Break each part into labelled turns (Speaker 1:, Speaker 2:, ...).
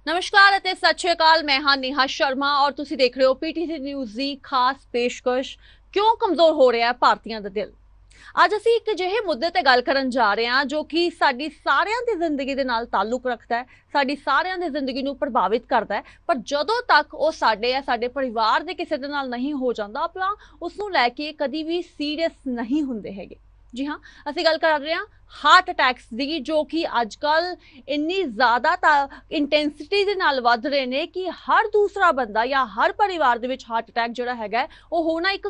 Speaker 1: ਨਮਸਕਾਰ ਅਤੇ ਸਤਿ ਸ਼੍ਰੀ ਅਕਾਲ। ਮੈਂ ਹਾਂ ਨੇਹਾ ਸ਼ਰਮਾ ਔਰ ਤੁਸੀਂ ਦੇਖ ਰਹੇ ਹੋ ਪੀਟੀਸੀ ਨਿਊਜ਼ ਦੀ ਖਾਸ ਪੇਸ਼ਕਸ਼ ਕਿਉਂ ਕਮਜ਼ੋਰ ਹੋ ਰਿਹਾ ਹੈ ਭਾਰਤੀਆਂ ਦਾ ਦਿਲ। ਅੱਜ ਅਸੀਂ ਇੱਕ ਅਜਿਹੇ ਮੁੱਦੇ ਤੇ ਗੱਲ ਕਰਨ ਜਾ ਰਹੇ ਹਾਂ ਜੋ ਕਿ ਸਾਡੀ ਸਾਰਿਆਂ ਦੀ ਜ਼ਿੰਦਗੀ ਦੇ ਨਾਲ ਤਾਲੁਕ ਰੱਖਦਾ ਹੈ, ਸਾਡੀ ਸਾਰਿਆਂ ਦੀ ਜ਼ਿੰਦਗੀ ਨੂੰ ਪ੍ਰਭਾਵਿਤ ਕਰਦਾ ਹੈ। ਪਰ ਜਦੋਂ ਤੱਕ ਉਹ ਸਾਡੇ ਪਰਿਵਾਰ ਦੇ ਕਿਸੇ ਦੇ ਨਾਲ ਨਹੀਂ ਹੋ ਜਾਂਦਾ, ਆਪਾਂ ਉਸ ਨੂੰ ਲੈ ਕੇ ਕਦੀ ਵੀ ਸੀਰੀਅਸ ਨਹੀਂ ਹੁੰਦੇ ਹੈਗੇ। ਜੀ ਹਾਂ, ਅਸੀਂ ਗੱਲ ਕਰ ਰਹੇ ਹਾਂ ਹਾਰਟ ਅਟੈਕਸ ਦੀ, ਜੋ ਕਿ ਅੱਜ ਕੱਲ ਇੰਨੀ ਜ਼ਿਆਦਾ ਇੰਟੈਂਸਿਟੀ ਦੇ ਨਾਲ ਵੱਧ ਰਹੇ ਨੇ ਕਿ ਹਰ ਦੂਸਰਾ ਬੰਦਾ ਜਾਂ ਹਰ ਪਰਿਵਾਰ ਦੇ ਵਿੱਚ ਹਾਰਟ ਅਟੈਕ ਜਿਹੜਾ ਹੈਗਾ ਉਹ ਹੋਣਾ ਇੱਕ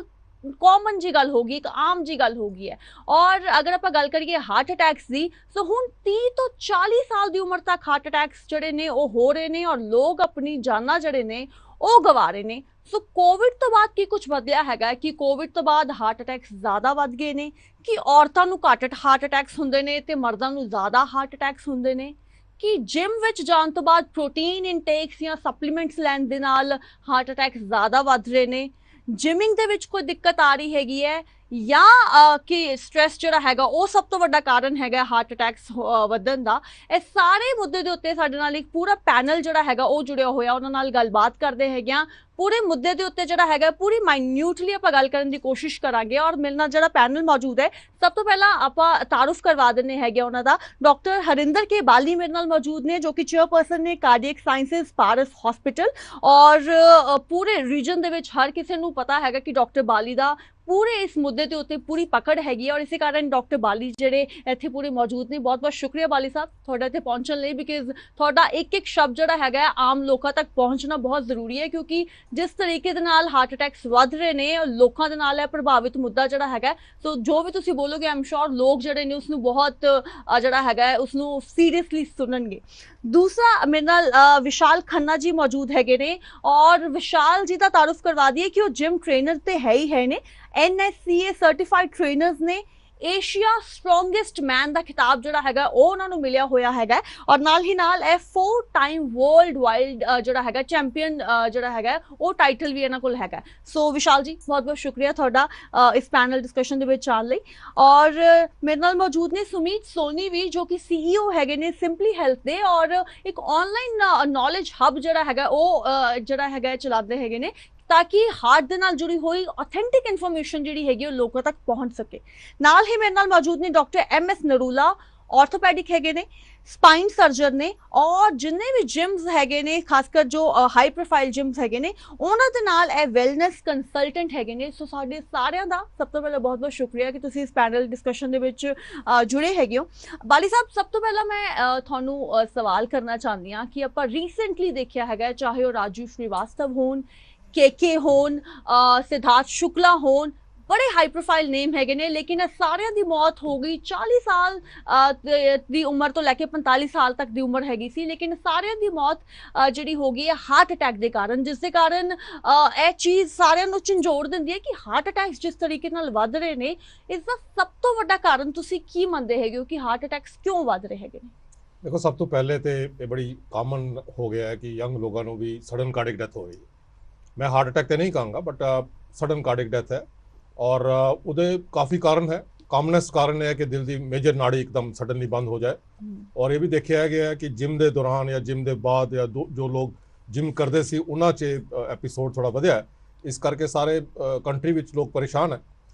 Speaker 1: ਕਾਮਨ ਜੀ ਗੱਲ ਹੋ ਗਈ, ਇੱਕ ਆਮ ਜੀ ਗੱਲ ਹੋ ਗਈ ਹੈ। ਔਰ ਅਗਰ ਆਪਾਂ ਗੱਲ ਕਰੀਏ ਹਾਰਟ ਅਟੈਕਸ ਦੀ, ਸੋ ਹੁਣ 30 ਤੋਂ 40 ਸਾਲ ਦੀ ਉਮਰ ਤੱਕ ਹਾਰਟ ਅਟੈਕਸ ਜਿਹੜੇ ਨੇ ਉਹ ਹੋ ਰਹੇ ਨੇ ਔਰ ਲੋਕ ਆਪਣੀ ਜਾਨਾਂ ਜਿਹੜੇ ਨੇ ਉਹ ਗਵਾ ਰਹੇ ਨੇ। ਸੋ ਕੋਵਿਡ ਤੋਂ ਬਾਅਦ ਕੀ ਕੁਝ ਬਦਲਿਆ ਹੈਗਾ ਕਿ ਕੋਵਿਡ ਤੋਂ ਬਾਅਦ ਹਾਰਟ ਅਟੈਕਸ ਜ਼ਿਆਦਾ ਵੱਧ ਗਏ ਨੇ, ਕਿ ਔਰਤਾਂ ਨੂੰ ਘੱਟ ਹਾਰਟ ਅਟੈਕਸ ਹੁੰਦੇ ਨੇ ਤੇ ਮਰਦਾਂ ਨੂੰ ਜ਼ਿਆਦਾ ਹਾਰਟ ਅਟੈਕਸ ਹੁੰਦੇ ਨੇ, ਕਿ ਜਿਮ ਵਿੱਚ ਜਾਣ ਤੋਂ ਬਾਅਦ ਪ੍ਰੋਟੀਨ ਇਨਟੇਕਸ ਜਾਂ ਸਪਲੀਮੈਂਟਸ ਲੈਣ ਦੇ ਨਾਲ ਹਾਰਟ ਅਟੈਕਸ ਜ਼ਿਆਦਾ ਵੱਧ ਰਹੇ ਨੇ, ਜਿਮਿੰਗ ਦੇ ਵਿੱਚ ਕੋਈ ਦਿੱਕਤ ਆ ਰਹੀ ਹੈਗੀ ਹੈ, ਜਾਂ ਕਿ ਸਟ੍ਰੈਸ ਜਿਹੜਾ ਹੈਗਾ ਉਹ ਸਭ ਤੋਂ ਵੱਡਾ ਕਾਰਨ ਹੈਗਾ ਹਾਰਟ ਅਟੈਕਸ ਵਧਣ ਦਾ। ਇਹ ਸਾਰੇ ਮੁੱਦੇ ਦੇ ਉੱਤੇ ਸਾਡੇ ਨਾਲ ਇੱਕ ਪੂਰਾ ਪੈਨਲ ਜਿਹੜਾ ਹੈਗਾ ਉਹ ਜੁੜਿਆ ਹੋਇਆ, ਉਹਨਾਂ ਨਾਲ ਗੱਲਬਾਤ ਕਰਦੇ ਹੈਗੇ ਆ। ਪੂਰੇ ਮੁੱਦੇ ਦੇ ਉੱਤੇ ਜਿਹੜਾ ਹੈਗਾ ਪੂਰੀ ਮਾਈਨਿਊਟਲੀ ਆਪਾਂ ਗੱਲ ਕਰਨ ਦੀ ਕੋਸ਼ਿਸ਼ ਕਰਾਂਗੇ। ਔਰ ਮੇਰੇ ਨਾਲ ਜਿਹੜਾ ਪੈਨਲ ਮੌਜੂਦ ਹੈ, ਸਭ ਤੋਂ ਪਹਿਲਾਂ ਆਪਾਂ ਤਾਰੁਫ ਕਰਵਾ ਦਿੰਦੇ ਹੈਗੇ ਉਹਨਾਂ ਦਾ। ਡਾਕਟਰ ਹਰਿੰਦਰ ਕੇ ਬਾਲੀ ਮੇਰੇ ਨਾਲ ਮੌਜੂਦ ਨੇ, ਜੋ ਕਿ ਚੇਅਰਪਰਸਨ ਨੇ ਕਾਰਡੀਅਕ ਸਾਇੰਸਿਸ ਪਾਰਸ ਹਸਪੀਟਲ। ਔਰ ਪੂਰੇ ਰੀਜਨ ਦੇ ਵਿੱਚ ਹਰ ਕਿਸੇ ਨੂੰ ਪਤਾ ਹੈਗਾ ਕਿ ਡਾਕਟਰ ਬਾਲੀ ਦਾ ਪੂਰੇ ਇਸ ਮੁੱਦੇ ਦੇ ਉੱਤੇ ਪੂਰੀ ਪਕੜ ਹੈਗੀ ਹੈ। ਔਰ ਇਸੇ ਕਾਰਨ ਡਾਕਟਰ ਬਾਲੀ ਜਿਹੜੇ ਇੱਥੇ ਪੂਰੇ ਮੌਜੂਦ ਨੇ। ਬਹੁਤ ਬਹੁਤ ਸ਼ੁਕਰੀਆ ਬਾਲੀ ਸਾਹਿਬ ਤੁਹਾਡਾ ਇੱਥੇ ਪਹੁੰਚਣ ਲਈ, ਬਿਕਾਜ਼ ਤੁਹਾਡਾ ਇੱਕ ਇੱਕ ਸ਼ਬਦ ਜਿਹੜਾ ਹੈਗਾ ਆਮ ਲੋਕਾਂ ਤੱਕ ਪਹੁੰਚਣਾ ਬਹੁਤ ਜ਼ਰੂਰੀ ਹੈ, ਕਿਉਂਕਿ ਜਿਸ ਤਰੀਕੇ ਦੇ ਨਾਲ ਹਾਰਟ ਅਟੈਕਸ ਵੱਧ ਰਹੇ ਨੇ ਲੋਕਾਂ ਦੇ ਨਾਲ ਇਹ ਪ੍ਰਭਾਵਿਤ ਮੁੱਦਾ ਜਿਹੜਾ ਹੈਗਾ, ਸੋ ਜੋ ਵੀ ਤੁਸੀਂ ਬੋਲੋਗੇ ਆਮ ਸ਼ੋਰ ਲੋਕ ਜਿਹੜੇ ਨੇ ਉਸਨੂੰ ਬਹੁਤ ਜਿਹੜਾ ਹੈਗਾ ਉਸਨੂੰ ਸੀਰੀਅਸਲੀ ਸੁਣਨਗੇ। ਦੂਸਰਾ ਮੇਰੇ ਨਾਲ ਵਿਸ਼ਾਲ ਖੰਨਾ ਜੀ ਮੌਜੂਦ ਹੈਗੇ ਨੇ। ਔਰ ਵਿਸ਼ਾਲ ਜੀ ਦਾ ਤਾਰੁਫ ਕਰਵਾ ਦਈਏ ਕਿ ਉਹ ਜਿਮ ਟ੍ਰੇਨਰ ਤੇ ਹੈ ਹੀ ਹੈ ਨੇ, NSCA ਸਰਟੀਫਾਈਡ ਟ੍ਰੇਨਰਸ ਨੇ। ਏਸ਼ੀਆ ਸਟਰੋਂਗੈਸਟ ਮੈਨ ਦਾ ਖਿਤਾਬ ਜਿਹੜਾ ਹੈਗਾ ਉਹ ਉਹਨਾਂ ਨੂੰ ਮਿਲਿਆ ਹੋਇਆ ਹੈਗਾ। ਔਰ ਨਾਲ ਹੀ ਨਾਲ ਇਹ 4 ਟਾਈਮ ਵਰਲਡ ਵਾਈਡ ਜਿਹੜਾ ਹੈਗਾ ਚੈਂਪੀਅਨ ਜਿਹੜਾ ਹੈਗਾ ਉਹ ਟਾਈਟਲ ਵੀ ਇਹਨਾਂ ਕੋਲ ਹੈਗਾ। ਸੋ ਵਿਸ਼ਾਲ ਜੀ ਬਹੁਤ ਬਹੁਤ ਸ਼ੁਕਰੀਆ ਤੁਹਾਡਾ ਇਸ ਪੈਨਲ ਡਿਸਕਸ਼ਨ ਦੇ ਵਿੱਚ ਆਉਣ ਲਈ। ਔਰ ਮੇਰੇ ਨਾਲ ਮੌਜੂਦ ਨੇ ਸੁਮੀਤ ਸੋਨੀ ਵੀ, ਜੋ ਕਿ CEO ਹੈਗੇ ਨੇ ਸਿੰਪਲੀ ਹੈਲਥ ਦੇ, ਔਰ ਇੱਕ ਆਨਲਾਈਨ ਨੌਲੇਜ ਹੱਬ ਜਿਹੜਾ ਹੈਗਾ ਉਹ ਜਿਹੜਾ ਹੈਗਾ ਚਲਾਉਂਦੇ ਹੈਗੇ ਨੇ, ताकि हार्ट ਦੇ ਨਾਲ ਜੁੜੀ ਹੋਈ ਆਥੈਂਟਿਕ ਇਨਫੋਰਮੇਸ਼ਨ ਜਿਹੜੀ ਹੈਗੀ ਉਹ ਲੋਕਾਂ ਤੱਕ ਪਹੁੰਚ ਸਕੇ। ਨਾਲ ਹੀ ਮੇਰੇ ਨਾਲ ਮੌਜੂਦ ਨੇ ਡਾਕਟਰ MS ਨਰੂਲਾ, ਆਰਥੋਪੈਡਿਕ ਹੈਗੇ ਨੇ, ਸਪਾਈਨ ਸਰਜਨ ਨੇ। ਔਰ ਜਿੰਨੇ ਵੀ ਜਿਮਸ ਹੈਗੇ ਨੇ, ਖਾਸ ਕਰ ਜੋ ਹਾਈ ਪ੍ਰੋਫਾਈਲ ਜਿਮਸ ਹੈਗੇ ਨੇ, ਉਹਨਾਂ ਦੇ ਨਾਲ ਇਹ ਵੈਲਨੈਸ ਕੰਸਲਟੈਂਟ ਹੈਗੇ ਨੇ। ਸੋ ਸਾਡੇ ਸਾਰਿਆਂ ਦਾ ਸਭ ਤੋਂ ਪਹਿਲਾਂ ਬਹੁਤ ਬਹੁਤ ਸ਼ੁਕਰੀਆ ਕਿ ਤੁਸੀਂ ਇਸ ਪੈਨਲ ਡਿਸਕਸ਼ਨ ਦੇ ਵਿੱਚ ਜੁੜੇ ਹੈਗੇ ਹੋ। ਬਾਲੀ ਸਾਹਿਬ, ਸਭ ਤੋਂ ਪਹਿਲਾਂ ਮੈਂ ਤੁਹਾਨੂੰ ਸਵਾਲ ਕਰਨਾ ਚਾਹੁੰਦੀ ਹਾਂ ਕਿ ਆਪਾਂ ਰੀਸੈਂਟਲੀ ਦੇਖਿਆ ਹੈਗਾ, ਚਾਹੇ ਉਹ ਰਾਜੂ श्रीवास्तव ਹੋਣ, KK ਹੋਣ, ਸਿਧਾਰਥ ਸ਼ੁਕਲਾ ਹੋਣ, ਬੜੇ ਹਾਈ ਪ੍ਰੋਫਾਈਲ ਨੇਮ ਹੈਗੇ ਨੇ, ਲੇਕਿਨ ਇਹ ਸਾਰਿਆਂ ਦੀ ਮੌਤ ਹੋ ਗਈ 40 ਸਾਲ ਦੀ ਉਮਰ ਤੋਂ ਲੈ ਕੇ 45 ਸਾਲ ਤੱਕ ਦੀ ਉਮਰ ਹੈਗੀ ਸੀ, ਲੇਕਿਨ ਸਾਰਿਆਂ ਦੀ ਮੌਤ ਜਿਹੜੀ ਹੋ ਗਈ ਹੈ ਹਾਰਟ ਅਟੈਕ ਦੇ ਕਾਰਨ, ਜਿਸ ਦੇ ਕਾਰਨ ਇਹ ਚੀਜ਼ ਸਾਰਿਆਂ ਨੂੰ ਝੰਜੋੜ ਦਿੰਦੀ ਹੈ ਕਿ ਹਾਰਟ ਅਟੈਕਸ ਜਿਸ ਤਰੀਕੇ ਨਾਲ ਵੱਧ ਰਹੇ ਨੇ, ਇਸ ਦਾ ਸਭ ਤੋਂ ਵੱਡਾ ਕਾਰਨ ਤੁਸੀਂ ਕੀ ਮੰਨਦੇ ਹੈਗੇ ਹੋ ਕਿ ਹਾਰਟ ਅਟੈਕਸ ਕਿਉਂ ਵੱਧ ਰਹੇ ਹੈਗੇ ਨੇ?
Speaker 2: ਦੇਖੋ, ਸਭ ਤੋਂ ਪਹਿਲੇ ਤੇ ਇਹ ਬੜੀ ਕਾਮਨ ਹੋ ਗਿਆ ਹੈ ਕਿ ਯੰਗ ਲੋਕਾਂ ਨੂੰ ਵੀ ਸਡਨ ਕਾਰਡਿਕ ਡੈਥ ਹੋ ਰਹੀ ਹੈ। मैं हार्ट अटैक तो नहीं कहूँगा, बट सडन कार्डिक डेथ है। और ਉਹਦੇ ਕਾਫੀ ਕਾਰਨ ਹੈ। ਕਾਮਨੈਸਟ ਕਾਰਨ ਹੈ ਕਿ ਦਿਲ ਦੀ ਮੇਜਰ ਨਾੜੀ ਇੱਕਦਮ ਸਡਨਲੀ ਬੰਦ ਹੋ ਜਾਏ। ਔਰ ਇਹ ਵੀ ਦੇਖਿਆ ਗਿਆ ਹੈ ਕਿ ਜਿਮ ਦੇ ਦੌਰਾਨ ਜਾਂ ਜਿਮ ਦੇ ਬਾਅਦ ਜਾਂ ਜੋ ਲੋਕ ਜਿਮ ਕਰਦੇ ਸੀ ਉਹਨਾਂ 'ਚ ਐਪੀਸੋਡ ਥੋੜਾ ਵਧਿਆ ਹੈ। ਇਸ ਕਰਕੇ ਸਾਰੇ ਕੰਟਰੀ ਵਿੱਚ ਲੋਕ ਪਰੇਸ਼ਾਨ ਹੈ।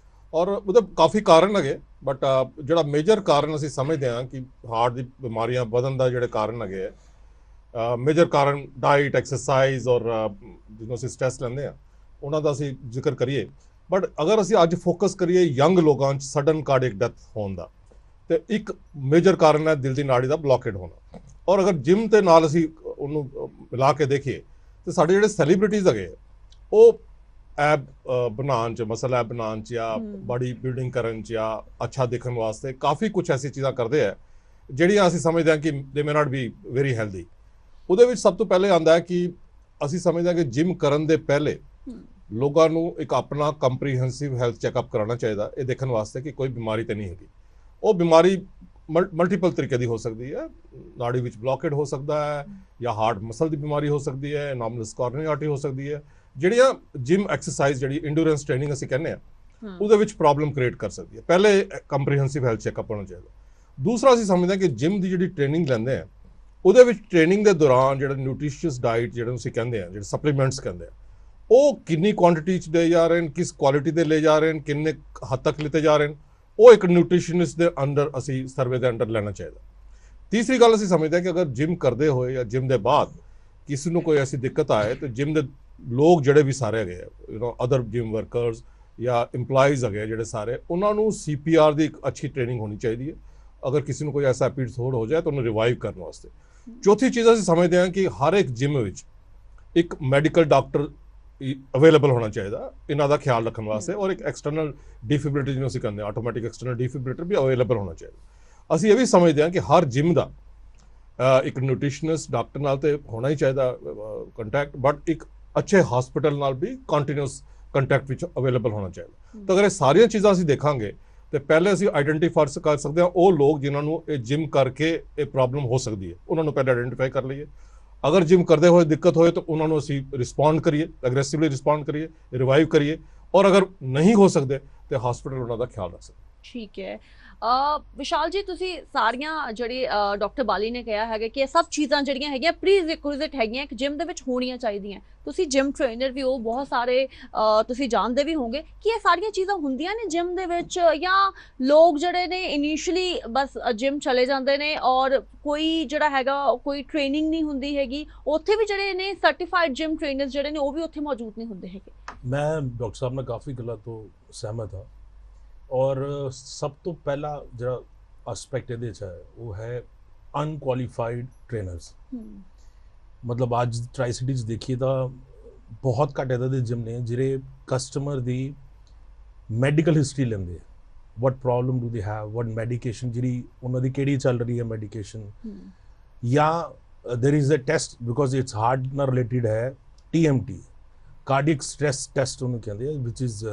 Speaker 2: ਔਰ ਉਹਦੇ ਕਾਫੀ ਕਾਰਨ ਹੈਗੇ, ਬਟ ਜਿਹੜਾ ਮੇਜਰ ਕਾਰਨ ਅਸੀਂ ਸਮਝਦੇ ਹਾਂ ਕਿ ਹਾਰਟ ਦੀ ਬਿਮਾਰੀਆਂ ਵਧਣ ਦਾ ਜਿਹੜੇ ਕਾਰਨ ਹੈਗੇ ਹੈ, ਮੇਜਰ ਕਾਰਨ ਡਾਈਟ, ਐਕਸਰਸਾਈਜ਼ ਔਰ ਜਿਹਨੂੰ ਅਸੀਂ ਸਟ੍ਰੈਸ ਲੈਂਦੇ ਹਾਂ ਉਹਨਾਂ ਦਾ ਅਸੀਂ ਜ਼ਿਕਰ ਕਰੀਏ। ਬਟ ਅਗਰ ਅਸੀਂ ਅੱਜ ਫੋਕਸ ਕਰੀਏ ਯੰਗ ਲੋਕਾਂ 'ਚ ਸਡਨ ਕਾਰਡਿਕ ਡੈਥ ਹੋਣ ਦਾ, ਤੇ ਇੱਕ ਮੇਜਰ ਕਾਰਨ ਹੈ ਦਿਲ ਦੀ ਨਾੜੀ ਦਾ ਬਲੌਕੇਡ ਹੋਣਾ। ਔਰ ਅਗਰ ਜਿਮ ਦੇ ਨਾਲ ਅਸੀਂ ਉਹਨੂੰ ਮਿਲਾ ਕੇ ਦੇਖੀਏ ਤੇ ਸਾਡੇ ਜਿਹੜੇ ਸੈਲੀਬ੍ਰਿਟੀਜ਼ ਹੈਗੇ ਉਹ ਐਬ ਬਣਾਉਣ 'ਚ, ਮਸਲ ਐਬ ਬਣਾਉਣ 'ਚ ਜਾਂ ਬਾਡੀ ਬਿਲਡਿੰਗ ਕਰਨ 'ਚ ਜਾਂ ਅੱਛਾ ਦਿਖਣ ਵਾਸਤੇ ਕਾਫੀ ਕੁਛ ਐਸੀ ਚੀਜ਼ਾਂ ਕਰਦੇ ਹੈ ਜਿਹੜੀਆਂ ਅਸੀਂ ਸਮਝਦੇ ਹਾਂ ਕਿ ਦੇ ਮੇ ਨਾਟ ਬੀ ਵੈਰੀ ਹੈਲਦੀ। ਉਹਦੇ ਵਿੱਚ ਸਭ ਤੋਂ ਪਹਿਲੇ ਆਉਂਦਾ ਹੈ ਕਿ ਅਸੀਂ ਸਮਝਦੇ ਹਾਂ ਕਿ ਜਿਮ ਕਰਨ ਦੇ ਪਹਿਲੇ ਲੋਕਾਂ ਨੂੰ ਇੱਕ ਆਪਣਾ ਕੰਪਰੀਹੈਂਸਿਵ ਹੈਲਥ ਚੈੱਕਅਪ ਕਰਾਉਣਾ ਚਾਹੀਦਾ, ਇਹ ਦੇਖਣ ਵਾਸਤੇ ਕਿ ਕੋਈ ਬਿਮਾਰੀ ਤਾਂ ਨਹੀਂ ਹੈਗੀ। ਉਹ ਬਿਮਾਰੀ ਮਲਟੀਪਲ ਤਰੀਕੇ ਦੀ ਹੋ ਸਕਦੀ ਹੈ। ਨਾੜੀ ਵਿੱਚ ਬਲੌਕੇਡ ਹੋ ਸਕਦਾ ਹੈ, ਜਾਂ ਹਾਰਟ ਮਸਲ ਦੀ ਬਿਮਾਰੀ ਹੋ ਸਕਦੀ ਹੈ, ਨਾਮਲਸ ਕੋਰੋਨਰੀ ਆਰਟਰੀ ਹੋ ਸਕਦੀ ਹੈ, ਜਿਹੜੀਆਂ ਜਿਮ ਐਕਸਰਸਾਈਜ਼ ਜਿਹੜੀ ਇੰਡੋਰੈਂਸ ਟ੍ਰੇਨਿੰਗ ਅਸੀਂ ਕਹਿੰਦੇ ਹਾਂ ਉਹਦੇ ਵਿੱਚ ਪ੍ਰੋਬਲਮ ਕ੍ਰੀਏਟ ਕਰ ਸਕਦੀ ਹੈ। ਪਹਿਲੇ ਕੰਪਰੀਹੈਂਸਿਵ ਹੈਲਥ ਚੈੱਕਅਪ ਹੋਣਾ ਚਾਹੀਦਾ। ਦੂਸਰਾ ਅਸੀਂ ਸਮਝਦੇ ਹਾਂ ਕਿ ਜਿਮ ਦੀ ਜਿਹੜੀ ਟ੍ਰੇਨਿੰਗ ਲੈਂਦੇ ਆ ਉਹਦੇ ਵਿੱਚ ਟ੍ਰੇਨਿੰਗ ਦੇ ਦੌਰਾਨ ਜਿਹੜਾ ਨਿਊਟ੍ਰੀਸ਼ੀਅਸ ਡਾਈਟ ਜਿਹੜੇ ਤੁਸੀਂ ਕਹਿੰਦੇ ਆ, ਜਿਹੜੇ ਸਪਲੀਮੈਂਟਸ ਕਹਿੰਦੇ ਆ, ਉਹ ਕਿੰਨੀ ਕੁਆਂਟੀਟੀ 'ਚ ਦੇ ਜਾ ਰਹੇ ਨੇ, ਕਿਸ ਕੁਆਲਿਟੀ ਦੇ ਲੈ ਜਾ ਰਹੇ ਨੇ, ਕਿੰਨੇ ਹੱਦ ਤੱਕ ਲਿੱਤੇ ਜਾ ਰਹੇ ਨੇ, ਉਹ ਇੱਕ ਨਿਊਟ੍ਰੀਸ਼ਨਿਸਟ ਦੇ ਅੰਡਰ ਅਸੀਂ ਸਰਵੇ ਦੇ ਅੰਡਰ ਲੈਣਾ ਚਾਹੀਦਾ। ਤੀਸਰੀ ਗੱਲ ਅਸੀਂ ਸਮਝਦੇ ਹਾਂ ਕਿ ਅਗਰ ਜਿਮ ਕਰਦੇ ਹੋਏ ਜਾਂ ਜਿਮ ਦੇ ਬਾਅਦ ਕਿਸੇ ਨੂੰ ਕੋਈ ਐਸੀ ਦਿੱਕਤ ਆਏ ਤਾਂ ਜਿਮ ਦੇ ਲੋਕ ਜਿਹੜੇ ਵੀ ਸਾਰੇ ਹੈਗੇ ਆ, ਅਦਰ ਜਿਮ ਵਰਕਰਸ ਜਾਂ ਇੰਪਲਾਈਜ਼ ਹੈਗੇ ਜਿਹੜੇ ਸਾਰੇ, ਉਹਨਾਂ ਨੂੰ CPR ਦੀ ਇੱਕ ਅੱਛੀ ਟ੍ਰੇਨਿੰਗ ਹੋਣੀ ਚਾਹੀਦੀ ਹੈ ਅਗਰ ਕਿਸੇ ਨੂੰ ਕੋਈ ਐਸਾ ਐਪੀਸੋਡ ਹੋ ਜਾਏ ਤਾਂ ਉਹਨੂੰ ਰਿਵਾਈਵ ਕਰਨ ਵਾਸਤੇ। ਚੌਥੀ ਚੀਜ਼ ਅਸੀਂ ਸਮਝਦੇ ਹਾਂ ਕਿ ਹਰ ਇੱਕ ਜਿਮ ਵਿੱਚ ਇੱਕ ਮੈਡੀਕਲ ਡਾਕਟਰ ਅਵੇਲੇਬਲ ਹੋਣਾ ਚਾਹੀਦਾ ਇਹਨਾਂ ਦਾ ਖਿਆਲ ਰੱਖਣ ਵਾਸਤੇ, ਔਰ ਇੱਕ ਐਕਸਟਰਨਲ ਡਿਫਿਬ੍ਰਿਲੇਟਰ ਜਿਹਨੂੰ ਅਸੀਂ ਕਹਿੰਦੇ ਹਾਂ, ਆਟੋਮੈਟਿਕ ਐਕਸਟਰਨਲ ਡਿਫਿਬ੍ਰਿਲੇਟਰ ਵੀ ਅਵੇਲੇਬਲ ਹੋਣਾ ਚਾਹੀਦਾ। ਅਸੀਂ ਇਹ ਵੀ ਸਮਝਦੇ ਹਾਂ ਕਿ ਹਰ ਜਿਮ ਦਾ ਇੱਕ ਨਿਊਟ੍ਰੀਸ਼ਨਿਸਟ ਡਾਕਟਰ ਨਾਲ ਤੇ ਹੋਣਾ ਹੀ ਚਾਹੀਦਾ ਕੰਟੈਕਟ, ਬਟ ਇੱਕ ਅੱਛੇ ਹਸਪੀਟਲ ਨਾਲ ਵੀ ਕੰਟੀਨਿਊਸ ਕੰਟੈਕਟ ਵਿੱਚ ਅਵੇਲੇਬਲ ਹੋਣਾ ਚਾਹੀਦਾ। ਤਾਂ ਅਗਰ ਇਹ ਸਾਰੀਆਂ ਚੀਜ਼ਾਂ ਅਸੀਂ ਦੇਖਾਂਗੇ ਤੇ ਪਹਿਲੇ ਅਸੀਂ ਆਈਡੈਂਟੀਫਾਈ ਕਰ ਸਕਦੇ ਹਾਂ ਉਹ ਲੋਕ ਜਿਨ੍ਹਾਂ ਨੂੰ ਇਹ ਜਿਮ ਕਰਕੇ ਇਹ ਪ੍ਰੋਬਲਮ ਹੋ ਸਕਦੀ ਹੈ, ਉਹਨਾਂ ਨੂੰ ਪਹਿਲੇ ਆਈਡੈਂਟੀਫਾਈ ਕਰ ਲਈਏ। ਅਗਰ ਜਿਮ ਕਰਦੇ ਹੋਏ ਦਿੱਕਤ ਹੋਏ ਤਾਂ ਉਹਨਾਂ ਨੂੰ ਅਸੀਂ ਰਿਸਪੌਂਡ ਕਰੀਏ, ਐਗਰੈਸਿਵਲੀ ਰਿਸਪੌਂਡ ਕਰੀਏ, ਰਿਵਾਈਵ ਕਰੀਏ, ਔਰ ਅਗਰ ਨਹੀਂ ਹੋ ਸਕਦੇ ਤੇ ਹਸਪੀਟਲ ਉਹਨਾਂ ਦਾ ਖਿਆਲ ਰੱਖ ਸਕਦੇ।
Speaker 1: ਠੀਕ ਹੈ। ਵਿਸ਼ਾਲ ਜੀ, ਤੁਸੀਂ ਸਾਰੀਆਂ ਜਿਹੜੀ ਡਾਕਟਰ ਬਾਲੀ ਨੇ ਕਿਹਾ ਹੈਗਾ ਕਿ ਇਹ ਸਭ ਚੀਜ਼ਾਂ ਜਿਹੜੀਆਂ ਹੈਗੀਆਂ ਪ੍ਰੀ ਰਿਕੁਇਜ਼ਿਟ ਹੈਗੀਆਂ ਇੱਕ ਜਿਮ ਦੇ ਵਿੱਚ ਹੋਣੀਆਂ ਚਾਹੀਦੀਆਂ। ਤੁਸੀਂ ਜਿਮ ਟ੍ਰੇਨਰ ਵੀ ਹੋ, ਬਹੁਤ ਸਾਰੇ ਤੁਸੀਂ ਜਾਣਦੇ ਵੀ ਹੋਵੋਗੇ ਕਿ ਇਹ ਸਾਰੀਆਂ ਚੀਜ਼ਾਂ ਹੁੰਦੀਆਂ ਨੇ ਜਿਮ ਦੇ ਵਿੱਚ, ਜਾਂ ਲੋਕ ਜਿਹੜੇ ਨੇ ਇਨੀਸ਼ੀਅਲੀ ਬਸ ਜਿਮ ਚਲੇ ਜਾਂਦੇ ਨੇ ਔਰ ਕੋਈ ਜਿਹੜਾ ਹੈਗਾ ਕੋਈ ਟ੍ਰੇਨਿੰਗ ਨਹੀਂ ਹੁੰਦੀ ਹੈਗੀ, ਉੱਥੇ ਵੀ ਜਿਹੜੇ ਨੇ ਸਰਟੀਫਾਈਡ ਜਿਮ ਟ੍ਰੇਨਰਸ ਜਿਹੜੇ ਨੇ ਉਹ ਵੀ ਉੱਥੇ ਮੌਜੂਦ ਨਹੀਂ ਹੁੰਦੇ ਹੈਗੇ।
Speaker 3: ਮੈਂ ਡਾਕਟਰ ਸਾਹਿਬ ਨਾਲ ਕਾਫੀ ਗੱਲਾਂ ਤੋਂ ਸਹਿਮਤ ਹਾਂ, ਔਰ ਸਭ ਤੋਂ ਪਹਿਲਾ ਜਿਹੜਾ ਐਸਪੈਕਟ ਇਹਦੇ 'ਚ ਹੈ ਉਹ ਹੈ ਅਨਕੁਆਲੀਫਾਈਡ ਟ੍ਰੇਨਰਸ। ਮਤਲਬ ਅੱਜ ਟਰਾਈ ਸਿਟੀ 'ਚ ਦੇਖੀਏ ਤਾਂ ਬਹੁਤ ਘੱਟ ਇੱਦਾਂ ਦੇ ਜਿਮ ਨੇ ਜਿਹੜੇ ਕਸਟਮਰ ਦੀ ਮੈਡੀਕਲ ਹਿਸਟਰੀ ਲੈਂਦੇ ਆ, what problem do they have, what medication ਜਿਹੜੀ ਉਹਨਾਂ ਦੀ ਕਿਹੜੀ ਚੱਲ ਰਹੀ ਹੈ ਮੈਡੀਕੇਸ਼ਨ, ਜਾਂ there is a test because it's heart ਨਾਲ ਰਿਲੇਟਿਡ ਹੈ, TMT ਕਾਰਡੀਅਕ ਸਟ੍ਰੈਸ ਟੈਸਟ ਉਹਨੂੰ ਕਹਿੰਦੇ ਆ, ਵਿਚ ਇਜ਼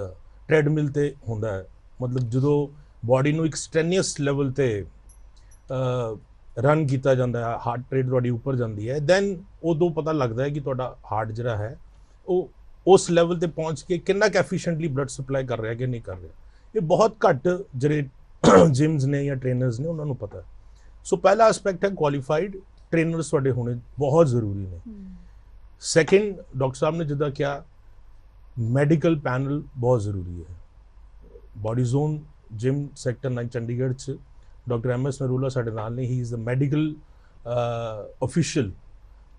Speaker 3: ਟ੍ਰੈਡਮਿਲ ਤੇ ਹੁੰਦਾ ਹੈ। ਮਤਲਬ ਜਦੋਂ ਬਾਡੀ ਨੂੰ ਇੱਕ ਸਟ੍ਰੈਨੀਅਸ ਲੈਵਲ ਤੇ ਰਨ ਕੀਤਾ ਜਾਂਦਾ ਹੈ, ਹਾਰਟ ਰੇਟ ਤੁਹਾਡੀ ਉੱਪਰ ਜਾਂਦੀ ਹੈ, ਦੈਨ ਉਦੋਂ ਪਤਾ ਲੱਗਦਾ ਹੈ ਕਿ ਤੁਹਾਡਾ ਹਾਰਟ ਜਿਹੜਾ ਹੈ ਉਹ ਉਸ ਲੈਵਲ ਤੇ ਪਹੁੰਚ ਕੇ ਕਿੰਨਾ ਕੁ ਐਫੀਸ਼ੀਐਂਟਲੀ ਬਲੱਡ ਸਪਲਾਈ ਕਰ ਰਿਹਾ ਕਿ ਨਹੀਂ ਕਰ ਰਿਹਾ। ਇਹ ਬਹੁਤ ਘੱਟ ਜਿਹੜੇ ਜਿਮਸ ਨੇ ਜਾਂ ਟ੍ਰੇਨਰਸ ਨੇ ਉਹਨਾਂ ਨੂੰ ਪਤਾ। ਸੋ ਪਹਿਲਾ ਐਸਪੈਕਟ ਹੈ ਕੁਆਲੀਫਾਈਡ ਟ੍ਰੇਨਰਸ ਤੁਹਾਡੇ ਹੋਣੇ ਬਹੁਤ ਜ਼ਰੂਰੀ ਨੇ। ਸੈਕਿੰਡ, ਡਾਕਟਰ ਸਾਹਿਬ ਨੇ ਜਿੱਦਾਂ ਕਿਹਾ ਮੈਡੀਕਲ ਪੈਨਲ ਬਹੁਤ ਜ਼ਰੂਰੀ ਹੈ। Body zone gym sector 9 Chandigarh 'ਚ ਡਾਕਟਰ MS ਨਰੂਲਾ ਸਾਡੇ ਨਾਲ ਨੇ, ਹੀ is the medical official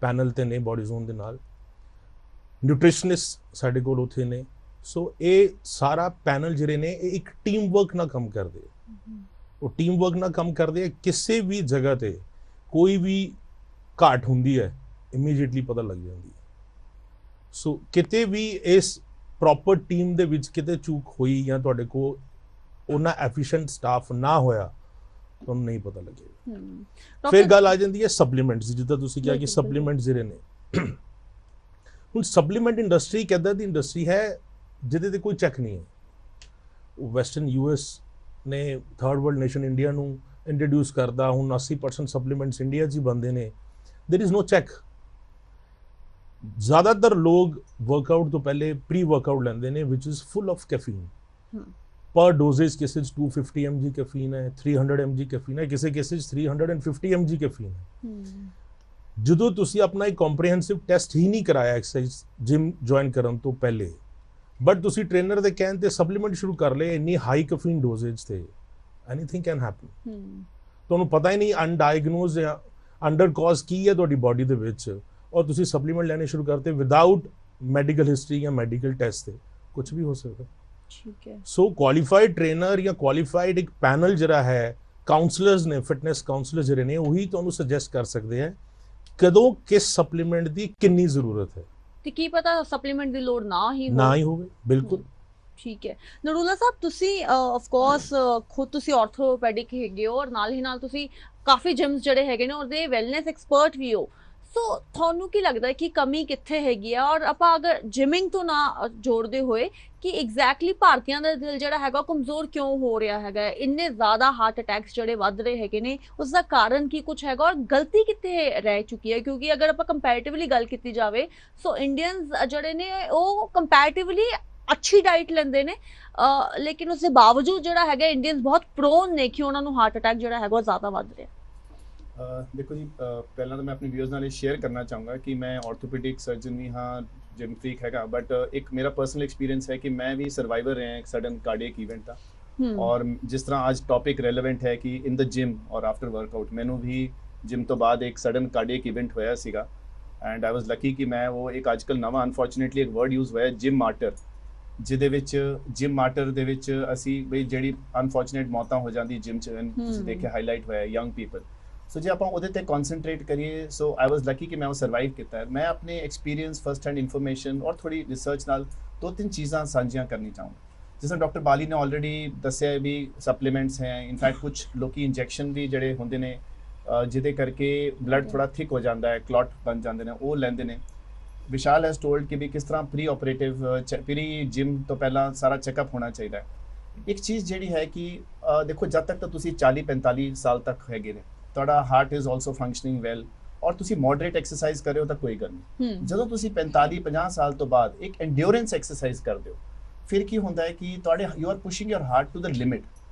Speaker 3: panel ਤੇ ਨੇ ਬੋਡੀ ਜ਼ੋਨ ਦੇ ਨਾਲ। ਨਿਊਟ੍ਰੀਸ਼ਨਿਸਟ ਸਾਡੇ ਕੋਲ ਉੱਥੇ ਨੇ। ਸੋ ਇਹ ਸਾਰਾ ਪੈਨਲ ਜਿਹੜੇ ਨੇ ਇਹ ਇੱਕ ਟੀਮ ਵਰਕ ਨਾਲ ਕੰਮ ਕਰਦੇ ਆ। ਉਹ ਟੀਮ ਵਰਕ ਨਾਲ ਕੰਮ ਕਰਦੇ ਆ। ਕਿਸੇ ਵੀ ਜਗ੍ਹਾ ਤੇ ਕੋਈ ਵੀ ਘਾਟ ਹੁੰਦੀ ਹੈ ਇਮੀਡੀਏਟਲੀ ਪਤਾ ਲੱਗ ਜਾਂਦੀ ਹੈ। ਸੋ ਕਿਤੇ ਵੀ ਇਸ ਪ੍ਰੋਪਰ ਟੀਮ ਦੇ ਵਿੱਚ ਕਿਤੇ ਚੂਕ ਹੋਈ ਜਾਂ ਤੁਹਾਡੇ ਕੋਲ ਉਹਨਾਂ ਐਫੀਸ਼ੀਐਂਟ ਸਟਾਫ ਨਾ ਹੋਇਆ ਤੁਹਾਨੂੰ ਨਹੀਂ ਪਤਾ ਲੱਗੇਗਾ। ਫਿਰ ਗੱਲ ਆ ਜਾਂਦੀ ਹੈ ਸਪਲੀਮੈਂਟਸ, ਜਿੱਦਾਂ ਤੁਸੀਂ ਕਿਹਾ ਕਿ ਸਪਲੀਮੈਂਟਸ ਜਿਹੜੇ ਨੇ, ਹੁਣ ਸਪਲੀਮੈਂਟ ਇੰਡਸਟਰੀ ਕਿੱਦਾਂ ਦੀ ਇੰਡਸਟਰੀ ਹੈ ਜਿਹਦੇ ਤੇ ਕੋਈ ਚੈੱਕ ਨਹੀਂ ਹੈ। ਉਹ ਵੈਸਟਰਨ US ਨੇ ਥਰਡ ਵਰਲਡ ਨੇਸ਼ਨ ਇੰਡੀਆ ਨੂੰ ਇੰਟਰੋਡਿਊਸ ਕਰਦਾ, ਹੁਣ 80% ਸਪਲੀਮੈਂਟਸ ਇੰਡੀਆ 'ਚ ਹੀ ਬਣਦੇ ਨੇ। There is no check. ਜ਼ਿਆਦਾਤਰ ਲੋਕ ਵਰਕਆਊਟ ਤੋਂ ਪਹਿਲੇ ਪ੍ਰੀ ਵਰਕਆਊਟ ਲੈਂਦੇ ਨੇ ਵਿਚ ਇਜ਼ ਫੁੱਲ ਆਫ ਕੈਫੀਨ। ਪਰ ਡੋਜ਼ੇਜ ਕਿਸੇ 'ਚ 250 mg ਕੈਫੀਨ ਹੈ, 300 mg ਕੈਫੀਨ ਹੈ, ਕਿਸੇ 'ਚ 350 mg ਕੈਫੀਨ ਹੈ। ਜਦੋਂ ਤੁਸੀਂ ਆਪਣਾ ਇੱਕ ਕੰਪਰੀਹੈਂਸਿਵ ਟੈਸਟ ਹੀ ਨਹੀਂ ਕਰਾਇਆ ਐਕਸਰਸਾਈਜ਼ ਜਿਮ ਜੁਆਇਨ ਕਰਨ ਤੋਂ ਪਹਿਲੇ, ਬਟ ਤੁਸੀਂ ਟ੍ਰੇਨਰ ਦੇ ਕਹਿਣ ਤੇ ਸਪਲੀਮੈਂਟ ਸ਼ੁਰੂ ਕਰ ਲਏ ਇੰਨੀ ਹਾਈ ਕੈਫੀਨ ਡੋਜ਼ੇਜ ਤੇ, ਐਨੀਥਿੰਗ ਕੈਨ ਹੈਪਨ। ਤੁਹਾਨੂੰ ਪਤਾ ਹੀ ਨਹੀਂ ਅਨਡਾਇਗਨੋਜ਼ ਜਾਂ ਅੰਡਰ ਕਾਜ਼ ਕੀ ਹੈ ਤੁਹਾਡੀ ਬਾਡੀ ਦੇ ਵਿੱਚ, ਔਰ ਤੁਸੀਂ ਸਪਲੀਮੈਂਟ ਲੈਣੇ ਸ਼ੁਰੂ ਕਰਤੇ ਵਿਦਾਊਟ ਮੈਡੀਕਲ ਹਿਸਟਰੀ ਜਾਂ ਮੈਡੀਕਲ ਟੈਸਟ ਤੇ, ਕੁਝ ਵੀ ਹੋ ਸਕਦਾ।
Speaker 1: ਠੀਕ ਹੈ।
Speaker 3: ਸੋ ਕੁਆਲੀਫਾਈਡ ਟ੍ਰੇਨਰ ਜਾਂ ਕੁਆਲੀਫਾਈਡ ਇੱਕ ਪੈਨਲ ਜਿਹੜਾ ਹੈ, ਕਾਉਂਸਲਰਸ ਨੇ, ਫਿਟਨੈਸ ਕਾਉਂਸਲਰ ਜਿਹੜੇ ਨੇ, ਉਹੀ ਤੁਹਾਨੂੰ ਸੁਜੈਸਟ ਕਰ ਸਕਦੇ ਆ ਕਦੋਂ ਕਿਸ ਸਪਲੀਮੈਂਟ ਦੀ ਕਿੰਨੀ ਜ਼ਰੂਰਤ ਹੈ।
Speaker 1: ਤੇ ਕੀ ਪਤਾ ਸਪਲੀਮੈਂਟ ਦੀ ਲੋੜ ਨਾ ਹੀ
Speaker 3: ਹੋਵੇ। ਬਿਲਕੁਲ
Speaker 1: ਠੀਕ ਹੈ। ਨਰੂਲਾ ਸਾਹਿਬ, ਤੁਸੀਂ ਆਫ ਕੋਰਸ ਖੁਦ ਤੁਸੀਂ ਆਰਥੋਪੈਡਿਕ ਹੈਗੇ ਹੋ ਔਰ ਨਾਲ ਹੀ ਨਾਲ ਤੁਸੀਂ ਕਾਫੀ ਜਿਮਸ ਜਿਹੜੇ ਹੈਗੇ ਨੇ ਉਹਦੇ ਵੈਲਨੈਸ ਐਕਸਪਰਟ ਵੀ ਹੋ। ਸੋ ਤੁਹਾਨੂੰ ਕੀ ਲੱਗਦਾ ਹੈ ਕਿ ਕਮੀ ਕਿੱਥੇ ਹੈਗੀ ਆ, ਔਰ ਆਪਾਂ ਅਗਰ ਜਿਮਿੰਗ ਤੋਂ ਨਾ ਜੋੜਦੇ ਹੋਏ ਕਿ ਐਗਜ਼ੈਕਟਲੀ ਭਾਰਤੀਆਂ ਦਾ ਦਿਲ ਜਿਹੜਾ ਹੈਗਾ ਕਮਜ਼ੋਰ ਕਿਉਂ ਹੋ ਰਿਹਾ ਹੈਗਾ, ਇੰਨੇ ਜ਼ਿਆਦਾ ਹਾਰਟ ਅਟੈਕਸ ਜਿਹੜੇ ਵੱਧ ਰਹੇ ਹੈਗੇ ਨੇ, ਉਸ ਦਾ ਕਾਰਨ ਕੀ ਕੁਝ ਹੈਗਾ ਔਰ ਗਲਤੀ ਕਿੱਥੇ ਰਹਿ ਚੁੱਕੀ ਹੈ? ਕਿਉਂਕਿ ਅਗਰ ਆਪਾਂ ਕੰਪੈਰੀਟਿਵਲੀ ਗੱਲ ਕੀਤੀ ਜਾਵੇ ਸੋ ਇੰਡੀਅਨਸ ਜਿਹੜੇ ਨੇ ਉਹ ਕੰਪੈਰੀਟਿਵਲੀ ਅੱਛੀ ਡਾਈਟ ਲੈਂਦੇ ਨੇ, ਲੇਕਿਨ ਉਸ ਦੇ ਬਾਵਜੂਦ ਜਿਹੜਾ ਹੈਗਾ ਇੰਡੀਅਨਸ ਬਹੁਤ ਪ੍ਰੋਨ ਨੇ ਕਿ ਉਹਨਾਂ ਨੂੰ ਹਾਰਟ ਅਟੈਕ ਜਿਹੜਾ ਹੈਗਾ ਉਹ ਜ਼ਿਆਦਾ ਵੱਧ ਰਿਹਾ।
Speaker 4: ਦੇਖੋ ਜੀ, ਪਹਿਲਾਂ ਤਾਂ ਮੈਂ ਆਪਣੇ ਵਿਊਅਰਸ ਨਾਲ ਇਹ ਸ਼ੇਅਰ ਕਰਨਾ ਚਾਹੂੰਗਾ ਕਿ ਮੈਂ ਆਰਥੋਪੈਡਿਕ ਸਰਜਨ ਵੀ ਹਾਂ, ਜਿਮ ਫ੍ਰੀਕ ਹੈਗਾ, ਬਟ ਇੱਕ ਮੇਰਾ ਪਰਸਨਲ ਐਕਸਪੀਰੀਅੰਸ ਹੈ ਕਿ ਮੈਂ ਵੀ ਸਰਵਾਈਵਰ ਰਿਹਾ ਇੱਕ ਸਡਨ ਕਾਰਡੀਅਕ ਇਵੈਂਟ ਦਾ। ਔਰ ਜਿਸ ਤਰ੍ਹਾਂ ਅੱਜ ਟੌਪਿਕ ਰੈਲੇਵੈਂਟ ਹੈ ਕਿ ਇਨ ਦ ਜਿਮ ਔਰ ਆਫਟਰ ਵਰਕਆਊਟ, ਮੈਨੂੰ ਵੀ ਜਿਮ ਤੋਂ ਬਾਅਦ ਇੱਕ ਸਡਨ ਕਾਰਡੀਅਕ ਇਵੈਂਟ ਹੋਇਆ ਸੀਗਾ ਐਂਡ ਆਈ ਵਾਸ ਲੱਕੀ ਕਿ ਮੈਂ ਉਹ ਇੱਕ ਅੱਜ ਕੱਲ੍ਹ ਨਵਾਂ ਅਨਫੋਰਚੂਨੇਟਲੀ ਇੱਕ ਵਰਡ ਯੂਜ਼ ਹੋਇਆ ਜਿਮ ਮਾਰਟਰ, ਜਿਹਦੇ ਵਿੱਚ ਜਿਮ ਮਾਰਟਰ ਦੇ ਵਿੱਚ ਅਸੀਂ ਬਈ ਜਿਹੜੀ ਅਨਫੋਰਚੂਨੇਟ ਮੌਤਾਂ ਹੋ ਜਾਂਦੀ ਜਿਮ 'ਚ, ਤੁਸੀਂ ਦੇਖਿਆ ਹਾਈਲਾਈਟ ਹੋਇਆ ਯੰਗ ਪੀਪਲ। ਸੋ ਜੇ ਆਪਾਂ ਉਹਦੇ ਤੇ ਕਨਸੈਂਟਰੇਟ ਕਰੀਏ, ਸੋ ਆਈ ਵਾਸ ਲੱਕੀ ਕਿ ਮੈਂ ਉਹ ਸਰਵਾਈਵ ਕੀਤਾ ਹੈ। ਮੈਂ ਆਪਣੇ ਐਕਸਪੀਰੀਅੰਸ, ਫਸਟ ਹੈਂਡ ਇਨਫੋਰਮੇਸ਼ਨ ਔਰ ਥੋੜੀ ਰਿਸਰਚ ਨਾਲ 2-3 ਚੀਜ਼ਾਂ ਸਾਂਝੀਆਂ ਕਰਨੀ ਚਾਹੂੰਗਾ। ਜਿਸ ਤਰ੍ਹਾਂ ਡਾਕਟਰ ਬਾਲੀ ਨੇ ਆਲਰੇਡੀ ਦੱਸਿਆ ਹੈ ਵੀ ਸਪਲੀਮੈਂਟਸ ਹੈ, ਇਨਫੈਕਟ ਕੁਝ ਲੋਕੀ ਇੰਜੈਕਸ਼ਨ ਵੀ ਜਿਹੜੇ ਹੁੰਦੇ ਨੇ ਜਿਹਦੇ ਕਰਕੇ ਬਲੱਡ ਥੋੜਾ ਥਿਕ ਹੋ ਜਾਂਦਾ ਹੈ, ਕਲੌਟ ਬਣ ਜਾਂਦੇ ਨੇ, ਉਹ ਲੈਂਦੇ ਨੇ। ਵਿਸ਼ਾਲ ਹੈਜ਼ ਟੋਲਡ ਕਿ ਵੀ ਕਿਸ ਤਰ੍ਹਾਂ ਪ੍ਰੀ ਆਪਰੇਟਿਵ ਪ੍ਰੀ ਜਿਮ ਤੋਂ ਪਹਿਲਾਂ ਸਾਰਾ ਚੈੱਕਅਪ ਹੋਣਾ ਚਾਹੀਦਾ ਹੈ। ਇੱਕ ਚੀਜ਼ ਜਿਹੜੀ ਹੈ ਕਿ ਦੇਖੋ, ਜਦ ਤੱਕ ਤਾਂ ਤੁਸੀਂ 40-45 ਸਾਲ ਤੱਕ ਹੈਗੇ ਨੇ, ਤੁਹਾਡਾ heart is also functioning well ਔਰ ਤੁਸੀਂ ਮੋਡਰੇਟ ਐਕਸਰਸਾਈਜ਼ ਕਰ ਰਹੇ ਹੋ ਤਾਂ ਕੋਈ ਗੱਲ ਨਹੀਂ। ਜਦੋਂ ਤੁਸੀਂ 45-50 ਸਾਲ ਤੋਂ ਬਾਅਦ ਇੱਕ ਐਂਡਿਓਰੈਂਸ ਐਕਸਰਸਾਈਜ਼ ਕਰਦੇ ਹੋ, ਫਿਰ ਕੀ ਹੁੰਦਾ ਹੈ ਕਿ ਤੁਹਾਡੇ you are pushing your heart to the limit.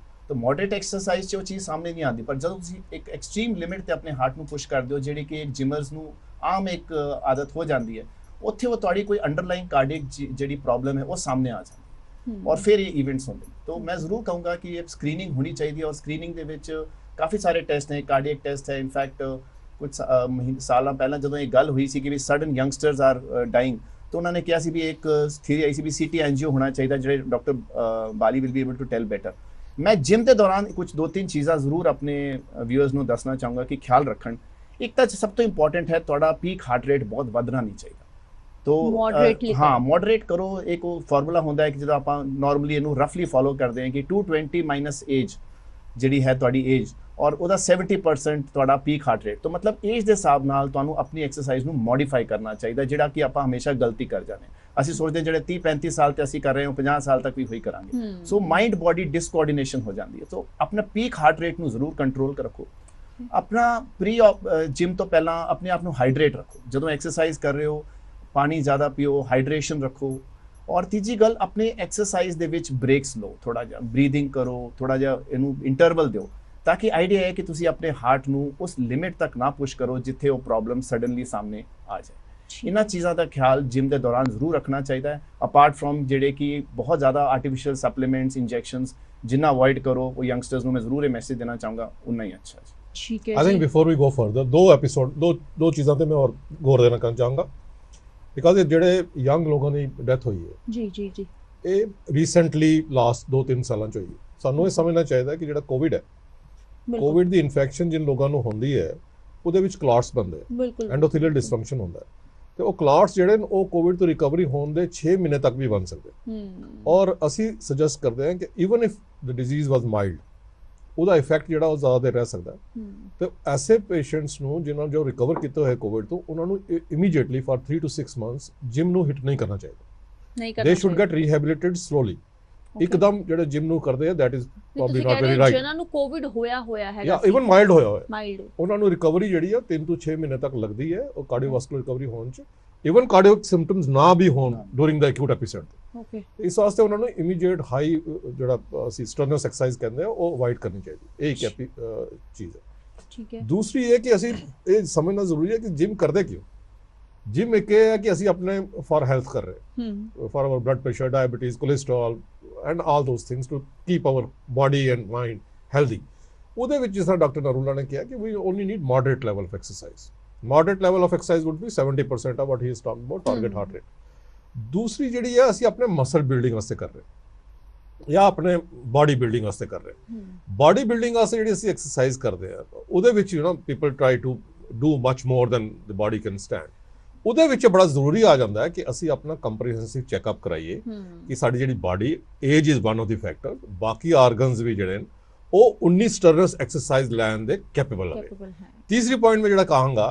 Speaker 4: ਤਾਂ ਮੋਡਰੇਟ ਐਕਸਰਸਾਈਜ਼ 'ਚ ਉਹ ਚੀਜ਼ ਸਾਹਮਣੇ ਨਹੀਂ ਆਉਂਦੀ, ਪਰ ਜਦੋਂ ਤੁਸੀਂ ਇੱਕ ਐਕਸਟ੍ਰੀਮ ਲਿਮਿਟ ਤੇ ਆਪਣੇ ਹਾਰਟ ਨੂੰ ਪੁਸ਼ ਕਰਦੇ ਹੋ, ਜਿਹੜੀ ਕਿ ਇੱਕ ਜਿਮਰਸ ਨੂੰ ਆਮ ਇੱਕ ਆਦਤ ਹੋ ਜਾਂਦੀ ਹੈ, ਉੱਥੇ ਉਹ ਤੁਹਾਡੀ ਕੋਈ ਅੰਡਰਲਾਈਨ ਕਾਰਡੀਅਕ ਜਿਹੜੀ ਪ੍ਰੋਬਲਮ ਹੈ ਉਹ ਸਾਹਮਣੇ ਆ ਜਾਂਦੀ ਔਰ ਫਿਰ ਇਹ ਇਵੈਂਟਸ ਹੁੰਦੇ। ਤਾਂ ਮੈਂ ਜ਼ਰੂਰ ਕਹੂੰਗਾ ਕਿ ਇਹ ਸਕਰੀਨਿੰਗ ਹੋਣੀ ਚਾਹੀਦੀ ਹੈ ਔਰ ਸਕਰੀਨਿੰਗ ਦੇ ਵਿੱਚ ਕਾਫੀ ਸਾਰੇ ਟੈਸਟ ਨੇ, ਕਾਰਡੀਅਕ ਟੈਸਟ ਹੈ। ਇਨਫੈਕਟ ਕੁਝ ਸਾਲਾਂ ਪਹਿਲਾਂ ਜਦੋਂ ਇਹ ਗੱਲ ਹੋਈ ਸੀ ਕਿ ਵੀ ਸਡਨ ਯੰਗਸਟਰਸ ਆਰ ਡਾਈਂਗ, ਤਾਂ ਉਹਨਾਂ ਨੇ ਕਿਹਾ ਸੀ ਵੀ ਇੱਕ ਥਿਊਰੀ ਆਈ ਸੀ ਵੀ ਸੀਟੀ ਐਨਜੀਓ ਹੋਣਾ ਚਾਹੀਦਾ, ਜਿਹੜੇ doctor Bali will be able to tell better. ਮੈਂ ਜਿਮ ਦੇ ਦੌਰਾਨ ਕੁਝ 2-3 ਚੀਜ਼ਾਂ ਜ਼ਰੂਰ ਆਪਣੇ ਵਿਊਅਰਸ ਨੂੰ ਦੱਸਣਾ ਚਾਹੂੰਗਾ ਕਿ ਖਿਆਲ ਰੱਖਣ। ਇੱਕ ਤਾਂ ਸਭ ਤੋਂ ਇੰਪੋਰਟੈਂਟ ਹੈ, ਤੁਹਾਡਾ ਪੀਕ ਹਾਰਟ ਰੇਟ ਬਹੁਤ ਵਧਣਾ ਨਹੀਂ ਚਾਹੀਦਾ। तो हाँ, मॉडरेट करो। एक वो फार्मूला होता है कि जो आप नॉर्मली इनू रफली फॉलो करते हैं कि 220 माइनस एज जी है तुहाडी एज और ਉਹਦਾ 70% ਤੁਹਾਡਾ ਪੀਕ ਹਾਰਟ ਰੇਟ। तो मतलब एज ਦੇ ਹਿਸਾਬ ਨਾਲ ਤੁਹਾਨੂੰ ਆਪਣੀ ਐਕਸਰਸਾਈਜ਼ ਨੂੰ ਮੋਡੀਫਾਈ ਕਰਨਾ ਚਾਹੀਦਾ, ਜਿਹੜਾ ਕਿ ਆਪਾਂ ਹਮੇਸ਼ਾ ਗਲਤੀ ਕਰ ਜਾਂਦੇ ਹਾਂ। ਅਸੀਂ ਸੋਚਦੇ ਜਿਹੜੇ 30-35 ਸਾਲ ਤੇ ਅਸੀਂ ਕਰ ਰਹੇ ਹਾਂ 50 ਸਾਲ ਤੱਕ ਵੀ ਹੋਈ ਕਰਾਂਗੇ। ਸੋ ਮਾਈਂਡ ਬੋਡੀ ਡਿਸਕੋਆਰਡੀਨੇਸ਼ਨ ਹੋ ਜਾਂਦੀ ਹੈ। ਸੋ ਆਪਣਾ ਪੀਕ ਹਾਰਟ ਰੇਟ ਨੂੰ ਜ਼ਰੂਰ ਕੰਟਰੋਲ ਰੱਖੋ। ਆਪਣਾ ਪ੍ਰੀ ਜਿਮ ਤੋਂ ਪਹਿਲਾਂ ਆਪਣੇ ਆਪ ਨੂੰ ਹਾਈਡਰੇਟ ਰੱਖੋ। ਜਦੋਂ ਐਕਸਰਸਾਈਜ਼ ਕਰ ਰਹੇ ਹੋ ਪਾਣੀ ਜ਼ਿਆਦਾ ਪੀਓ, ਹਾਈਡਰੇਸ਼ਨ ਰੱਖੋ। ਔਰ ਤੀਜੀ ਗੱਲ, ਆਪਣੇ ਐਕਸਰਸਾਈਜ਼ ਦੇ ਵਿੱਚ ਬ੍ਰੇਕਸ ਲਓ, ਥੋੜਾ ਜਿਹਾ ਬਰੀਥਿੰਗ ਕਰੋ, ਥੋੜਾ ਜਿਹਾ ਇਹਨੂੰ ਇੰਟਰਵਲ ਦਿਓ, ਤਾਂ ਕਿ ਆਈਡੀਆ ਹੈ ਕਿ ਤੁਸੀਂ ਆਪਣੇ ਹਾਰਟ ਨੂੰ ਉਸ ਲਿਮਿਟ ਤੱਕ ਨਾ ਪੁਸ਼ ਕਰੋ ਜਿੱਥੇ ਉਹ ਪ੍ਰੋਬਲਮ ਸਡਨਲੀ ਸਾਹਮਣੇ ਆ ਜਾਏ। ਇਹਨਾਂ ਚੀਜ਼ਾਂ ਦਾ ਖਿਆਲ ਜਿਮ ਦੇ ਦੌਰਾਨ ਜ਼ਰੂਰ ਰੱਖਣਾ ਚਾਹੀਦਾ ਹੈ। ਅਪਾਰਟ ਫਰੋਮ ਜਿਹੜੇ ਕਿ ਬਹੁਤ ਜ਼ਿਆਦਾ ਆਰਟੀਫਿਸ਼ੀਅਲ ਸਪਲੀਮੈਂਟਸ, ਇੰਜੈਕਸ਼ਨਸ, ਜਿੰਨਾ ਅਵੋਇਡ ਕਰੋ। ਉਹ ਯੰਗਸਟਰਸ ਨੂੰ ਮੈਂ ਜ਼ਰੂਰ ਇਹ ਮੈਸੇਜ ਦੇਣਾ ਚਾਹੂੰਗਾ, ਉਨਾ ਹੀ ਅੱਛਾ ਜੀ।
Speaker 1: ਠੀਕ ਹੈ।
Speaker 2: I think before we go further दो चीज़ां ते मैं और गौर देना चाहूँगा, बिकॉज ਜਿਹੜੇ ਯੰਗ ਲੋਕਾਂ ਦੀ ਡੈਥ ਹੋਈ ਹੈ
Speaker 1: ਜੀ ਜੀ ਜੀ,
Speaker 2: ਇਹ ਰੀਸੈਂਟਲੀ ਲਾਸਟ 2-3 ਸਾਲਾਂ ਚ ਹੋਈ ਹੈ। ਸਾਨੂੰ ਇਹ ਸਮਝਣਾ ਚਾਹੀਦਾ ਕਿ ਜਿਹੜਾ ਕੋਵਿਡ ਹੈ, ਕੋਵਿਡ ਦੀ ਇਨਫੈਕਸ਼ਨ ਜਿਨ ਲੋਕਾਂ ਨੂੰ ਹੁੰਦੀ ਹੈ ਉਹਦੇ ਵਿੱਚ ਕਲਾਟਸ ਬਣਦੇ ਆ, ਐਂਡੋਥੀਲੀਅਲ ਡਿਸਫੰਕਸ਼ਨ ਹੁੰਦਾ ਹੈ, ਤੇ ਉਹ ਕਲਾਟਸ ਜਿਹੜੇ ਨੇ ਉਹ ਕੋਵਿਡ ਤੋਂ ਰਿਕਵਰੀ ਹੋਣ ਦੇ 6 ਮਹੀਨੇ ਤੱਕ ਵੀ ਬਣ ਸਕਦੇ। ਔਰ ਅਸੀਂ ਸੁਜੈਸਟ ਕਰਦੇ ਹਾਂ ਕਿ even if the disease was mild, ਉਹਦਾ ਇਫੈਕਟ ਜਿਹੜਾ ਉਹ ਜ਼ਿਆਦਾ ਦੇਰ ਰਹਿ ਸਕਦਾ। ਤੇ ਐਸੇ ਪੇਸ਼ੈਂਟਸ ਨੂੰ ਜਿਨ੍ਹਾਂ ਜੋ ਰਿਕਵਰ ਕੀਤੇ ਹੋਏ ਕੋਵਿਡ ਤੋਂ, ਉਹਨਾਂ ਨੂੰ immediately for 3 to 6 months gym ਨੂੰ ਹਿੱਟ ਨਹੀਂ ਕਰਨਾ ਚਾਹੀਦਾ। ਦੇ ਸ਼ੁੱਡ ਗੈਟ ਰੀਹੈਬਿਲਿਟੇਟਡ ਸਲੋਲੀ। ਇੱਕਦਮ ਜਿਹੜੇ ਜਿਮ ਨੂੰ ਕਰਦੇ ਆ, that is probably not very right.
Speaker 1: ਜਿਹਨਾਂ ਨੂੰ ਕੋਵਿਡ ਹੋਇਆ ਹੈਗਾ
Speaker 2: ਜਾਂ ਇਵਨ ਮਾਈਲਡ ਹੋਇਆ ਹੋਇਆ,
Speaker 1: ਮਾਈਲਡ, ਉਹਨਾਂ
Speaker 2: ਨੂੰ ਰਿਕਵਰੀ ਜਿਹੜੀ ਆ 3 ਤੋਂ 6 ਮਹੀਨੇ ਤੱਕ ਲੱਗਦੀ ਹੈ। ਉਹ ਕਾਰਡੀਓਵਾਸਕੂਲਰ ਰਿਕਵਰੀ ਹੋਣ ਚ, ਇਵਨ ਕਾਰਡੀਅਕ ਸਿੰਪਟਮਸ ਨਾ ਵੀ ਹੋਣ ਡੂਰਿੰਗ ਦਾ ਐਕਿਊਟ ਐਪੀਸੋਡ। ਓਕੇ, ਇਸ ਵਾਸਤੇ ਉਹਨਾਂ ਨੂੰ ਇਮੀਡੀਏਟ ਹਾਈ ਜਿਹੜਾ ਅਸੀਂ ਸਟਰਨਸ ਐਕਸਰਸਾਈਜ਼ ਕਹਿੰਦੇ ਆ ਉਹ ਅਵੋਇਡ ਕਰਨੀ ਚਾਹੀਦੀ। ਇਹ ਇੱਕ ਚੀਜ਼ ਹੈ।
Speaker 1: ਠੀਕ ਹੈ। ਦੂਸਰੀ
Speaker 2: ਇਹ ਕਿ ਅਸੀਂ ਇਹ ਸਮਝਣਾ ਜ਼ਰੂਰੀ ਹੈ ਕਿ ਜਿਮ ਕਰਦੇ ਕਿਉਂ। ਜਿਮ ਇੱਕ ਇਹ ਹੈ ਕਿ ਅਸੀਂ ਆਪਣੇ ਫॉर ਹੈਲਥ ਕਰ ਰਹੇ, for hour blood pressure, diabetes, cholesterol and all those things to keep our body and mind healthy. ਉਹਦੇ ਵਿੱਚ ਜਿਸ ਤਰ੍ਹਾਂ ਡਾਕਟਰ ਨਰੂਲਾ ਨੇ ਕਿਹਾ ਕਿ we only need moderate level of exercise. Moderate level of exercise would be 70% of what he is talking about, target heart rate. ਦੂਸਰੀ ਜਿਹੜੀ ਹੈ ਅਸੀਂ ਆਪਣੇ ਮਸਲ ਬਿਲਡਿੰਗ ਵਾਸਤੇ ਕਰ ਰਹੇ ਜਾਂ ਆਪਣੇ ਬਾਡੀ ਬਿਲਡਿੰਗ ਵਾਸਤੇ ਕਰ ਰਹੇ। ਬਾਡੀ ਬਿਲਡਿੰਗ ਵਾਸਤੇ ਜਿਹੜੀ ਅਸੀਂ ਐਕਸਰਸਾਈਜ਼ ਕਰਦੇ ਆ, ਉਹਦੇ ਵਿੱਚ people try to do much more than the body can stand. ਉਹਦੇ ਵਿੱਚ ਬੜਾ ਜ਼ਰੂਰੀ ਆ ਜਾਂਦਾ ਹੈ ਕਿ ਅਸੀਂ ਆਪਣਾ ਕੰਪਰੀਹੈਂਸਿਵ ਚੈੱਕਅਪ ਕਰਾਈਏ ਕਿ ਸਾਡੀ ਜਿਹੜੀ body, age is one of the factor, ਬਾਕੀ ਆਰਗਨਸ ਵੀ ਜਿਹੜੇ ਨੇ ਉਹ 19 ਸਟਰਨਸ ਐਕਸਰਸਾਈਜ਼ ਲੈਣ ਦੇ ਕੈਪੇਬਲ ਹੈ। ਤੀਸਰੀ ਪੁਆਇੰਟ ਮੈਂ ਜਿਹੜਾ ਕਹਾਂਗਾ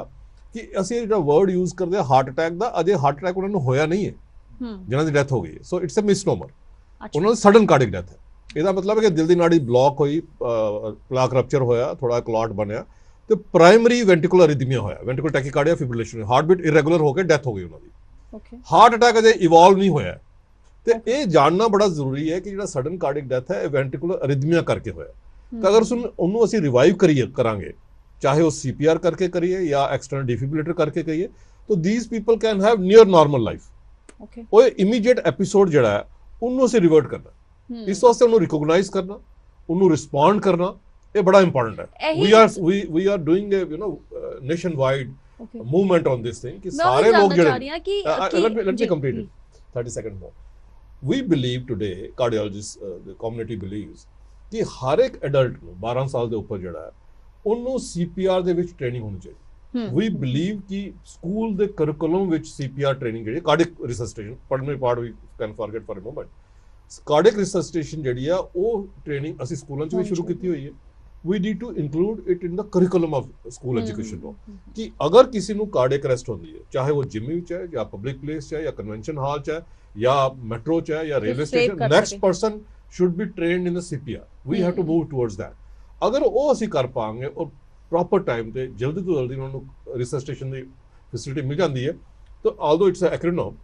Speaker 2: ਕਿ ਅਸੀਂ ਜਿਹੜਾ ਵਰਡ ਯੂਜ਼ ਕਰਦੇ ਹਾਂ ਹਾਰਟ ਅਟੈਕ ਦਾ, ਅਜੇ ਹਾਰਟ ਅਟੈਕ ਉਹਨਾਂ ਨੂੰ ਹੋਇਆ ਨਹੀਂ ਹੈ ਜਿਨ੍ਹਾਂ ਦੀ ਡੈਥ ਹੋ ਗਈ ਹੈ। So it's a misnomer. ਉਹਨਾਂ ਦੀ ਸਡਨ ਕਾਰਡਿਕ ਡੈਥ ਹੈ। ਇਹਦਾ ਮਤਲਬ ਹੈ ਕਿ ਦਿਲ ਦੀ ਨਾੜੀ ਬਲੌਕ ਹੋਈ, ਪਲਾਕ ਰਪਚਰ ਹੋਇਆ, ਥੋੜਾ ਕਲੌਟ ਬਣਿਆ, ਤੇ ਪ੍ਰਾਇਮਰੀ ਵੈਂਟੀਕੂਲਰ ਅਰਿਥਮੀਆ ਹੋਇਆ, ਵੈਂਟੀਕੂਲਰ ਟੈਕੀਕਾਰਡੀਆ, ਫਿਬ੍ਰਿਲੇਸ਼ਨ, ਹਾਰਟ ਬੀਟ ਇਰੈਗੂਲਰ ਹੋ ਕੇ ਡੈਥ ਹੋ ਗਈ ਉਹਨਾਂ ਦੀ। ਹਾਰਟ ਅਟੈਕ ਅਜੇ ਇਵੋਲਵ ਨਹੀਂ ਹੋਇਆ। ਤੇ ਇਹ ਜਾਣਨਾ ਬੜਾ ਜ਼ਰੂਰੀ ਹੈ ਕਿ ਜਿਹੜਾ ਸਡਨ ਕਾਰਡਿਕ ਡੈਥ ਹੈ ਇਹ ਵੈਂਟੀਕੂਲਰ ਅਰਿਥਮੀਆ ਕਰਕੇ ਹੋਇਆ। ਤਾਂ ਅਗਰ ਉਹਨੂੰ ਅਸੀਂ ਰਿਵਾਈਵ ਕਰਾਂਗੇ चाहे वो CPR करके करिए या एक्सटर्नल डिफिब्रिलेटर करके करिए, तो these people can have near normal life.
Speaker 1: Okay
Speaker 2: ਉਹ ਇਮੀਡੀਏਟ ਐਪੀਸੋਡ ਜਿਹੜਾ ਹੈ ਉਹਨੂੰ ਅਸੀਂ ਰਿਵਰਟ ਕਰਨਾ, ਇਸ ਵਾਸਤੇ ਉਹਨੂੰ ਰਿਕੋਗਨਾਈਜ਼ ਕਰਨਾ, ਉਹਨੂੰ ਰਿਸਪੌਂਡ ਕਰਨਾ, ਇਹ ਬੜਾ ਇੰਪੋਰਟੈਂਟ ਹੈ। We are doing nationwide movement on this thing कि सारे लोग let me complete it 30 seconds more. We believe today, cardiologists, the community believes कि हर एक एडल्ट ਨੂੰ 12 ਸਾਲ ਦੇ ਉੱਪਰ ਜਿਹੜਾ ਹੈ ਉਹਨੂੰ CPR ਦੇ ਵਿੱਚ ਟ੍ਰੇਨਿੰਗ ਹੋਣੀ ਚਾਹੀਦੀ। We believe ਕਿ ਸਕੂਲ ਦੇ ਕਰਿਕੂਲਮ ਵਿੱਚ CPR ਟ੍ਰੇਨਿੰਗ ਜਿਹੜੀ ਕਾਰਡਿਕ ਰਿਸਸਟੇਸ਼ਨ ਪੜ੍ਹਨੇ part we can forget for a moment, cardiac resuscitation ਜਿਹੜੀ ਆ ਉਹ ਟ੍ਰੇਨਿੰਗ ਅਸੀਂ ਸਕੂਲਾਂ 'ਚ ਵੀ ਸ਼ੁਰੂ ਕੀਤੀ ਹੋਈ ਹੈ। We need to include it in the curriculum of school education law कि अगर किसी ਨੂੰ cardiac arrest ਹੁੰਦੀ ਹੈ, ਚਾਹੇ ਉਹ ਜਿਮ ਵਿੱਚ ਹੈ ਜਾਂ ਪਬਲਿਕ ਪਲੇਸ 'ਚ ਹੈ ਜਾਂ ਕਨਵੈਨਸ਼ਨ ਹਾਲ 'ਚ ਹੈ ਜਾਂ ਮੈਟਰੋ 'ਚ ਹੈ ਜਾਂ railway station, next person should be trained in the CPR. We have to move towards that. ਅਗਰ ਉਹ ਅਸੀਂ ਕਰ ਪਾਵਾਂਗੇ ਔਰ ਪ੍ਰੋਪਰ ਟਾਈਮ ਤੇ ਜਲਦੀ ਤੋਂ ਜਲਦੀ ਉਹਨਾਂ ਨੂੰ ਰਿਸਸਟੇਸ਼ਨ ਦੀ ਫੈਸਿਲਿਟੀ ਮਿਲ ਜਾਂਦੀ ਹੈ, ਤਾਂ although it's an acronym,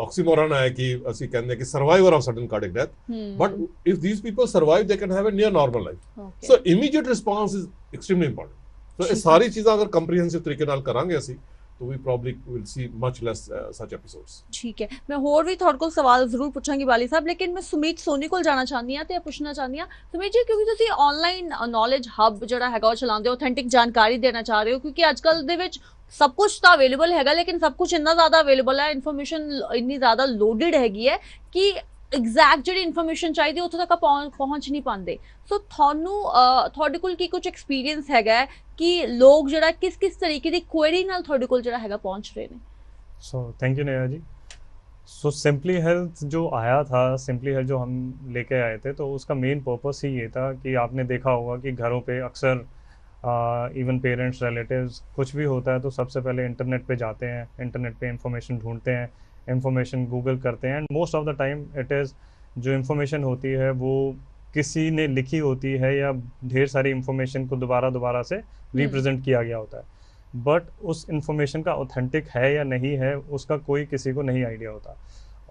Speaker 2: oxymoron है कि ਅਸੀਂ ਕਹਿੰਦੇ ਕਿ survivor of sudden cardiac death, but if these people survive they can have a near normal life. So immediate response is extremely important. So ਇਹ ਸਾਰੀ ਚੀਜ਼ਾਂ ਅਗਰ ਕੰਪਰੀਹੈਂਸਿਵ ਤਰੀਕੇ ਨਾਲ ਕਰਾਂਗੇ ਅਸੀਂ तो we probably will see much less such episodes.
Speaker 1: ठीक है, मैं होर भी थोड़े को सवाल जरूर पूछांगी बाली साहब, लेकिन मैं सुमीत सोनी को जाना चाहती हाँ ते पुछना चाहती हाँ सुमीत जी, क्योंकि तुसी ऑनलाइन नॉलेज हब जिहड़ा हैगा वो चलाते हो, ऑथेंटिक जानकारी देना चाह रहे हो, क्योंकि अजकल दे विच सब कुछ तो अवेलेबल हैगा लेकिन सब कुछ इन्ना ज़्यादा अवेलेबल है, इन्फॉर्मेशन इन्नी ज़्यादा लोडेड हैगी है कि एग्जैक्ट ਜਿਹੜੀ ਇਨਫੋਰਮੇਸ਼ਨ ਚਾਹੀਦੀ ਉੱਥੇ ਤੱਕ ਪਹੁੰਚ ਨਹੀਂ ਪਾਉਂਦੇ। ਸੋ ਤੁਹਾਨੂੰ ਤੁਹਾਡੇ ਕੋਲ ਕੀ ਕੁਝ ਐਕਸਪੀਰੀਅੰਸ ਹੈਗਾ ਕਿ ਲੋਕ ਜਿਹੜਾ ਕਿਸ ਤਰੀਕੇ ਦੀ ਕੁਐਰੀ ਨਾਲ ਤੁਹਾਡੇ ਕੋਲ ਜਿਹੜਾ ਹੈਗਾ ਪਹੁੰਚ ਰਹੇ ਨੇ?
Speaker 5: So thank you Neha ji. So simply health जो आया था, सिंपली हेल्थ जो हम लेके आए थे, तो उसका मेन पर्पस ही ये था कि आपने देखा होगा कि घरों पे अक्सर इवन पेरेंट्स, रिलेटिव्स कुछ भी होता है तो सबसे पहले इंटरनेट पे जाते हैं, इंटरनेट पे इंफॉर्मेशन ढूंढते हैं, इंफॉर्मेशन गूगल करते हैं, and most of the time it is जो इंफॉर्मेशन होती है वो किसी ने लिखी होती है या ढेर सारी इंफॉर्मेशन को दोबारा से रिप्रेजेंट किया गया होता है, बट उस इंफॉर्मेशन का ऑथेंटिक है या नहीं है उसका कोई किसी को नहीं आइडिया होता,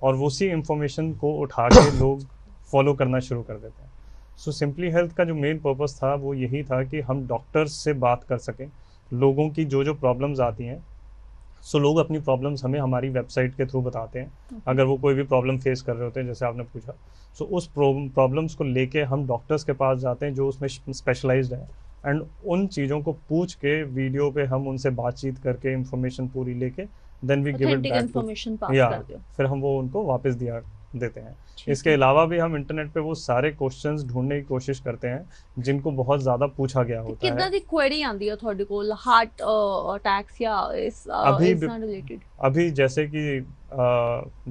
Speaker 5: और उसी इंफॉर्मेशन को उठा के लोग फॉलो करना शुरू कर देते हैं। सो सिंपली हेल्थ का जो मेन पर्पस था वो यही था कि हम डॉक्टर्स से बात कर सकें, लोगों की जो प्रॉब्लम्स आती हैं, सो लोग अपनी प्रॉब्लम्स हमें हमारी वेबसाइट के थ्रू बताते हैं। अगर वो कोई भी प्रॉब्लम फेस कर रहे होते हैं, जैसे आपने पूछा, सो उस प्रॉब्लम्स को लेके हम डॉक्टर्स के पास जाते हैं जो उसमें स्पेशलाइज्ड है, एंड उन चीज़ों को पूछ के वीडियो पे हम उनसे बातचीत करके इंफॉर्मेशन पूरी लेके then we give it back to, या फिर हम वो उनको वापस दिया देते हैं। इसके अलावा भी हम इंटरनेट पे वो सारे क्वेश्चंस ढूंढने की कोशिश करते हैं जिनको बहुत ज़्यादा पूछा गया होता है।
Speaker 1: कितना दी क्वेरी आंदी है ਤੁਹਾਡੇ ਕੋਲ हार्ट अटैक्स या इस रिलेटेड?
Speaker 5: अभी जैसे कि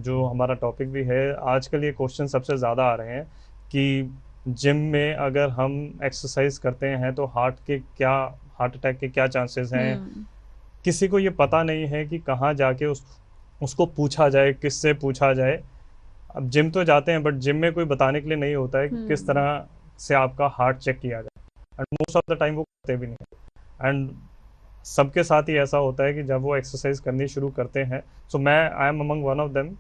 Speaker 5: जो हमारा टॉपिक भी है आजकल, ये क्वेश्चन सबसे ज़्यादा आ रहे हैं कि जिम में अगर हम एक्सरसाइज करते हैं तो हार्ट अटैक के क्या चांसेस हैं। किसी को ये पता नहीं है कि कहाँ जाके उसको पूछा जाए, किससे पूछा जाए। अब जिम तो जाते हैं बट जिम में कोई बताने के लिए नहीं होता है कि किस तरह से आपका हार्ट चेक किया जाए, and most of the time वो करते भी नहीं। एंड सबके साथ ही ऐसा होता है कि जब वो एक्सरसाइज करनी शुरू करते हैं, सो मैं I am among one of them,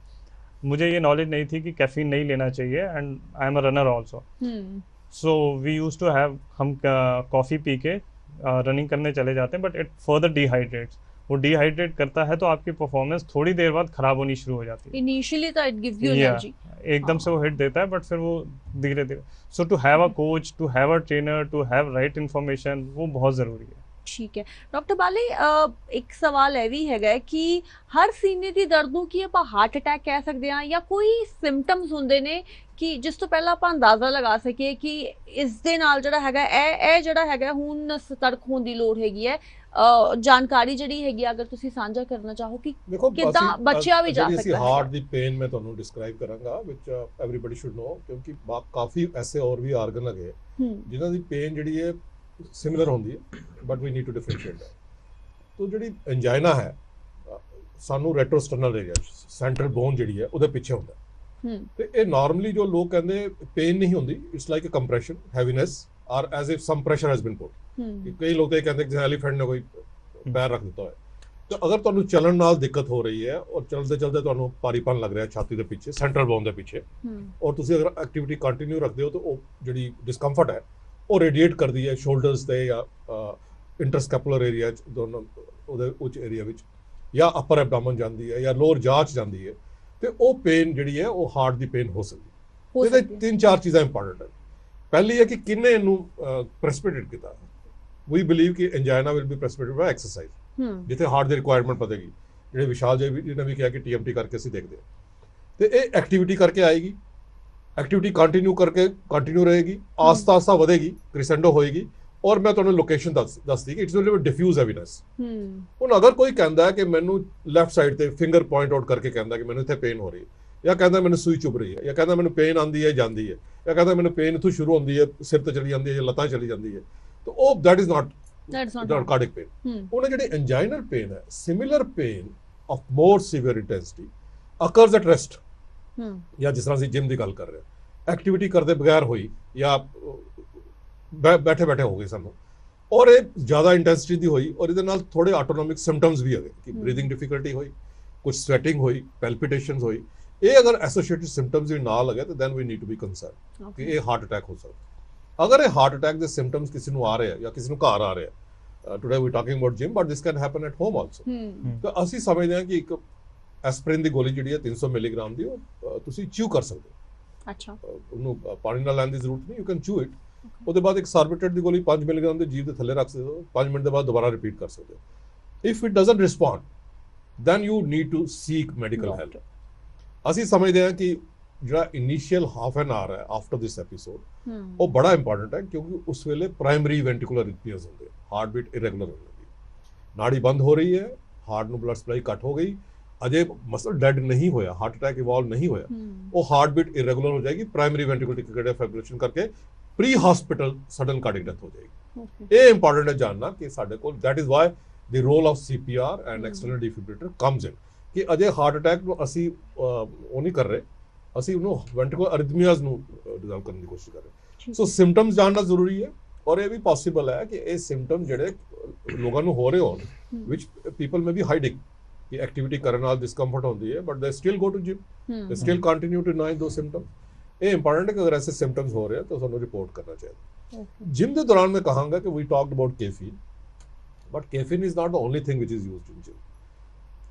Speaker 5: मुझे ये नॉलेज नहीं थी कि कैफीन नहीं लेना चाहिए, and I am a runner also. So we use to have, हम कॉफ़ी पी के रनिंग करने चले जाते हैं, बट इट फर्दर डिहाइड्रेट्स, वो डिहाइड्रेट करता है तो आपकी परफॉर्मेंस थोड़ी देर बाद खराब होनी शुरू हो जाती है।
Speaker 1: इनिशियली तो इट गिव्स यू एनर्जी,
Speaker 5: एकदम से वो हिट देता है, बट फिर वो धीरे धीरे। So to have a coach, to have a trainer, to have right information, वो बहुत ज़रूरी है।
Speaker 1: ठीक है डॉक्टर बाले, एक सवाल ਇਹ ਵੀ ਹੈਗਾ ਕਿ ਹਰ ਸੀਨੇ ਦੀ ਦਰਦ ਨੂੰ ਕੀ ਆਪਾਂ ਹਾਰਟ ਅਟੈਕ ਕਹਿ ਸਕਦੇ ਹਾਂ, ਜਾਂ ਕੋਈ ਸਿੰਪਟਮਸ ਹੁੰਦੇ ਨੇ ਕਿ ਜਿਸ ਤੋਂ ਪਹਿਲਾਂ ਆਪਾਂ ਅੰਦਾਜ਼ਾ ਲਗਾ ਸਕੀਏ ਕਿ ਇਸ ਦੇ ਨਾਲ ਜਿਹੜਾ ਹੈਗਾ ਇਹ ਜਿਹੜਾ ਹੈਗਾ ਹੁਣ ਸਤਰਕ ਹੋਣ ਦੀ ਲੋੜ ਹੈਗੀ ਹੈ। ਜਾਣਕਾਰੀ ਜਿਹੜੀ ਹੈਗੀ ਅਗਰ ਤੁਸੀਂ ਸਾਂਝਾ ਕਰਨਾ ਚਾਹੋ ਕਿ ਕਿੱਦਾਂ ਬਚਿਆ ਵੀ ਜਾ ਸਕਦਾ ਹੈ।
Speaker 2: ਹਾਰਟ ਦੀ ਪੇਨ ਮੈਂ ਤੁਹਾਨੂੰ ਡਿਸਕ੍ਰਾਈਬ ਕਰਾਂਗਾ ਵਿਚ ਐਵਰੀਬਾਡੀ ਸ਼ੁੱਡ ਨੋ, ਕਿਉਂਕਿ ਕਾਫੀ ਐਸੇ ਹੋਰ ਵੀ ਆਰਗਨ ਹੈਗੇ ਜਿਨ੍ਹਾਂ ਦੀ ਪੇਨ ਜਿਹੜੀ ਹੈ ਸਿਮਿਲਰ ਹੁੰਦੀ ਹੈ, but we need to differentiate. ਤੋ ਜਿਹੜੀ ਐਂਜਾਈਨਾ ਹੈ ਸਾਨੂੰ ਰੈਟਰੋਸਟਰਨਲ ਏਰੀਆ ਸੈਂਟਰਲ ਬੋਨ ਜਿਹੜੀ ਹੈ ਉਹਦੇ ਪਿੱਛੇ ਹੁੰਦਾ, ਤੇ ਇਹ ਨਾਰਮਲੀ ਜੋ ਲੋਕ ਕਹਿੰਦੇ ਪੇਨ ਨਹੀਂ ਹੁੰਦੀ, it's like a compression, heaviness, or as if some pressure has been put. ਕਈ ਲੋਕ ਇਹ ਕਹਿੰਦੇ ਕਿ ਐਲੀਫੈਂਟ ਨੇ ਕੋਈ ਪੈਰ ਰੱਖ ਦਿੱਤਾ ਹੋਇਆ। ਤਾਂ ਅਗਰ ਤੁਹਾਨੂੰ ਚੱਲਣ ਨਾਲ ਦਿੱਕਤ ਹੋ ਰਹੀ ਹੈ ਔਰ ਚਲਦੇ ਤੁਹਾਨੂੰ ਭਾਰੀਪਨ ਲੱਗ ਰਿਹਾ ਛਾਤੀ ਦੇ ਪਿੱਛੇ, ਸੈਂਟਰਲ ਬੋਨ ਦੇ ਪਿੱਛੇ, ਔਰ ਤੁਸੀਂ ਅਗਰ ਐਕਟੀਵਿਟੀ ਕੰਟੀਨਿਊ ਰੱਖਦੇ ਹੋ ਤਾਂ ਉਹ ਜਿਹੜੀ ਡਿਸਕੰਫਰਟ ਹੈ ਉਹ ਰੇਡੀਏਟ ਕਰਦੀ ਹੈ ਸ਼ੋਲਡਰਸ ਤੇ ਜਾਂ ਇੰਟਰਸਕੈਪੂਲਰ ਏਰੀਆ 'ਚ ਦੋਨੋਂ ਉਹਦੇ ਉੱਚ ਏਰੀਆ ਵਿੱਚ ਜਾਂ ਅਪਰ ਐਬਡੋਮਨ ਜਾਂਦੀ ਹੈ ਜਾਂ ਲੋਅਰ ਜਾਅ 'ਚ ਜਾਂਦੀ ਹੈ ਤੇ ਉਹ ਪੇਨ ਜਿਹੜੀ ਹੈ ਉਹ ਹਾਰਟ ਦੀ ਪੇਨ ਹੋ ਸਕਦੀ ਹੈ। ਇਹਦੇ 3-4 ਚੀਜ਼ਾਂ ਇੰਪੋਰਟੈਂਟ ਹੈ। ਪਹਿਲੀ ਹੈ ਕਿ ਕਿੰਨੇ ਇਹਨੂੰ ਪ੍ਰੈਸਪੀਟੇਟ ਕੀਤਾ। ਵੀ ਬਿਲੀਵ ਕਿ angina will be ਪ੍ਰੈਸਪੀਟੇਟਡ by exercise, ਜਿੱਥੇ ਹਾਰਟ ਦੀ ਰਿਕੁਆਇਰਮੈਂਟ ਪਤੇਗੀ। ਜਿਹੜੇ ਵਿਸ਼ਾਲ ਜੀ ਨੇ ਵੀ ਕਿਹਾ ਕਿ TMT ਕਰਕੇ ਅਸੀਂ ਦੇਖਦੇ ਹਾਂ ਤੇ ਇਹ ਐਕਟੀਵਿਟੀ ਕਰਕੇ ਆਏਗੀ, ਐਕਟੀਵਿਟੀ ਕੰਟੀਨਿਊ ਰਹੇਗੀ, ਆਸਤਾ ਆਸਤਾ ਵਧੇਗੀ, ਕ੍ਰਿਸੈਂਡੋ ਹੋਏਗੀ। ਔਰ ਮੈਂ ਤੁਹਾਨੂੰ ਲੋਕੇਸ਼ਨ ਦੱਸਦੀ ਕਿ ਇਟਸ ਵੈਰੀ ਡਿਫਿਊਜ਼ ਹੈਵੀਨੈਸ। ਹੁਣ ਅਗਰ ਕੋਈ ਕਹਿੰਦਾ ਕਿ ਮੈਨੂੰ ਲੈਫਟ ਸਾਈਡ ਤੇ ਫਿੰਗਰ ਪੁਆਇੰਟ ਆਊਟ ਕਰਕੇ ਕਹਿੰਦਾ ਕਿ ਮੈਨੂੰ ਇੱਥੇ ਪੇਨ ਹੋ ਰਹੀ ਹੈ, ਜਾਂ ਕਹਿੰਦਾ ਮੈਨੂੰ ਸੂਈ ਚੁੱਭ ਰਹੀ ਹੈ, ਜਾਂ ਕਹਿੰਦਾ ਮੈਨੂੰ ਪੇਨ ਆਉਂਦੀ ਹੈ ਜਾਂਦੀ ਹੈ, ਜਾਂ ਕਹਿੰਦਾ ਮੈਨੂੰ ਪੇਨ ਇੱਥੋਂ ਸ਼ੁਰੂ ਹੁੰਦੀ ਹੈ ਸਿਰ ਤੇ ਚਲੀ ਜਾਂਦੀ ਹੈ ਜਾਂ ਲੱਤਾਂ ਚਲੀ ਜਾਂਦੀ ਹੈ, ਤਾਂ ਉਹ that is not cardiac pain. ਉਹਨੇ ਜਿਹੜੀ ਐਂਜਾਈਨਲ ਪੇਨ ਹੈ, similar pain of more severe intensity ਅਕਰਸ at rest, ਜਾਂ ਜਿਸ ਤਰ੍ਹਾਂ ਅਸੀਂ ਜਿਮ ਦੀ ਗੱਲ ਕਰ ਰਹੇ ਹਾਂ, ਐਕਟੀਵਿਟੀ ਕਰਦੇ ਬਗੈਰ ਹੋਈ ਜਾਂ ਬੈਠੇ ਬੈਠੇ ਹੋ ਗਏ ਸਾਨੂੰ, ਔਰ ਇਹ ਜ਼ਿਆਦਾ ਇੰਟੈਂਸਿਟੀ ਦੀ ਹੋਈ, ਔਰ ਇਹਦੇ ਨਾਲ ਥੋੜੇ ਆਟੋਨੋਮਿਕ ਸਿੰਪਟਮਸ ਵੀ ਹੈਗੇ ਕਿ ਬਰੀਥਿੰਗ ਡਿਫਿਕਲਟੀ ਹੋਈ, ਕੁਝ ਸਵੈਟਿੰਗ ਹੋਈ, ਪੈਲਪੀਟੇਸ਼ਨਸ ਹੋਈ। ਇਹ ਅਗਰ ਐਸੋਸੀਏਟਿਡ ਸਿੰਪਟਮਸ ਵੀ ਨਾਲ ਲੱਗੇ ਤਾਂ then we need to be concern ਕਿ ਇਹ ਹਾਰਟ ਅਟੈਕ ਹੋ ਸਕਦਾ। ਅਗਰ ਇਹ ਹਾਰਟ ਅਟੈਕ ਦੇ ਸਿੰਪਟਮਸ ਕਿਸੇ ਨੂੰ ਆ ਰਹੇ ਆ ਜਾਂ ਕਿਸੇ ਨੂੰ ਘਰ ਆ ਰਹੇ ਆ, today we talking about gym but this can happen at home also. ਤਾਂ ਅਸੀਂ ਸਮਝਦੇ ਹਾਂ ਕਿ ਇੱਕ ਐਸਪ੍ਰਿਨ ਦੀ ਗੋਲੀ ਜਿਹੜੀ ਹੈ 300 ਮਿਲੀਗ੍ਰਾਮ ਦੀ, ਉਹ ਤੁਸੀਂ ਚਿਊ ਕਰ ਸਕਦੇ ਹੋ।
Speaker 1: ਅੱਛਾ,
Speaker 2: ਉਹਨੂੰ ਪਾਣੀ ਨਾਲ ਲੈਣ ਦੀ ਜ਼ਰੂਰਤ ਨਹੀਂ, ਯੂ ਕੈਨ ਚਿਊ ਇਟ। ਉਹਦੇ ਬਾਅਦ ਇੱਕ ਸਾਰਬੇਟੇਟ ਦੀ ਗੋਲੀ 5 ਮਿਲੀਗ੍ਰਾਮ ਦੇ ਜੀਭ ਦੇ ਥੱਲੇ ਰੱਖ ਸਕਦੇ ਹੋ, 5 ਮਿੰਟ ਦੇ ਬਾਅਦ ਦੁਬਾਰਾ ਰਿਪੀਟ ਕਰ ਸਕਦੇ ਹੋ। If it doesn't respond then you need to seek medical help. ਅਸੀਂ ਸਮਝਦੇ ਹਾਂ ਕਿ ਜਿਹੜਾ ਇਨੀਸ਼ੀਅਲ ਹਾਫ ਐਨ ਆਵਰ ਹੈ ਆਫਟਰ ਦਿਸ ਐਪੀਸੋਡ, ਉਹ ਬੜਾ ਇੰਪੋਰਟੈਂਟ ਹੈ, ਕਿਉਂਕਿ ਉਸ ਵੇਲੇ ਪ੍ਰਾਇਮਰੀ ਵੈਂਟੀਕੂਲਰ ਅਰਿਥਮੀਆਸ ਹੁੰਦੇ, ਹਾਰਟ ਬੀਟ ਇਰੈਗੂਲਰ ਹੋ ਜਾਂਦੀ, ਨਾੜੀ ਬੰਦ ਹੋ ਰਹੀ ਹੈ, ਹਾਰਟ ਨੂੰ ਬਲੱਡ ਸਪਲਾਈ ਘੱਟ ਹੋ ਗਈ, ਅਜੇ ਮਸਲ ਡੈਡ ਨਹੀਂ ਹੋਇਆ, ਹਾਰਟ ਅਟੈਕ ਇਵੋਲਵ ਨਹੀਂ ਹੋਇਆ, ਉਹ ਹਾਰਟ ਬੀਟ ਇਰੈਗੂਲਰ ਹੋ ਜਾਏਗੀ, ਪ੍ਰਾਇਮਰੀ ਵੈਂਟੀਕੂਲਰ ਟੈਕੀਕਾਰਡਿਆ ਫਾਈਬ੍ਰਿਲੇਸ਼ਨ ਕਰਕੇ pre hospital sudden cardiac death ਹੋ ਜਾਏਗੀ। ਇਹ ਇੰਪੋਰਟੈਂਟ ਹੈ ਜਾਨਣਾ ਕਿ ਸਾਡੇ ਕੋਲ that is why the role of CPR and external defibrillator comes in, ਕਿ ਅਜੇ ਹਾਰਟ ਅਟੈਕ ਨੂੰ ਅਸੀਂ ਉਹ ਨਹੀਂ ਕਰ ਰਹੇ, ਅਸੀਂ ਉਹਨੂੰ ਵੈਂਟੀਕੂਲਰ ਅਰਿਥਮੀਆਸ ਨੂੰ ਡਿਜ਼ੋਲਵ ਕਰਨ ਦੀ ਕੋਸ਼ਿਸ਼ ਕਰ ਰਹੇ। ਸੋ ਸਿੰਪਟਮਸ ਜਾਣਨਾ ਜ਼ਰੂਰੀ ਹੈ, ਔਰ ਇਹ ਵੀ ਪੋਸੀਬਲ ਹੈ ਕਿ ਇਹ ਸਿੰਪਟਮ ਜਿਹੜੇ ਲੋਕਾਂ ਨੂੰ ਹੋ ਰਹੇ ਹੋਣ, which people may be hiding ਕਿ ਐਕਟੀਵਿਟੀ ਕਰਨ ਨਾਲ ਡਿਸਕੰਫਰਟ ਹੁੰਦੀ ਹੈ, but they still go to gym, they still continue to deny those symptom. ਇਹ ਇੰਪੋਰਟੈਂਟ ਹੈ ਕਿ ਅਗਰ ਐਸੇ ਸਿੰਪਟਮਸ ਹੋ ਰਹੇ ਤਾਂ ਸਾਨੂੰ ਰਿਪੋਰਟ ਕਰਨਾ ਚਾਹੀਦਾ। ਜਿਮ ਦੇ ਦੌਰਾਨ ਮੈਂ ਕਹਾਂਗਾ ਕਿ we talked about caffeine, but caffeine is not the only thing which is used in gym.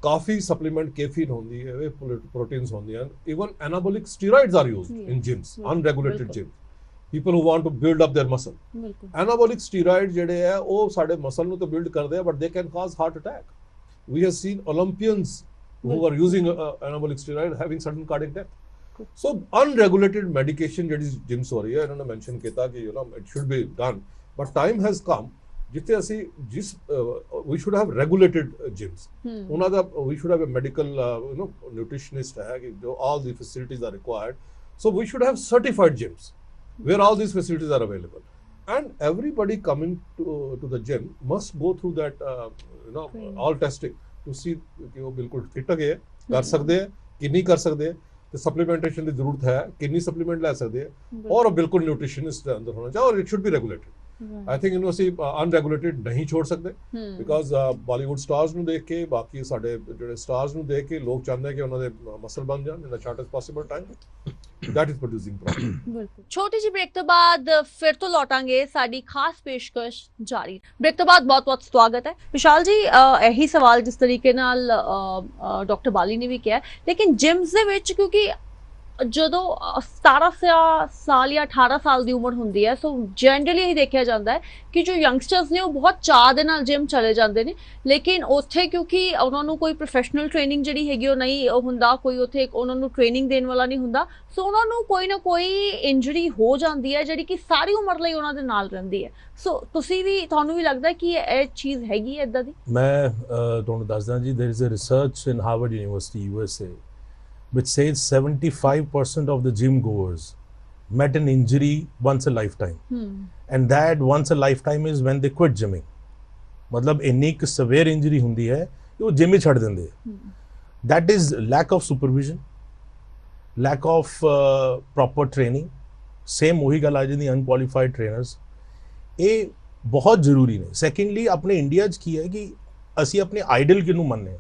Speaker 2: ਕਾਫੀ ਸਪਲੀਮੈਂਟ ਕੈਫੀਨ ਹੁੰਦੀ ਹੈ, ਪ੍ਰੋਟੀਨਸ ਹੁੰਦੀਆਂ ਹਨ, even anabolic steroids are used in gyms, unregulated gym, people who want to build up their muscle. Anabolic steroid ਜਿਹੜੇ ਹੈ ਉਹ ਸਾਡੇ muscle ਨੂੰ ਤਾਂ ਬਿਲਡ ਕਰਦੇ ਆ, but they can cause heart attack. We have seen Olympians who are using anabolic steroid having sudden cardiac death. So unregulated medication ਜਿਹੜੀ gyms ਹੋ ਰਹੀ ਹੈ, ਇਹਨਾਂ ਨੇ ਮੈਂਸ਼ਨ ਕੀਤਾ ਕਿ it should be done, but time has come ਜਿੱਥੇ ਅਸੀਂ we should have regulated gyms. ਉਹਨਾਂ ਦਾ we should have a medical nutritionist ਹੈ ਕਿ ਜੋ all the facilities are required. So we should have certified gyms where all these facilities are available. And everybody coming to the gym must go through that all testing to see कि वो बिल्कुल fit है, कर सकते हैं कि नहीं कर सकते, तो सप्लीमेंटेशन की जरूरत है, कितनी सप्लीमेंट ले सकते हैं, और बिल्कुल न्यूट्रिशनिस्ट अंदर होना चाहिए, और it should be regulated. I think इन्हों ਅਸੀਂ ਅਨਰੈਗੂਲੇਟਡ ਨਹੀਂ ਛੋੜ ਸਕਦੇ, ਬਿਕਾਜ਼ ਬਾਲੀਵੁੱਡ ਸਟਾਰਸ ਨੂੰ ਦੇਖ ਕੇ, ਬਾਕੀ ਸਾਡੇ ਜਿਹੜੇ ਸਟਾਰਸ ਨੂੰ ਦੇਖ ਕੇ ਲੋਕ ਚਾਹੁੰਦੇ ਕਿ ਉਹਨਾਂ ਦੇ ਮਸਲ ਬਣ ਜਾਣ in the shortest possible time. That is producing problem.
Speaker 1: ਬਿਲਕੁਲ। ਛੋਟੀ ਜਿਹੀ ਬ੍ਰੇਕ ਤੋਂ ਬਾਅਦ ਫਿਰ ਤੋਂ ਲੌਟਾਂਗੇ, ਸਾਡੀ ਖਾਸ ਪੇਸ਼ਕਸ਼ ਜਾਰੀ। ਬ੍ਰੇਕ ਤੋਂ ਬਾਅਦ ਬਹੁਤ-ਬਹੁਤ ਸਵਾਗਤ ਹੈ। ਵਿਸ਼ਾਲ ਜੀ, ਇਹੀ ਸਵਾਲ ਜਿਸ ਤਰੀਕੇ ਨਾਲ ਡਾਕਟਰ ਬਾਲੀ ਨੇ ਵੀ ਕਿਹਾ, ਲੇਕਿਨ ਜਿਮਸ ਦੇ ਵਿੱਚ ਕਿਉਂਕਿ ਜਦੋਂ 17 ਸਾਲ ਜਾਂ 18 ਸਾਲ ਦੀ ਉਮਰ ਹੁੰਦੀ ਹੈ, ਸੋ ਜਨਰਲੀ ਇਹ ਦੇਖਿਆ ਜਾਂਦਾ ਹੈ ਕਿ ਜੋ ਯੰਗਸਟਰਸ ਨੇ ਉਹ ਬਹੁਤ ਚਾਅ ਦੇ ਨਾਲ ਜਿਮ ਚਲੇ ਜਾਂਦੇ ਨੇ, ਲੇਕਿਨ ਉੱਥੇ ਕਿਉਂਕਿ ਉਹਨਾਂ ਨੂੰ ਕੋਈ ਪ੍ਰੋਫੈਸ਼ਨਲ ਟ੍ਰੇਨਿੰਗ ਜਿਹੜੀ ਹੈਗੀ ਉਹ ਨਹੀਂ ਹੁੰਦਾ, ਕੋਈ ਉੱਥੇ ਉਹਨਾਂ ਨੂੰ ਟ੍ਰੇਨਿੰਗ ਦੇਣ ਵਾਲਾ ਨਹੀਂ ਹੁੰਦਾ, ਸੋ ਉਹਨਾਂ ਨੂੰ ਕੋਈ ਨਾ ਕੋਈ ਇੰਜਰੀ ਹੋ ਜਾਂਦੀ ਹੈ ਜਿਹੜੀ ਕਿ ਸਾਰੀ ਉਮਰ ਲਈ ਉਹਨਾਂ ਦੇ ਨਾਲ ਰਹਿੰਦੀ ਹੈ। ਸੋ ਤੁਹਾਨੂੰ ਵੀ ਲੱਗਦਾ ਕਿ ਇਹ ਚੀਜ਼ ਹੈਗੀ ਹੈ ਇਦਾਂ ਦੀ?
Speaker 3: ਮੈਂ ਤੁਹਾਨੂੰ ਦੱਸਦਾ ਜੀ, there is a research in Harvard University, USA, which says 75% of the gym goers met an injury once a lifetime. And that once a lifetime is when they quit gymming. मतलब ਇੰਨੀ ਕੁ severe injury ਹੁੰਦੀ ਹੈ ਕਿ ਉਹ gym ਹੀ ਛੱਡ ਦਿੰਦੇ ਹੈ। That is lack of supervision, lack of proper training. Same ਉਹੀ ਗੱਲ ਆ ਜਾਂਦੀ unqualified trainers। ਇਹ ਬਹੁਤ ਜ਼ਰੂਰੀ ਨੇ। Secondly, ਆਪਣੇ ਇੰਡੀਆ 'ਚ ਕੀ ਹੈ ਕਿ ਅਸੀਂ ਆਪਣੇ ਆਈਡਲ ਕਿਹਨੂੰ ਮੰਨਦੇ ਹਾਂ?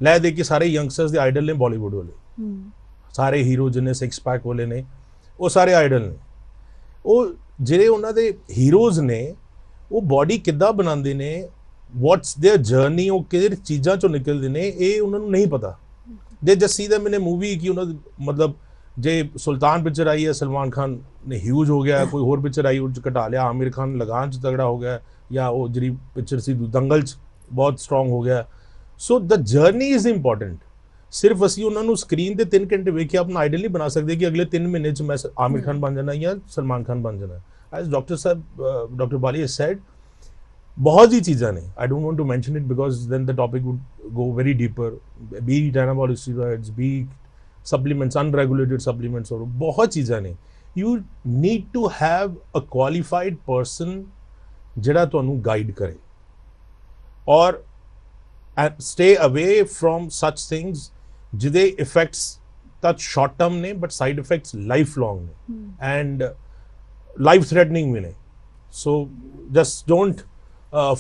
Speaker 3: ਲੈ ਦੇ ਕੇ ਸਾਰੇ ਯੰਗਸਟਰਸ ਦੇ ਆਈਡਲ ਨੇ ਬਾਲੀਵੁੱਡ ਵਾਲੇ, ਸਾਰੇ ਹੀਰੋ ਜਿਹਨੇ 6 ਪੈਕ ਵਾਲੇ ਨੇ, ਉਹ ਸਾਰੇ ਆਈਡਲ ਨੇ। ਉਹ ਜਿਹੜੇ ਉਹਨਾਂ ਦੇ ਹੀਰੋਜ਼ ਨੇ ਉਹ ਬਾਡੀ ਕਿੱਦਾਂ ਬਣਾਉਂਦੇ ਨੇ, ਵਾਟਸ देयर ਜਰਨੀ, ਉਹ ਕਿਹੜੀ ਚੀਜ਼ਾਂ ਚੋਂ ਨਿਕਲਦੇ ਨੇ, ਇਹ ਉਹਨਾਂ ਨੂੰ ਨਹੀਂ ਪਤਾ। ਦੇ ਜਸਟ ਸੀ ਦੈਮ ਇਨ ਅ ਮੂਵੀ ਕਿ ਉਹਨਾਂ ਦੀ ਮਤਲਬ ਜੇ ਸੁਲਤਾਨ ਪਿਕਚਰ ਆਈ ਹੈ ਸਲਮਾਨ ਖਾਨ ਨੇ ਹਿਊਜ ਹੋ ਗਿਆ, ਕੋਈ ਹੋਰ ਪਿਕਚਰ ਆਈ ਉਹ 'ਚ ਘਟਾ ਲਿਆ, ਆਮਿਰ ਖਾਨ ਲਗਾਨ 'ਚ ਤਗੜਾ ਹੋ ਗਿਆ, ਜਾਂ ਉਹ ਜਿਹੜੀ ਪਿਕਚਰ ਸੀ ਦੰਗਲ 'ਚ ਬਹੁਤ ਸਟਰੋਂਗ ਹੋ ਗਿਆ। ਸੋ ਦ ਜਰਨੀ ਇਜ਼ ਇੰਪੋਰਟੈਂਟ। ਸਿਰਫ ਅਸੀਂ ਉਹਨਾਂ ਨੂੰ ਸਕਰੀਨ ਤੇ 3 ਘੰਟੇ ਵੇਖਿਆ ਆਪਣਾ ਆਈਡਲ ਨਹੀਂ ਬਣਾ ਸਕਦੇ ਕਿ ਅਗਲੇ 3 ਮਹੀਨੇ 'ਚ ਮੈਂ ਆਮਿਰ ਖਾਨ ਬਣ ਜਾਣਾ ਜਾਂ ਸਲਮਾਨ ਖਾਨ ਬਣ ਜਾਣਾ। ਐਜ਼ ਡਾਕਟਰ ਬਾਲੀ has said, बहुत ही चीज़ें ने, I don't want to mention it because then the topic would go very deeper, be it anabolic steroids, be it supplements, unregulated supplements, और बहुत चीज़ें ने। You need to have a qualified person ਜਿਹੜਾ ਤੁਹਾਨੂੰ guide करे, और stay away from such things ਜਿਹਦੇ effects touch short term ਨੇ but side effects lifelong ਨੇ and life threatening ਵੀ ਨੇ। So just don't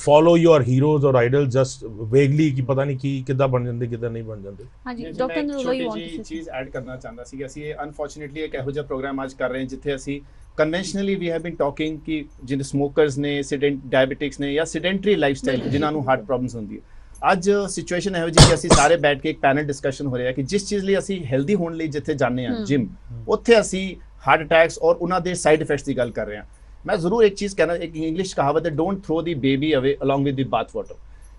Speaker 3: follow your heroes or idols just vaguely ਕਿ ਪਤਾ ਨਹੀਂ ਕੀ ਕਿੱਦਾਂ ਬਣ ਜਾਂਦੇ ਕਿੱਦਾਂ ਨਹੀਂ ਬਣ ਜਾਂਦੇ।
Speaker 1: ਹਾਂਜੀ
Speaker 4: ਮੈਂ
Speaker 1: ਡਾਕਟਰ
Speaker 4: ਇੱਕ
Speaker 1: ਨਰੂਲਾ, ਯੂ
Speaker 4: ਛੋਟੀ ਜਿਹੀ
Speaker 1: ਵਾਂਟ
Speaker 4: ਚੀਜ਼ ਐਡ ਕਰਨਾ ਚਾਹੁੰਦਾ ਸੀ ਕਿ ਅਸੀਂ ਇਹ ਅਨਫੋਰਚੂਨੇਟਲੀ ਇੱਕ ਇਹੋ ਜਿਹਾ ਪ੍ਰੋਗਰਾਮ ਅੱਜ ਕਰ ਰਹੇ ਹਾਂ ਜਿੱਥੇ ਅਸੀਂ ਕਨਵੈਨਸ਼ਨਲੀ ਵੀ ਹੈਵ ਬੀਨ ਟਾਕਿੰਗ ਕਿ ਜਿਹਦੇ ਸਮੋਕਰਸ ਨੇ, ਡਾਇਬੀਟਿਕਸ ਨੇ, ਜਾਂ ਸੈਡੈਂਟਰੀ ਲਾਈਫਸਟਾਈਲ ਜਿਨ੍ਹਾਂ ਨੂੰ ਹਾਰਟ ਪ੍ਰੋਬਲਮਸ ਹੁੰਦੀ ਹੈ। ਅੱਜ ਸਿਚੁਏਸ਼ਨ ਇਹੋ ਜਿਹੀ ਕਿ ਅਸੀਂ ਸਾਰੇ ਬੈਠ ਕੇ ਇੱਕ ਪੈਨਲ ਡਿਸਕਸ਼ਨ ਹੋ ਰਿਹਾ ਕਿ ਜਿਸ ਚੀਜ਼ ਲਈ ਅਸੀਂ ਹੈਲਦੀ ਹੋਣ ਲਈ ਜਿੱਥੇ ਜਾਂਦੇ ਹਾਂ ਜਿਮ, ਉੱਥੇ ਅਸੀਂ ਹਾਰਟ ਅਟੈਕਸ ਔਰ ਉਹਨਾਂ ਦੇ ਸਾਈਡ ਇਫੈਕਟਸ ਦੀ ਗੱਲ ਕਰ ਰਹੇ ਹਾਂ। ਮੈਂ ਜ਼ਰੂਰ ਇੱਕ ਚੀਜ਼ ਕਹਿਣਾ, ਇੱਕ ਇੰਗਲਿਸ਼ ਕਹਾਵਤ ਹੈ, ਡੋਂਟ ਥਰੋ ਦੀ ਬੇਬੀ ਅਵੇ along with the bath water,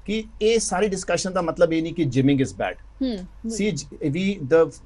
Speaker 4: ਕਿ ਇਹ ਸਾਰੀ ਡਿਸਕਸ਼ਨ ਦਾ ਮਤਲਬ ਇਹ ਨਹੀਂ ਕਿ gymming is bad. C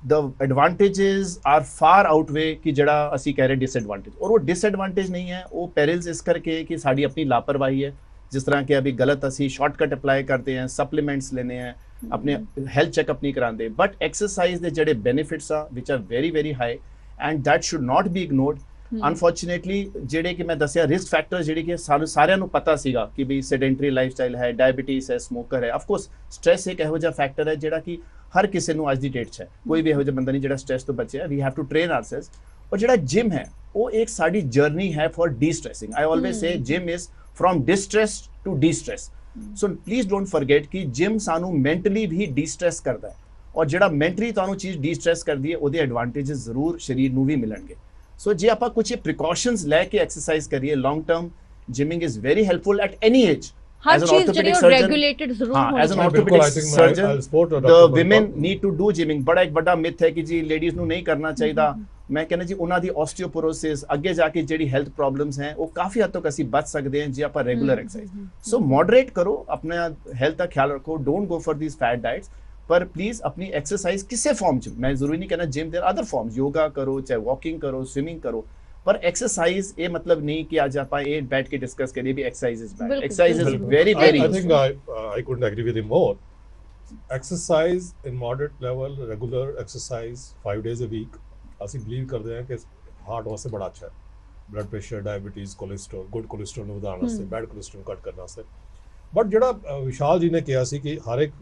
Speaker 4: the advantages are far outweigh ਕਿ ਜਿਹੜਾ ਅਸੀਂ ਕਹਿ ਰਹੇ ਡਿਸਐਡਵਾਂਟੇਜ, ਔਰ ਉਹ ਡਿਸਐਡਵਾਂਟੇਜ ਨਹੀਂ ਹੈ, ਉਹ ਪੈਰਿਲਸ ਇਸ ਕਰਕੇ ਕਿ ਸਾਡੀ ਆਪਣੀ ਲਾਪਰਵਾਹੀ ਹੈ। जिस तरह के अभी गलत असी शॉर्टकट अप्लाई करते हैं, सप्लीमेंट्स लेने हैं, अपने हेल्थ चेकअप नहीं कराते, बट एक्सरसाइज के जेडे बेनिफिट्स आ which are very very high and that should not be ignored. Unfortunately जेडे कि मैं दसिया रिस्क फैक्टर जेडे कि सारिਆਂ ਨੂੰ पता ਸੀਗਾ कि भी सेडेंटरी लाइफस्टाइल है, डायबिटीज है, स्मोकर है। ऑफ कोर्स स्ट्रेस एक ਇਹੋ ਜਿਹਾ फैक्टर है ਜਿਹੜਾ कि हर किसी ਨੂੰ ਅੱਜ ਦੀ ਡੇਟ 'ਚ ਹੈ, ਕੋਈ ਵੀ ਇਹੋ ਜਿਹਾ ਬੰਦਾ ਨਹੀਂ ਜਿਹੜਾ ਸਟ੍ਰੈਸ ਤੋਂ ਬਚਿਆ। We have to train ourselves. ਔਰ ਜਿਹੜਾ ਜਿਮ ਹੈ ਉਹ ਇੱਕ ਸਾਡੀ ਜਰਨੀ ਹੈ for destressing. I always say gym is from distress to de-stress. So please don't forget कि जिम सानू mentally भी de-stress करता है, और ਜਿਹੜਾ mentally ਤੁਹਾਨੂੰ ਚੀਜ਼ de-stress ਕਰਦੀ ਹੈ ਉਹਦੇ ਐਡਵਾਂਟੇजेस ਜ਼ਰੂਰ ਸਰੀਰ ਨੂੰ ਵੀ ਮਿਲਣਗੇ। ਸੋ ਜੇ ਆਪਾਂ ਕੁਝ ਪ੍ਰੀਕਾਸ਼ਨਸ ਲੈ ਕੇ ਐਕਸਰਸਾਈਜ਼ ਕਰੀਏ, long term gymming is very helpful at any age.
Speaker 1: ਹਰ ਚੀਜ਼ ਜਿਹੜੀ ਰੈਗੂਲੇਟਡ ਜ਼ਰੂਰ ਹੋਣੀ
Speaker 4: as an
Speaker 1: ਚਾਹੀਦੀ
Speaker 4: orthopedic surgeon the women need to do gymming। ਬੜਾ ਇੱਕ ਵੱਡਾ ਮਿਥ ਹੈ ਕਿ ਜੀ ਲੇਡੀਜ਼ ਨੂੰ ਨਹੀਂ ਕਰਨਾ ਚਾਹੀਦਾ। ਮੈਂ ਕਹਿੰਦਾ ਜੀ ਉਹਨਾਂ ਦੀ ਆਸਟੀਓਪੋਰੋਸਿਸ, ਅੱਗੇ ਜਾ ਕੇ ਜਿਹੜੀ ਹੈਲਥ ਪ੍ਰੋਬਲਮਸ ਹੈ ਉਹ ਕਾਫੀ ਹੱਦ ਤੱਕ ਅਸੀਂ ਬਚ ਸਕਦੇ ਹਾਂ ਜੇ ਆਪਾਂ ਰੈਗੂਲਰ ਐਕਸਰਸਾਈਜ਼। ਸੋ ਮੋਡਰੇਟ ਕਰੋ, ਆਪਣਾ ਹੈਲਥ ਦਾ ਖਿਆਲ ਰੱਖੋ, don't go for these fat diets, पर प्लीज अपनी एक्सरसाइज किसी फॉर्म च, मैं जरूरी नहीं कहना gym, there other forms, yoga करो, चाहे वॉकिंग करो, स्विमिंग करो, पर एक्सरसाइज ये मतलब नहीं कि आज आप ये बैठ के डिस्कस करिए भी exercise is bad. Exercise is very very
Speaker 2: I think I couldn't agree with him more. Exercise in moderate level, regular exercise 5 days a week, ਅਸੀਂ ਬਲੀਵ ਕਰਦੇ ਹਾਂ ਕਿ ਹਾਰਟ ਵਾਸਤੇ ਬੜਾ ਅੱਛਾ ਹੈ। Blood pressure, diabetes, cholesterol, good cholesterol ਨੂੰ ਵਧਾਉਣ ਵਾਸਤੇ, ਬੈਡ ਕੋਲੇਸਟ੍ਰੋਲ ਕੱਟ ਕਰਨ ਵਾਸਤੇ। ਬਟ ਜਿਹੜਾ ਵਿਸ਼ਾਲ ਜੀ ਨੇ ਕਿਹਾ ਸੀ ਕਿ ਹਰ ਇੱਕ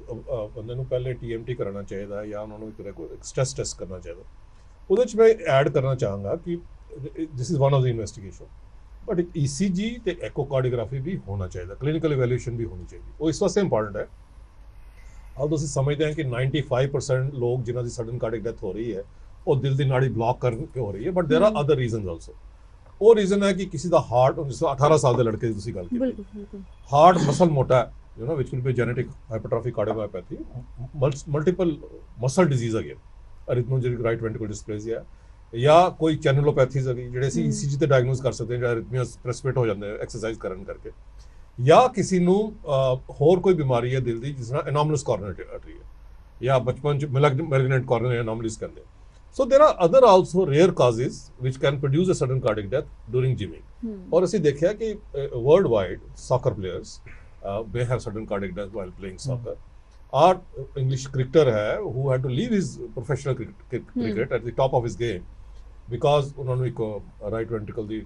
Speaker 2: ਬੰਦੇ ਨੂੰ ਪਹਿਲੇ TMT ਕਰਾਉਣਾ ਚਾਹੀਦਾ ਜਾਂ ਉਹਨਾਂ ਨੂੰ ਇੱਕ ਸਟ੍ਰੈਸ ਟੈਸਟ ਕਰਨਾ ਚਾਹੀਦਾ, ਉਹਦੇ 'ਚ ਮੈਂ ਐਡ ਕਰਨਾ ਚਾਹਾਂਗਾ ਕਿ ਦਿਸ is one of the investigation, but ਇੱਕ ECG ਤੇ ਐਕੋਕਾਰਡੀਓਗ੍ਰਾਫੀ ਵੀ ਹੋਣਾ ਚਾਹੀਦਾ, ਕਲੀਨਿਕਲ ਇਵੈਲੂਏਸ਼ਨ ਵੀ ਹੋਣੀ ਚਾਹੀਦੀ। ਉਹ ਇਸ ਵਾਸਤੇ ਇੰਪੋਰਟੈਂਟ ਹੈ। अब ਤੁਸੀਂ ਸਮਝਦੇ ਹਾਂ ਕਿ 95% ਲੋਕ ਜਿਨ੍ਹਾਂ ਦੀ ਸਡਨ ਕਾਰਡਿਕ ਡੈਥ ਹੋ ਰਹੀ ਹੈ ਉਹ ਦਿਲ ਦੀ ਨਾੜੀ ਬਲੌਕ ਕਰਕੇ ਹੋ ਰਹੀ ਹੈ, but there are other reasons also. ਉਹ ਰੀਜ਼ਨ ਹੈ ਕਿ ਕਿਸੇ ਦਾ ਹਾਰਟ, ਜਿਸ 18 ਸਾਲ ਦੇ ਲੜਕੇ ਦੀ ਤੁਸੀਂ ਗੱਲ ਕੀਤੀ, ਹਾਰਟ ਮਸਲ ਮੋਟਾ ਹੈ, you know which will be genetic hypertrophy cardiomyopathy, multiple muscle disease again, arrhythmogenic right ventricle dysplasia, ਜਾਂ ਕੋਈ ਚੈਨਲੋਪੈਥੀਜ਼ ਹੈਗੀ ਜਿਹੜੇ ਅਸੀਂ ECG ਤੇ ਡਾਇਗਨੋਸ ਕਰ ਸਕਦੇ ਹਾਂ, ਜਿਹੜਾ ਅਰਿਥਮੀਆਸ ਪ੍ਰੈਸਿਪਿਟ ਹੋ ਜਾਂਦੇ ਐਕਸਰਸਾਈਜ਼ ਕਰਨ ਕਰਕੇ, ਜਾਂ ਕਿਸੇ ਨੂੰ ਹੋਰ ਕੋਈ ਬਿਮਾਰੀ ਹੈ ਦਿਲ ਦੀ ਜਿਸ ਨਾਲ ਐਨੋਮਲਸ ਕੋਰੋਨਰੀ ਆਰਟਰੀ ਹੈ, ਜਾਂ ਬਚਪਨ 'ਚ ਮੈਲਿਗਨੈਂਟ ਕੋਰੋਨਰੀ ਐਨੋਮਲੀਜ਼ ਕਹਿੰਦੇ। So there are other also rare causes which can produce a sudden cardiac death during gymming. और ਅਸੀਂ ਦੇਖਿਆ ਕਿ worldwide soccer players may have sudden cardiac death while playing soccer. Our English cricketer है who had to leave his professional cricket at the top of his game because ਉਹਨਾਂ ਨੂੰ ਇੱਕ right ventricle ਦੀ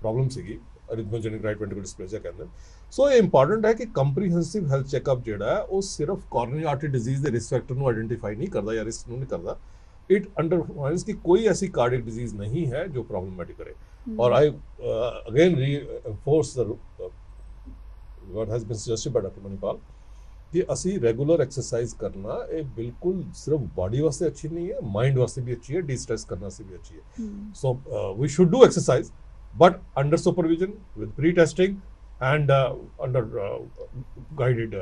Speaker 2: problem ਸੀਗੀ, arrhythmogenic right ventricle dysplasia ਕਹਿੰਦੇ। ਸੋ ਇਹ important ਹੈ ਕਿ comprehensive health checkup ਜਿਹੜਾ ਹੈ ਉਹ ਸਿਰਫ ਕੋਰੋਨਰੀ ਆਰਟਰੀ ਡਿਜ਼ੀਜ਼ ਦੇ ਰਿਸਕ ਫੈਕਟਰ ਨੂੰ ਆਇਡੈਂਟੀਫਾਈ ਨਹੀਂ ਕਰਦਾ ਜਾਂ ਰਿਸਕ ਨੂੰ ਨਹੀਂ ਕਰਦਾ, इट अंडरलाइंस कि कोई ऐसी कार्डियक डिजीज नहीं है जो प्रॉब्लमेटिक करे। और I again reinforce what has been suggested by doctor Manipal कि ਅਸੀਂ ਰੈਗੂਲਰ ਐਕਸਰਸਾਈਜ਼ ਕਰਨਾ ਇਹ ਬਿਲਕੁਲ ਸਿਰਫ ਬਾਡੀ ਵਾਸਤੇ ਅੱਛੀ ਨਹੀਂ ਹੈ, ਮਾਈਂਡ ਵਾਸਤੇ ਵੀ ਅੱਛੀ ਹੈ, ਡੀ-ਸਟ੍ਰੈਸ ਕਰਨ ਵਾਸਤੇ ਵੀ ਅੱਛੀ ਹੈ। So we should do exercise but under supervision with pre testing and under guided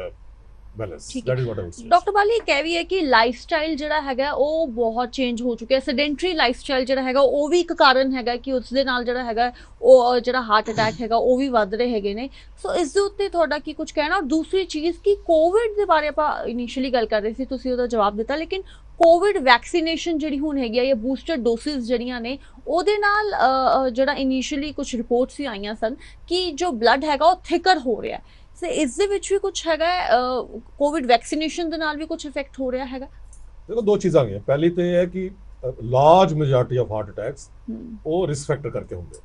Speaker 2: balance.
Speaker 1: ठीक
Speaker 2: That is what I would say.
Speaker 1: Doctor ਬਾਲੀ ਇਹ ਕਹਿ ਵੀ ਹੈ ਕਿ ਲਾਈਫਸਟਾਈਲ ਜਿਹੜਾ ਹੈਗਾ ਉਹ ਬਹੁਤ ਚੇਂਜ ਹੋ ਚੁੱਕਿਆ, ਸੈਡੈਂਟਰੀ ਲਾਈਫਸਟਾਈਲ ਜਿਹੜਾ ਹੈਗਾ ਉਹ ਵੀ ਇੱਕ ਕਾਰਨ ਹੈਗਾ ਕਿ ਉਸ ਦੇ ਨਾਲ ਜਿਹੜਾ ਹੈਗਾ ਉਹ ਜਿਹੜਾ ਹਾਰਟ ਅਟੈਕ ਹੈਗਾ ਉਹ ਵੀ ਵੱਧ ਰਹੇ ਹੈਗੇ ਨੇ। ਸੋ ਇਸ ਦੇ ਉੱਤੇ ਤੁਹਾਡਾ ਕੀ ਕੁਝ ਕਹਿਣਾ? ਔਰ ਦੂਸਰੀ ਚੀਜ਼ ਕਿ ਕੋਵਿਡ ਦੇ ਬਾਰੇ ਆਪਾਂ ਇਨੀਸ਼ੀਅਲੀ ਗੱਲ ਕਰ ਰਹੇ ਸੀ, ਤੁਸੀਂ ਉਹਦਾ ਜਵਾਬ ਦਿੱਤਾ, ਲੇਕਿਨ ਕੋਵਿਡ ਵੈਕਸੀਨੇਸ਼ਨ ਜਿਹੜੀ ਹੁਣ ਹੈਗੀ ਆ ਜਾਂ ਬੂਸਟਰ ਡੋਸਿਸ ਜਿਹੜੀਆਂ ਨੇ ਉਹਦੇ ਨਾਲ ਜਿਹੜਾ ਇਨੀਸ਼ੀਅਲੀ ਕੁਝ ਰਿਪੋਰਟਸ ਵੀ ਆਈਆਂ ਸਨ ਕਿ ਜੋ ਬਲੱਡ ਹੈਗਾ ਉਹ ਥਿਕਰ ਹੋ ਰਿਹਾ ਹੈ। ਸੋ ਇਸ ਦੇ ਵਿੱਚ ਵੀ ਕੁਝ ਹੈਗਾ, ਕੋਵਿਡ ਵੈਕਸੀਨੇਸ਼ਨ ਦੇ ਨਾਲ ਵੀ ਕੁਝ ਇਫੈਕਟ ਹੋ ਰਿਹਾ ਹੈਗਾ?
Speaker 2: देखो दो चीज़ आ गई हैं। पहली तो ये है कि large majority of heart attacks वो रिस्क फैक्टर करके होंगे।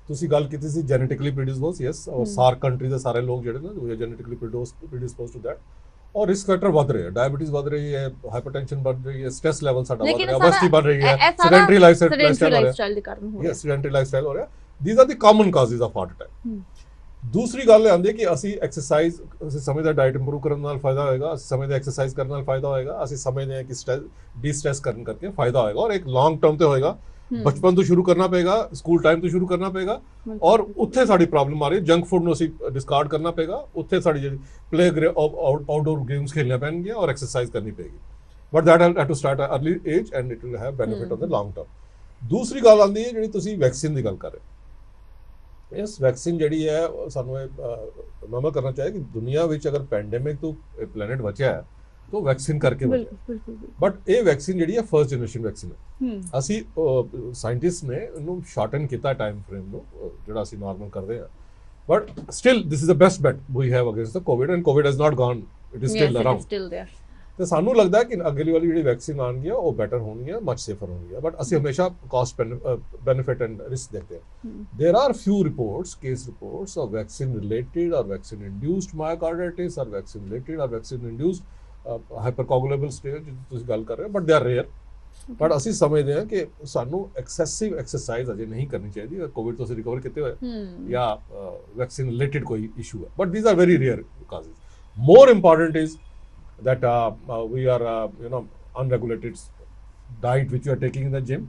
Speaker 2: ਤੁਸੀਂ ਗੱਲ ਕੀਤੀ ਸੀ ਜੈਨੇਟਿਕਲੀ ਪ੍ਰੀਡਿਸਪੋਜ਼, ਯੈਸ, ਔਰ ਸਾਰ ਕੰਟਰੀ ਦੇ ਸਾਰੇ ਲੋਕ ਜਿਹੜੇ ਨੇ ਉਹ ਜੈਨੇਟਿਕਲੀ ਪ੍ਰੀਡਿਸਪੋਜ਼ ਟੂ ਦੈਟ, ਔਰ ਰਿਸਕ ਫੈਕਟਰ ਵੱਧ ਰਹੇ ਹੈ, ਡਾਇਬੀਟੀਜ਼ ਵੱਧ ਰਹੀ ਹੈ, ਹਾਈਪਰਟੈਂਸ਼ਨ ਵੱਧ ਰਹੀ ਹੈ, ਸਟ੍ਰੈਸ ਲੈਵਲ ਸਾਡਾ ਵੱਧ ਰਿਹਾ, ਓਬੈਸਿਟੀ ਵੱਧ ਰਹੀ ਹੈ, ਸੈਡੈਂਟਰੀ ਲਾਈਫਸਟਾਈਲ
Speaker 1: ਦੇ ਕਾਰਨ ਹੋ ਰਿਹਾ,
Speaker 2: ਯੈਸ, ਸੈਡੈਂਟਰੀ ਲਾਈਫਸਟਾਈਲ ਹੋ ਰਿਹਾ। These are the common causes of heart attack. ਦੂਸਰੀ ਗੱਲ ਇਹ ਆਉਂਦੀ ਹੈ ਕਿ ਅਸੀਂ ਐਕਸਰਸਾਈਜ਼, ਅਸੀਂ ਸਮਝਦੇ ਡਾਈਟ ਇੰਪਰੂਵ ਕਰਨ ਨਾਲ ਫਾਇਦਾ ਹੋਏਗਾ, ਅਸੀਂ ਸਮਝਦੇ ਐਕਸਰਸਾਈਜ਼ ਕਰਨ ਨਾਲ ਫਾਇਦਾ ਹੋਏਗਾ, ਅਸੀਂ ਸਮਝਦੇ ਹਾਂ ਕਿ ਸਟ੍ਰੈਸ ਡੀ-ਸਟ੍ਰੈਸ ਕਰਨ ਕਰਕੇ ਫਾਇਦਾ ਹੋਏਗਾ, ਔਰ ਇੱਕ ਲੌਂਗ ਟਰਮ ਤੇ ਹੋਏਗਾ। ਬਚਪਨ ਤੋਂ ਸ਼ੁਰੂ ਕਰਨਾ ਪਏਗਾ, ਸਕੂਲ ਟਾਈਮ ਤੋਂ ਸ਼ੁਰੂ ਕਰਨਾ ਪਏਗਾ, ਔਰ ਉੱਥੇ ਸਾਡੀ ਪ੍ਰੋਬਲਮ ਆ ਰਹੀ ਹੈ, ਜੰਕ ਫੂਡ ਨੂੰ ਅਸੀਂ ਡਿਸਕਾਰਡ ਕਰਨਾ ਪਏਗਾ, ਉੱਥੇ ਸਾਡੀ ਜਿਹੜੀ ਪਲੇ ਆਊਟਡੋਰ ਗੇਮਸ ਖੇਲਣੀਆਂ ਪੈਣਗੀਆਂ ਔਰ ਐਕਸਰਸਾਈਜ਼ ਕਰਨੀ ਪਏਗੀ। But that have to start at early age and it will have benefit on the long term. ਦੂਸਰੀ ਗੱਲ ਆਉਂਦੀ ਹੈ ਜਿਹੜੀ ਤੁਸੀਂ ਵੈਕਸੀਨ ਦੀ ਗੱਲ ਕਰ ਰਹੇ ਹੋ। ਇਸ ਵੈਕਸੀਨ ਜਿਹੜੀ ਹੈ ਸਾਨੂੰ ਇਹ ਨੋਮਾ ਕਰਨਾ ਚਾਹੀਦਾ ਕਿ ਦੁਨੀਆ ਵਿੱਚ ਅਗਰ ਪੈਂਡੇਮਿਕ ਤੋਂ ਪਲੈਨਟ ਬਚਿਆ ਹੈ तो वैक्सीन करके बचा, बट ये वैक्सीन ਜਿਹੜੀ ਹੈ ਫਰਸਟ ਜਨਰੇਸ਼ਨ ਵੈਕਸੀਨ ਹੈ। ਅਸੀਂ ਸਾਇੰਟਿਸਟ ਨੇ ਇਹਨੂੰ ਸ਼ਾਰਟਨ ਕੀਤਾ ਟਾਈਮ ਫਰੇਮ ਨੂੰ, ਜਿਹੜਾ ਅਸੀਂ ਨਾਰਮਲ ਕਰਦੇ ਹਾਂ, but still this is the best bet we have against the Covid, and Covid has not gone, it is still around. ਤੇ ਸਾਨੂੰ ਲੱਗਦਾ ਹੈ ਕਿ ਅਗਲੀ ਵਾਲੀ ਜਿਹੜੀ ਵੈਕਸੀਨ ਆਉਣਗੀਆਂ ਉਹ ਬੈਟਰ ਹੋਣਗੀਆਂ, ਮਚ ਸੇਫਰ ਹੋਣਗੀਆਂ, ਬਟ ਅਸੀਂ ਹਮੇਸ਼ਾ ਕਾਸਟ benefit and risk देखते हैं। There are few reports, case reports of vaccine related or vaccine induced myocarditis or vaccine related or vaccine induced hypercoagulable state ਤੁਸੀਂ ਗੱਲ ਕਰ ਰਹੇ ਹੋ, but they are rare। but ਅਸੀਂ ਸਮਝਦੇ ਹਾਂ ਕਿ ਸਾਨੂੰ ਐਕਸੈਸਿਵ ਐਕਸਰਸਾਈਜ਼ ਅਜੇ ਨਹੀਂ ਕਰਨੀ ਚਾਹੀਦੀ ਕੋਵਿਡ ਤੋਂ ਅਸੀਂ ਰਿਕਵਰ ਕੀਤੇ ਹੋਏ ਜਾਂ ਵੈਕਸੀਨ ਰਿਲੇਟਡ ਕੋਈ ਇਸ਼ੂ ਹੈ, but these are very rare causes। more important is that we are unregulated diet which you are taking in the gym,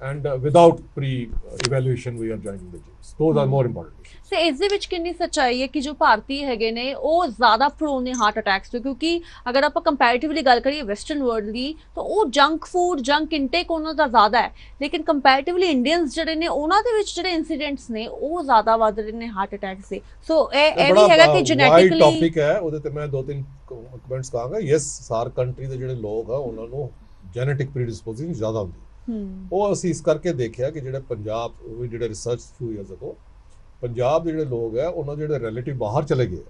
Speaker 2: and without pre-evaluation we are joining the gyms. Those are more important issues।
Speaker 1: ਸੋ ਇਸ ਦੇ ਵਿੱਚ ਕਿੰਨੀ ਸੱਚਾਈ ਹੈ ਕਿ ਜੋ ਭਾਰਤੀ ਹੈਗੇ ਨੇ ਉਹ ਜ਼ਿਆਦਾ ਪ੍ਰੋਨ ਨੇ ਹਾਰਟ ਅਟੈਕਸ ਤੋਂ, ਕਿਉਂਕਿ ਅਗਰ ਆਪਾਂ ਕੰਪੈਰੀਟਿਵਲੀ ਗੱਲ ਕਰੀਏ ਵੈਸਟਰਨ ਵਰਲਡ ਦੀ ਤਾਂ ਉਹ ਜੰਕ ਫੂਡ, ਜੰਕ ਇਨਟੇਕ ਉਹਨਾਂ ਦਾ ਜ਼ਿਆਦਾ ਹੈ, ਲੇਕਿਨ ਕੰਪੈਰੀਟਿਵਲੀ ਇੰਡੀਅਨਸ ਜਿਹੜੇ ਨੇ ਉਹਨਾਂ ਦੇ ਵਿੱਚ ਜਿਹੜੇ ਇਨਸੀਡੈਂਟਸ ਨੇ ਉਹ ਜ਼ਿਆਦਾ ਵੱਧ ਰਹੇ ਨੇ ਹਾਰਟ ਅਟੈਕਸ ਦੇ। ਸੋ ਇਹ ਵੀ ਹੈਗਾ ਕਿ ਜੈਨੇਟਿਕਲੀ
Speaker 2: ਟੌਪਿਕ ਹੈ, ਉਹਦੇ ਤੇ ਮੈਂ ਦੋ ਤਿੰਨ ਕਮੈਂਟਸ ਕਹਾਂਗਾ। ਯੈਸ, ਸਾਰ ਕੰਟਰੀ ਦੇ ਜਿਹੜੇ ਲੋਕ ਆ ਉਹਨਾਂ ਨੂੰ ਜੈਨੇਟਿਕ ਪ੍ਰੀਡਿਸਪੋਜਿਸ਼ਨ ਜ਼ਿਆਦਾ ਹੁੰਦੀ, ਉਹ ਅਸੀਂ ਇਸ ਕਰਕੇ ਦੇਖਿਆ ਕਿ ਜਿਹੜੇ ਪੰਜਾਬ ਜਿਹੜੇ ਰਿਸਰਚ ਫਿਊ ਇਅਰਸ ਅਗੋ ਪੰਜਾਬ ਦੇ ਜਿਹੜੇ ਲੋਕ ਹੈ ਉਹਨਾਂ ਦੇ ਜਿਹੜੇ ਰਿਲੇਟਿਵ ਬਾਹਰ ਚਲੇ ਗਏ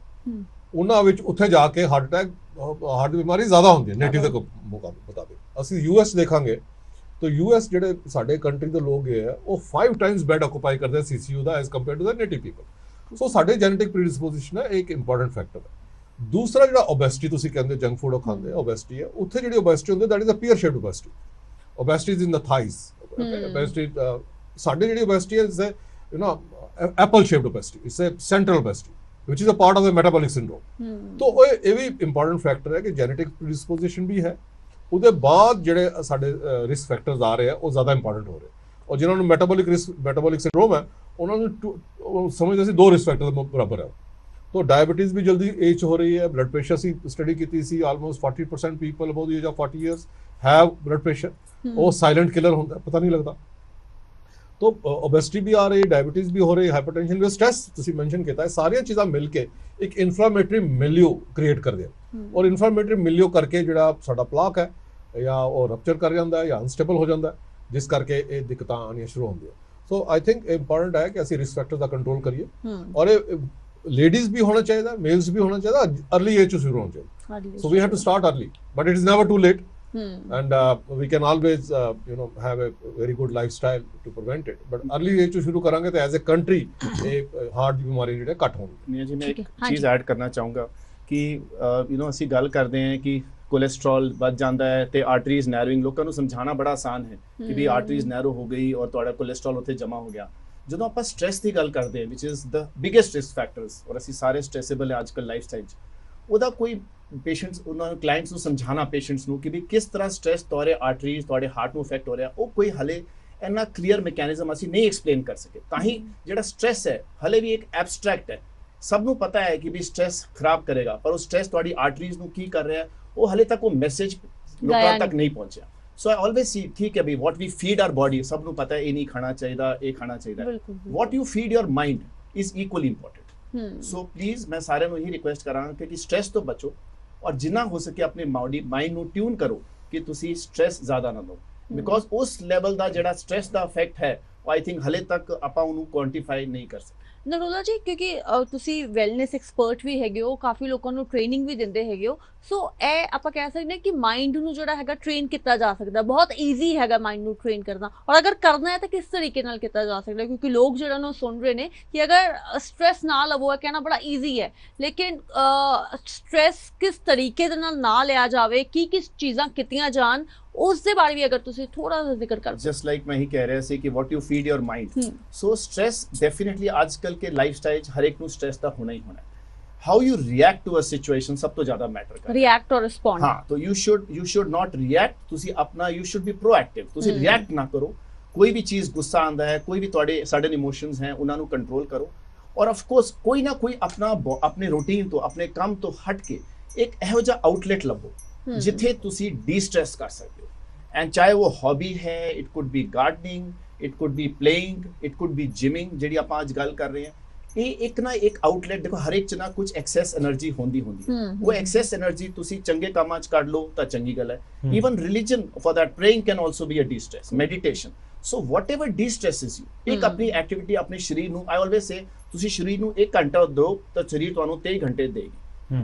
Speaker 2: ਉਹਨਾਂ ਵਿੱਚ ਉੱਥੇ ਜਾ ਕੇ ਹਾਰਟ ਅਟੈਕ, ਹਾਰਟ ਦੀ ਬਿਮਾਰੀ ਜ਼ਿਆਦਾ ਹੁੰਦੀ ਹੈ ਨੇਟਿਵ ਦੇ ਮੁਤਾਬਿਕ। ਅਸੀਂ ਯੂਐਸ ਦੇਖਾਂਗੇ ਤਾਂ ਯੂਐਸ ਜਿਹੜੇ ਸਾਡੇ ਕੰਟਰੀ ਦੇ ਲੋਕ ਗਏ ਆ ਉਹ 5 ਟਾਈਮਸ ਬੈਡ ਆਕੂਪਾਈ ਕਰਦੇ ਸੀਸੀਯੂ ਦਾ as compare to the native people. So ਸਾਡੇ ਜੈਨੇਟਿਕ ਪ੍ਰੀਡਿਸਪੋਜਿਸ਼ਨ ਹੈ, ਇੱਕ ਇੰਪੋਰਟੈਂਟ ਫੈਕਟਰ ਹੈ। ਦੂਸਰਾ ਜਿਹੜਾ ਓਬੈਸਿਟੀ ਤੁਸੀਂ ਕਹਿੰਦੇ ਜੰਕ ਫੂਡ ਉਹ ਖਾਂਦੇ ਓਬੈਸਿਟੀ ਹੈ, ਉੱਥੇ ਜਿਹੜੀ ਓਬੈਸਿਟੀ ਹੁੰਦੀ that is a pear shaped obesity. obesity is in the thighs, obesity ਸਾਡੇ ਜਿਹੜੀ obesity is a apple shaped obesity, it's a central obesity which is a part of the metabolic syndrome। तो ਇਹ ਵੀ important factor ਹੈ ਕਿ genetic predisposition ਵੀ ਹੈ, ਉਹਦੇ ਬਾਅਦ ਜਿਹੜੇ ਸਾਡੇ risk factors ਆ ਰਹੇ ਆ ਉਹ ਜ਼ਿਆਦਾ important ਹੋ ਰਹੇ, ਔਰ ਜਿਨ੍ਹਾਂ ਨੂੰ metabolic syndrome ਹੈ ਉਹਨਾਂ ਨੂੰ ਸਮਝਦੇ ਸੀ 2 risk factors ਬਰਾਬਰ ਹੈ। तो डायबिटीज भी जल्दी एज हो रही है, ब्लड प्रेशर सी स्टडी की थी, almost 40% people above the age of 40 years have blood pressure. वो साइलेंट किलर होता है, पता नहीं लगता। तो ओबेसिटी भी आ रही है, डायबिटीज भी हो रही है, हाइपरटेंशन भी, स्ट्रेस ਤੁਸੀਂ ਮੈਂਸ਼ਨ ਕੀਤਾ ਹੈ, ਸਾਰੀਆਂ ਚੀਜ਼ਾਂ ਮਿਲ ਕੇ ਇੱਕ ਇਨਫਲੇਮੇਟਰੀ ਮਿਲਿਓ ਕ੍ਰੀਏਟ ਕਰਦੇ ਆ, ਔਰ ਇਨਫਲੇਮੇਟਰੀ ਮਿਲਿਓ ਕਰਕੇ ਜਿਹੜਾ ਸਾਡਾ ਪਲਾਕ ਹੈ ਜਾਂ ਉਹ ਰਪਚਰ ਕਰ ਜਾਂਦਾ ਹੈ ਜਾਂ ਅਨਸਟੇਬਲ ਹੋ ਜਾਂਦਾ ਹੈ, ਜਿਸ ਕਰਕੇ ਇਹ ਦਿੱਕਤਾਂ ਆਉਣੀਆਂ ਸ਼ੁਰੂ ਹੁੰਦੀਆਂ। ਸੋ ਆਈ ਥਿੰਕ ਇੰਪੋਰਟੈਂਟ ਹੈ ਕਿ ਅਸੀਂ ਰਿਸਕ ਫੈਕਟਰ ਦਾ ਕੰਟਰੋਲ ਕਰੀਏ, ਔਰ ਇਹ ladies भी होना चाहिए, males भी होना चाहिए, early age to शुरू होना चाहिए। So we have to start early, but it is never too late, and we can always have a very good lifestyle to prevent it, but early age to शुरू करेंगे तो as a country heart ਦੀ ਬਿਮਾਰੀ ਜਿਹੜੇ ਘੱਟ ਹੋਣਗੇ।
Speaker 4: ਨਹੀਂ ਜੀ, ਮੈਂ ਇੱਕ ਚੀਜ਼ ਐਡ ਕਰਨਾ ਚਾਹੂੰਗਾ ਕਿ ਅਸੀਂ ਗੱਲ ਕਰਦੇ ਹਾਂ ਕਿ ਕੋਲੇਸਟ੍ਰੋਲ ਵੱਧ ਜਾਂਦਾ ਹੈ ਤੇ ਆਰਟਰੀਜ਼ ਨੈਰੋਇੰਗ, ਲੋਕਾਂ ਨੂੰ ਸਮਝਾਉਣਾ ਬੜਾ ਆਸਾਨ ਹੈ ਕਿ ਵੀ ਆਰਟਰੀਜ਼ ਨੈਰੋ ਹੋ ਗਈ ਔਰ ਤੁਹਾਡਾ ਕੋਲੇਸਟ੍ਰੋਲ ਉੱਥੇ ਜਮਾ ਹੋ ਗਿਆ। ਜਦੋਂ ਆਪਾਂ ਸਟ੍ਰੈਸ ਦੀ ਗੱਲ ਕਰਦੇ ਹਾਂ which is the biggest risk factors, ਔਰ ਅਸੀਂ ਸਾਰੇ ਸਟ੍ਰੈਸੇਬਲ ਹੈ ਅੱਜ ਕੱਲ੍ਹ ਲਾਈਫ ਸਟਾਈਲ 'ਚ, ਉਹਦਾ ਕੋਈ ਪੇਸ਼ੈਂਟਸ ਉਹਨਾਂ ਨੂੰ ਕਲਾਇੰਟਸ ਨੂੰ ਸਮਝਾਉਣਾ ਪੇਸ਼ੈਂਟਸ ਨੂੰ ਕਿ ਵੀ ਕਿਸ ਤਰ੍ਹਾਂ ਸਟ੍ਰੈਸ ਤੁਹਾਡੇ ਆਰਟਰੀਜ਼ ਤੁਹਾਡੇ ਹਾਰਟ ਨੂੰ ਇਫੈਕਟ ਹੋ ਰਿਹਾ, ਉਹ ਕੋਈ ਹਲੇ ਇੰਨਾ ਕਲੀਅਰ ਮੈਕੈਨਿਜ਼ਮ ਅਸੀਂ ਨਹੀਂ ਐਕਸਪਲੇਨ ਕਰ ਸਕੇ। ਤਾਂ ਹੀ ਜਿਹੜਾ ਸਟ੍ਰੈਸ ਹੈ ਹਲੇ ਵੀ ਇੱਕ ਐਬਸਟਰੈਕਟ ਹੈ, ਸਭ ਨੂੰ ਪਤਾ ਹੈ ਕਿ ਵੀ ਸਟ੍ਰੈਸ ਖਰਾਬ ਕਰੇਗਾ, ਪਰ ਉਹ ਸਟ੍ਰੈਸ ਤੁਹਾਡੀ ਆਰਟਰੀਜ਼ ਨੂੰ ਕੀ ਕਰ ਰਿਹਾ ਹੈ, ਉਹ ਹਲੇ ਤੱਕ ਉਹ ਮੈਸੇਜ ਲੋਕਾਂ ਤੱਕ ਨਹੀਂ ਪਹੁੰਚਿਆ। ਸੋ ਆਈ ਆਲਵੇਜ਼ ਸੀ ਠੀਕ ਹੈ ਵੀ ਵਾਟ ਵੀ ਫੀਡ ਆਰ ਬੋਡੀ, ਸਭ ਨੂੰ ਪਤਾ ਹੈ ਇਹ ਨਹੀਂ ਖਾਣਾ ਚਾਹੀਦਾ, ਇਹ ਖਾਣਾ ਚਾਹੀਦਾ, what you feed your mind is equally important. So please ਮੈਂ ਸਾਰਿਆਂ ਨੂੰ ਇਹੀ ਰਿਕੁਐਸਟ ਕਰਾਂਗਾ ਕਿ ਸਟ੍ਰੈਸ ਤੋਂ ਬਚੋ ਔਰ ਜਿੰਨਾ ਹੋ ਸਕੇ ਆਪਣੇ ਮਾਈਂਡ ਨੂੰ ਟਿਊਨ ਕਰੋ ਕਿ ਤੁਸੀਂ ਸਟ੍ਰੈਸ ਜ਼ਿਆਦਾ ਨਾ ਲਓ, ਬਿਕੋਜ਼ ਉਸ ਲੈਵਲ ਦਾ ਜਿਹੜਾ ਸਟ੍ਰੈਸ ਦਾ ਇਫੈਕਟ ਹੈ ਉਹ ਆਈ ਥਿੰਕ ਹਲੇ ਤੱਕ ਆਪਾਂ ਉਹਨੂੰ ਕੁਆਂਟੀਫਾਈ ਨਹੀਂ ਕਰ ਸਕਦੇ।
Speaker 1: ਨਰੋਲਾ ਜੀ, ਕਿਉਂਕਿ ਤੁਸੀਂ ਵੈਲਨੈਸ ਐਕਸਪਰਟ ਵੀ ਹੈਗੇ ਹੋ, ਕਾਫੀ ਲੋਕਾਂ ਨੂੰ ਟ੍ਰੇਨਿੰਗ ਵੀ ਦਿੰਦੇ ਹੈਗੇ ਹੋ, ਸੋ ਇਹ ਆਪਾਂ ਕਹਿ ਸਕਦੇ ਹਾਂ ਕਿ ਮਾਈਂਡ ਨੂੰ ਜਿਹੜਾ ਹੈਗਾ ਟ੍ਰੇਨ ਕੀਤਾ ਜਾ ਸਕਦਾ, ਬਹੁਤ ਈਜ਼ੀ ਹੈਗਾ ਮਾਈਂਡ ਨੂੰ ਟ੍ਰੇਨ ਕਰਨਾ, ਔਰ ਅਗਰ ਕਰਨਾ ਹੈ ਤਾਂ ਕਿਸ ਤਰੀਕੇ ਨਾਲ ਕੀਤਾ ਜਾ ਸਕਦਾ, ਕਿਉਂਕਿ ਲੋਕ ਜਿਹੜਾ ਨੂੰ ਸੁਣ ਰਹੇ ਨੇ ਕਿ ਅਗਰ ਸਟ੍ਰੈਸ ਨਾ ਲਵੋ, ਕਹਿਣਾ ਬੜਾ ਈਜ਼ੀ ਹੈ, ਲੇਕਿਨ ਸਟ੍ਰੈਸ ਕਿਸ ਤਰੀਕੇ ਦੇ ਨਾਲ ਨਾ ਲਿਆ ਜਾਵੇ, ਕੀ ਚੀਜ਼ਾਂ ਕੀਤੀਆਂ ਜਾਣ, ਉਸ ਦੇ ਬਾਰੇ ਵੀ ਅਗਰ ਤੁਸੀਂ ਥੋੜਾ ਜਿਹਾ ਜ਼ਿਕਰ ਕਰ।
Speaker 4: ਜਸਟ ਲਾਈਕ ਮੈਂ ਹੀ ਕਹਿ ਰਿਹਾ ਸੀ ਕਿ what you feed your mind, so stress definitely ਅੱਜ ਕੱਲ ਕੇ ਲਾਈਫਸਟਾਈਲ 'ਚ ਹਰ ਇੱਕ ਨੂੰ ਸਟ੍ਰੈਸ ਤਾਂ ਹੋਣਾ ਹੀ ਹੋਣਾ ਹੈ। How you react to a situation ਸਭ ਤੋਂ ਜ਼ਿਆਦਾ ਮੈਟਰ ਕਰਦਾ ਹੈ।
Speaker 1: ਰਿਐਕਟ ਔਰ ਰਿਸਪੌਂਡ,
Speaker 4: ਹਾਂ, ਤਾਂ ਯੂ ਸ਼ੁਡ ਨਾਟ ਰਿਐਕਟ, ਤੁਸੀਂ ਆਪਣਾ ਯੂ ਸ਼ੁਡ ਬੀ ਪ੍ਰੋਐਕਟਿਵ, ਤੁਸੀਂ ਰਿਐਕਟ ਨਾ ਕਰੋ। ਕੋਈ ਵੀ ਚੀਜ਼ ਗੁੱਸਾ ਆਉਂਦਾ ਹੈ, ਕੋਈ ਵੀ ਤੁਹਾਡੇ ਸਡਨ ਇਮੋਸ਼ਨਸ ਹੈ, ਉਹਨਾਂ ਨੂੰ ਕੰਟਰੋਲ ਕਰੋ, ਔਰ ਆਫ ਕੋਰਸ ਕੋਈ ਨਾ ਕੋਈ ਆਪਣੇ ਰੂਟੀਨ ਤੋਂ, ਆਪਣੇ ਕੰਮ ਤੋਂ ਹਟ ਕੇ ਇੱਕ ਇਹੋ ਜਿਹਾ ਆਊਟਲੈਟ ਲੱਭੋ ਜਿੱਥੇ ਤੁਸੀਂ ਡੀ-ਸਟ੍ਰੈਸ ਕਰ ਸਕਦੇ ਹੋ। ਐਂਡ ਚਾਹੇ ਉਹ ਹੌਬੀ ਹੈ, it could B gardening, it could B playing, it could B gymming, ਜਿਹੜੀ ਆਪਾਂ ਅੱਜ ਗੱਲ ਕਰ ਰਹੇ ਹਾਂ, ਇਹ ਇੱਕ ਨਾ ਇੱਕ ਆਊਟਲੈਟ। ਦੇਖੋ ਹਰ ਇੱਕ ਚ ਨਾ ਕੁਝ ਐਕਸੈਸ એનર્ਜੀ ਹੁੰਦੀ ਹੈ, ਉਹ ਐਕਸੈਸ એનર્ਜੀ ਤੁਸੀਂ ਚੰਗੇ ਕੰਮਾਂ ਚ ਕੱਢ ਲਓ ਤਾਂ ਚੰਗੀ ਗੱਲ ਹੈ। Even religion for that praying can also be a destress, meditation. So whatever destresses you, ਇੱਕ ਆਪਣੀ ਐਕਟੀਵਿਟੀ ਆਪਣੇ ਸਰੀਰ ਨੂੰ, ਆਈ ਆਲਵੇਜ਼ ਸੇ ਤੁਸੀਂ ਸਰੀਰ ਨੂੰ 1 ਘੰਟਾ ਦਿਓ ਤਾਂ ਸਰੀਰ ਤੁਹਾਨੂੰ 23 ਘੰਟੇ ਦੇਗੀ।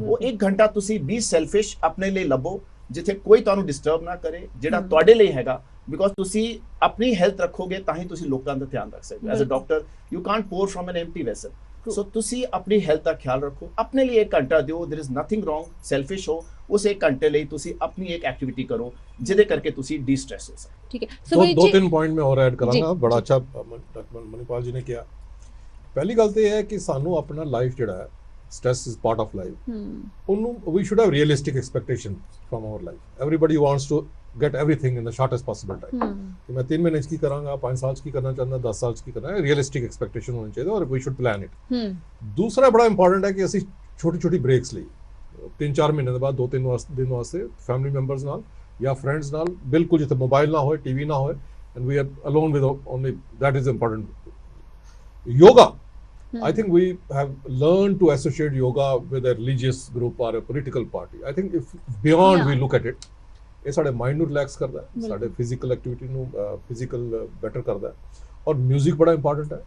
Speaker 4: ਉਹ 1 ਘੰਟਾ ਤੁਸੀਂ ਬੀ ਸੈਲਫਿਸ਼ ਆਪਣੇ ਲਈ ਲੱਭੋ, ਜਿੱਥੇ ਕੋਈ ਤੁਹਾਨੂੰ ਡਿਸਟਰਬ ਨਾ ਕਰੇ, ਜਿਹੜਾ ਤੁਹਾਡੇ ਲਈ ਹੈਗਾ, ਬਿਕੋਜ਼ ਤੁਸੀਂ ਆਪਣੀ ਹੈਲਥ ਰੱਖੋਗੇ ਤਾਂ ਹੀ ਤੁਸੀਂ ਲੋਕਾਂ ਦਾ ਧਿਆਨ ਰੱਖ ਸਕਦੇ ਹੋ। As a doctor you can't pour from an empty vessel. So ਤੁਸੀਂ ਆਪਣੀ ਹੈਲਥ ਦਾ ਖਿਆਲ ਰੱਖੋ, ਆਪਣੇ ਲਈ 1 ਘੰਟਾ ਦਿਓ, ਦੇयर इज ਨਥਿੰਗ ਰੋਂਗ, ਸੈਲਫਿਸ਼ ਹੋ, ਉਸ 1 ਘੰਟੇ ਲਈ ਤੁਸੀਂ ਆਪਣੀ ਇੱਕ ਐਕਟੀਵਿਟੀ ਕਰੋ ਜਿਹਦੇ ਕਰਕੇ ਤੁਸੀਂ ਡੀ-ਸਟ੍ਰੈਸ ਹੋ ਸਕੋ।
Speaker 1: ਠੀਕ ਹੈ,
Speaker 2: ਦੋ ਤਿੰਨ ਪੁਆਇੰਟ ਮੈਂ ਹੋਰ ਐਡ ਕਰਾਂਗਾ। ਬੜਾ ਅੱਛਾ ਮਨੀਪਾਲ ਜੀ ਨੇ ਕਿਹਾ। ਪਹਿਲੀ ਗੱਲ ਤੇ ਇਹ ਹੈ ਕਿ ਸਾਨੂੰ ਆਪਣਾ ਲਾਈਫ ਜਿਹੜਾ ਹੈ, stress is part of life, we should have realistic expectations from our life. Everybody wants to get everything in the shortest possible time. कि मैं 3 महीने की करांगा, 5 साल की करना चाहता, 10 साल की करना है, realistic expectation होनी चाहिए और we should plan it. दूसरा बड़ा important है कि ਅਸੀਂ छोटी छोटी breaks ਲਈ 3-4 ਮਹੀਨੇ ਦੇ ਬਾਅਦ 2-3 ਦਿਨ ਵਾਸਤੇ ਫੈਮਿਲੀ ਮੈਂਬਰਸ ਨਾਲ ਜਾਂ ਫਰੈਂਡਸ ਨਾਲ ਬਿਲਕੁਲ ਜਿੱਥੇ ਮੋਬਾਈਲ ਨਾ ਹੋਏ, ਟੀਵੀ ਨਾ ਹੋਏ, and we are alone with only that is important. Yoga, I think we have learned to associate yoga with a religious group or a political party. I think if beyond we look at it, ਇਹ ਸਾਡੇ mind ਨੂੰ relax ਕਰਦਾ ਹੈ, ਸਾਡੇ physical activity ਨੂੰ physical better ਕਰਦਾ ਹੈ, ਔਰ ਮਿਊਜ਼ਿਕ ਬੜਾ ਇੰਪੋਰਟੈਂਟ ਹੈ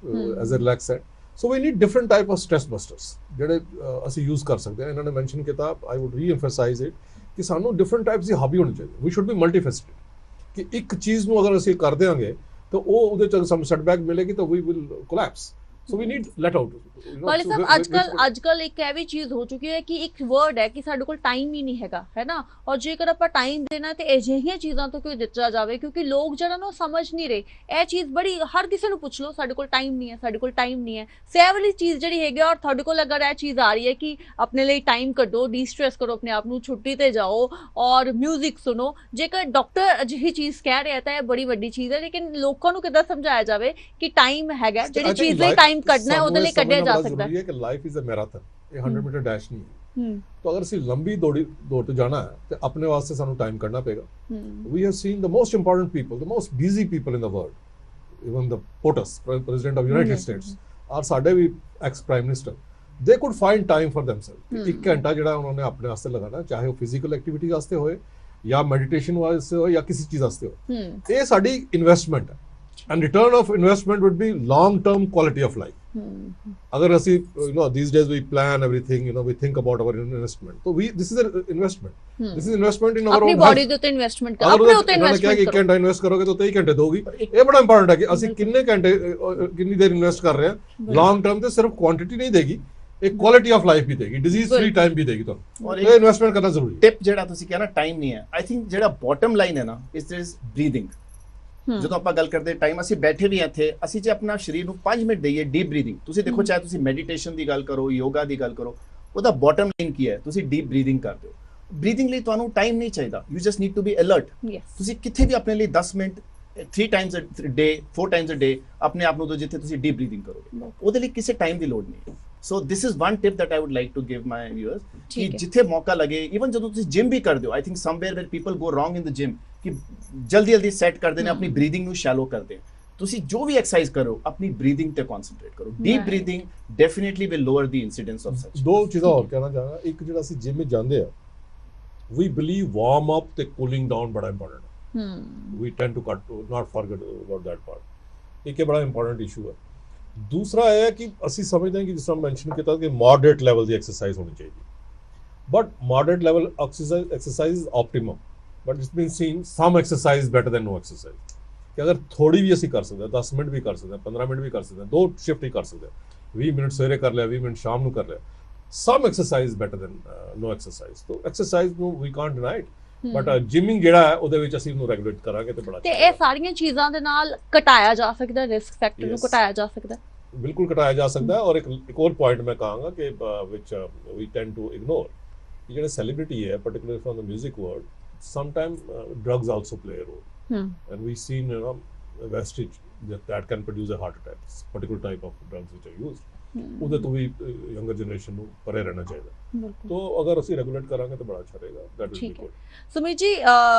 Speaker 2: ਐਜ਼ ਅ ਰਿਲੈਕਸ ਹੈ। So we need different type of stress busters ਜਿਹੜੇ ਅਸੀਂ ਯੂਜ਼ ਕਰ ਸਕਦੇ ਹਾਂ। ਇਹਨਾਂ ਨੇ ਮੈਂਸ਼ਨ ਕੀਤਾ, ਆਈ ਵੁੱਡ ਰੀਐਮਫਸਾਈਜ਼ ਇਟ ਕਿ ਸਾਨੂੰ ਡਿਫਰੈਂਟ ਟਾਈਪਸ ਦੀ ਹਾਬੀ ਹੋਣੀ ਚਾਹੀਦੀ। ਵੀ ਸ਼ੁੱਡ ਬੀ ਮਲਟੀਫੈਸਟਡ ਕਿ ਇੱਕ ਚੀਜ਼ ਨੂੰ ਅਗਰ ਅਸੀਂ ਕਰ ਦਿਆਂਗੇ ਤਾਂ ਉਹ ਉਹਦੇ ਚ ਸਾਨੂੰ ਸੈਟਬੈਕ ਮਿਲੇਗੀ ਤਾਂ we will collapse. So we need let out.
Speaker 1: Wali Sahib, ਅੱਜ ਕੱਲ ਇੱਕ ਇਹ ਵੀ ਚੀਜ਼ ਹੋ ਚੁੱਕੀ ਹੈ ਕਿ ਇੱਕ ਵਰਡ ਹੈ ਕਿ ਸਾਡੇ ਕੋਲ ਟਾਈਮ ਹੀ ਨਹੀਂ ਹੈਗਾ, ਹੈ ਨਾ, ਔਰ ਜੇਕਰ ਆਪਾਂ ਟਾਈਮ ਦੇਣਾ ਤੇ ਅਜਿਹੀਆਂ ਚੀਜ਼ਾਂ ਤੋਂ ਕਿਉਂ ਦਿੱਤਾ ਜਾਵੇ, ਕਿਉਂਕਿ ਲੋਕ ਜਿਹੜਾ ਨਾ ਸਮਝ ਨਹੀਂ ਰਹੇ। ਇਹ ਚੀਜ਼ ਬੜੀ, ਹਰ ਕਿਸੇ ਨੂੰ ਪੁੱਛ ਲਓ, ਸਾਡੇ ਕੋਲ ਟਾਈਮ ਨਹੀਂ ਹੈ, ਸਾਡੇ ਕੋਲ ਟਾਈਮ ਨਹੀਂ ਹੈ। ਸਹਿ ਵਾਲੀ ਚੀਜ਼ ਜਿਹੜੀ ਹੈਗੀ, ਔਰ ਤੁਹਾਡੇ ਕੋਲ ਅਗਰ ਇਹ ਚੀਜ਼ ਆ ਰਹੀ ਹੈ ਕਿ ਆਪਣੇ ਲਈ ਟਾਈਮ ਕੱਢੋ, ਡੀ-ਸਟ੍ਰੈਸ ਕਰੋ, ਆਪਣੇ ਆਪ ਨੂੰ ਛੁੱਟੀ ਤੇ ਜਾਓ ਔਰ ਮਿਊਜ਼ਿਕ ਸੁਣੋ, ਜੇਕਰ ਡਾਕਟਰ ਅਜਿਹੀ ਚੀਜ਼ ਕਹਿ ਰਿਹਾ ਤਾਂ ਇਹ ਬੜੀ ਵੱਡੀ ਚੀਜ਼ ਹੈ। ਲੇਕਿਨ ਲੋਕਾਂ ਨੂੰ ਕਿੱਦਾਂ ਸਮਝਾਇਆ ਜਾਵੇ ਕਿ ਟਾਈਮ ਹੈਗਾ, ਜਿਹੜੀ ਚੀਜ਼ ਲਈ ਟਾਈਮ ਕੱਢਣਾ ਹੈ ਉਹਦੇ ਲਈ ਕੱਢਿਆ ਜਾ ਸਕਦਾ ਹੈ
Speaker 2: ਕਿ ਲਾਈਫ ਇਜ਼ ਅ ਮੈਰਾਥਨ, ਇਹ 100 ਮੀਟਰ ਡੈਸ਼ ਨਹੀਂ ਹੈ। ਤਾਂ ਅਗਰ ਅਸੀਂ ਲੰਬੀ ਦੌੜ ਤੇ ਜਾਣਾ ਹੈ ਤੇ ਆਪਣੇ ਵਾਸਤੇ ਸਾਨੂੰ ਟਾਈਮ ਕੱਢਣਾ ਪਏਗਾ। We have seen the most important people, the most busy people in the world, even the POTUS, president of United States, ਔਰ ਸਾਡੇ ਵੀ ex prime minister, they could find time for themselves. 1 ਘੰਟਾ ਜਿਹੜਾ ਉਹਨਾਂ ਨੇ ਆਪਣੇ ਵਾਸਤੇ ਲਗਾਣਾ, ਚਾਹੇ ਉਹ ਫਿਜ਼ੀਕਲ ਐਕਟੀਵਿਟੀ ਵਾਸਤੇ ਹੋਏ ਜਾਂ ਮੈਡੀਟੇਸ਼ਨ ਵਾਸਤੇ ਹੋਏ ਜਾਂ ਕਿਸੇ ਚੀਜ਼ ਵਾਸਤੇ ਹੋਏ, ਇਹ ਸਾਡੀ ਇਨਵੈਸਟਮੈਂਟ ਹੈ। And return of investment would be long-term quality of life. Agar asi, these days we plan everything, we think about our investment. So this is an investment. This is investment in our own health.
Speaker 1: अपनी body ਦੇ ਉੱਤੇ investment ਕਰੋ, ਆਪਣੇ ਉੱਤੇ investment ਕਰੋ।
Speaker 2: 1 ਘੰਟਾ invest ਕਰੋਗੇ ਤਾਂ 23 ਘੰਟੇ ਦੋਗੀ। ਇਹ ਬੜਾ ਇੰਪੋਰਟੈਂਟ ਹੈ ਕਿ ਅਸੀਂ ਕਿੰਨੇ ਘੰਟੇ, ਕਿੰਨੀ ਦੇਰ ਇਨਵੈਸਟ ਕਰ ਰਹੇ ਹਾਂ। ਲੌਂਗ ਟਰਮ ਤੇ ਸਿਰਫ ਕੁਆਂਟੀਟੀ ਨਹੀਂ ਦੇਗੀ, ਇੱਕ ਕੁਆਲਿਟੀ ਆਫ ਲਾਈਫ ਵੀ ਦੇਗੀ, ਡਿਜ਼ੀਜ਼ ਫ੍ਰੀ ਟਾਈਮ ਵੀ ਦੇਗੀ ਤੁਹਾਨੂੰ। ਇਹ ਇਨਵੈਸਟਮੈਂਟ ਕਰਨਾ ਜ਼ਰੂਰੀ ਹੈ।
Speaker 4: ਟਿਪ ਜਿਹੜਾ ਤੁਸੀਂ ਕਿਹਾ ਨਾ ਟਾਈਮ ਨਹੀਂ ਹੈ, ਆਈ ਥਿੰਕ ਜਿਹੜਾ ਬਾਟਮ ਲਾਈਨ ਹੈ ਨਾ ਇਜ਼ ਬਰੀਥਿੰਗ। ਜਦੋਂ ਆਪਾਂ ਗੱਲ ਕਰਦੇ ਟਾਈਮ, ਅਸੀਂ ਬੈਠੇ ਵੀ ਇੱਥੇ, ਅਸੀਂ ਜੇ ਆਪਣਾ ਸਰੀਰ ਨੂੰ 5 ਮਿੰਟ ਦਈਏ ਡੀਪ ਬਰੀਥਿੰਗ, ਤੁਸੀਂ ਦੇਖੋ ਚਾਹੇ ਤੁਸੀਂ ਮੈਡੀਟੇਸ਼ਨ ਦੀ ਗੱਲ ਕਰੋ, ਯੋਗਾ ਦੀ ਗੱਲ ਕਰੋ, ਉਹਦਾ ਬਾਟਮ ਲਾਈਨ ਕੀ ਹੈ? ਤੁਸੀਂ ਡੀਪ ਬਰੀਥਿੰਗ ਕਰਦੇ ਹੋ। ਬਰੀਥਿੰਗ ਲਈ ਤੁਹਾਨੂੰ ਟਾਈਮ ਨਹੀਂ ਚਾਹੀਦਾ, you just need to be alert. ਤੁਸੀਂ ਕਿੱਥੇ ਵੀ ਆਪਣੇ ਲਈ 10 minute 3 times a day 4 times a day ਆਪਣੇ ਆਪ ਨੂੰ ਦੋ, ਜਿੱਥੇ ਤੁਸੀਂ ਡੀਪ ਬਰੀਥਿੰਗ ਕਰੋਗੇ, ਉਹਦੇ ਲਈ ਕਿਸੇ ਟਾਈਮ ਦੀ ਲੋੜ ਨਹੀਂ। So this is one tip that I would like to give my viewers ਕਿ
Speaker 1: ਠੀਕ ਹੈ।
Speaker 4: ਜਿੱਥੇ ਮੌਕਾ ਲੱਗੇ, ਇਵਨ ਜਦੋਂ ਤੁਸੀਂ ਜਿਮ ਵੀ ਕਰਦੇ ਹੋ, I think somewhere where people go wrong in the gym ਕਿ ਜਲਦੀ ਸੈੱਟ ਕਰਦੇ ਨੇ, ਆਪਣੀ ਬਰੀਥਿੰਗ ਨੂੰ ਸ਼ੈਲੋ ਕਰਦੇ ਆ। ਤੁਸੀਂ ਜੋ ਵੀ ਐਕਸਰਸਾਈਜ਼ ਕਰੋ, ਆਪਣੀ ਬਰੀਥਿੰਗ ਤੇ ਕਨਸੈਂਟਰੇਟ ਕਰੋ। Deep
Speaker 1: Right.
Speaker 4: Breathing definitely will lower the incidence of ਸੱਚ।
Speaker 2: ਦੋ ਚੀਜ਼ਾਂ ਹੋਰ ਕਹਿਣਾ ਚਾਹਾਂਗਾ। ਇੱਕ, ਜਿਹੜਾ ਅਸੀਂ ਜਿਮ ਵਿੱਚ ਜਾਂਦੇ ਆ, ਵੀ ਬਲੀਵ ਵਾਰਮ ਅਪ ਤੇ ਕੂਲਿੰਗ ਡਾਊਨ ਬੜਾ ਇੰਪੋਰਟੈਂਟ ਹੈ। We tend to not forget about that part. ਇੱਕ ਇਹ ਬੜਾ ਇੰਪੋਰਟੈਂਟ ਇਸ਼ੂ ਹੈ। ਦੂਸਰਾ ਇਹ ਹੈ ਕਿ ਅਸੀਂ ਸਮਝਦੇ ਹਾਂ ਕਿ ਜਿਸ ਤਰ੍ਹਾਂ ਮੈਂਸ਼ਨ ਕੀਤਾ ਕਿ ਮੋਡਰੇਟ ਲੈਵਲ ਦੀ ਐਕਸਰਸਾਈਜ਼ ਹੋਣੀ ਚਾਹੀਦੀ, but moderate level exercise is optimum, but it's been seen some exercise better than no exercise. ਕਿ ਅਗਰ ਥੋੜੀ ਵੀ ਅਸੀਂ ਕਰ ਸਕਦੇ ਹਾਂ, 10 ਮਿੰਟ ਵੀ ਕਰ ਸਕਦੇ ਹਾਂ, 15 ਮਿੰਟ ਵੀ ਕਰ ਸਕਦੇ ਹਾਂ, 2 ਸ਼ਿਫਟ ਹੀ ਕਰ ਸਕਦੇ ਹਾਂ, 20 ਮਿੰਟ ਸਵੇਰੇ ਕਰ ਲਿਆ, 20 ਮਿੰਟ ਸ਼ਾਮ ਨੂੰ ਕਰ ਲਿਆ, some exercise better than no exercise. ਤੋ ਐਕਸਰਸਾਈਜ਼ ਨੂੰ we can't deny it, but gymming ਜਿਹੜਾ ਹੈ ਉਹਦੇ ਵਿੱਚ ਅਸੀਂ ਉਹਨੂੰ ਰੈਗੂਲੇਟ ਕਰਾਂਗੇ ਤੇ ਬੜਾ
Speaker 1: ਤੇ ਇਹ ਸਾਰੀਆਂ ਚੀਜ਼ਾਂ ਦੇ ਨਾਲ ਘਟਾਇਆ ਜਾ ਸਕਦਾ, ਰਿਸਕ ਫੈਕਟਰ ਨੂੰ
Speaker 2: Yes.
Speaker 1: ਘਟਾਇਆ ਜਾ ਸਕਦਾ।
Speaker 2: ਬਿਲਕੁਲ ਘਟਾਇਆ ਜਾ ਸਕਦਾ ਹੈ। ਔਰ ਇੱਕ ਹੋਰ ਪੁਆਇੰਟ ਮੈਂ ਕਹਾਂਗਾ ਕਿ which we tend to ignore, ਕਿ ਜਿਹੜੇ ਸੈਲੀਬ੍ਰਿਟੀ ਹੈ, particularly from the 뮤직 world, sometime drugs also play a role, and we seen vestige that can produce a heart attack, particular type of drugs which are used. ਉਹਦੇ ਤੋਂ ਵੀ younger generation ਨੂੰ ਪਰੇ ਰਹਿਣਾ ਚਾਹੀਦਾ।
Speaker 1: ਬਿਲਕੁਲ।
Speaker 2: ਤੋ ਅਗਰ ਅਸੀਂ ਰੈਗੂਲੇਟ ਕਰਾਂਗੇ ਤਾਂ ਬੜਾ ਅੱਛਾ ਰਹੇਗਾ। ਦੈਟ ਵਿਲ ਬੀ
Speaker 1: ਠੀਕ ਹੈ।
Speaker 2: ਗੁੱਡ।
Speaker 1: ਸੁਮੀਤ ਜੀ,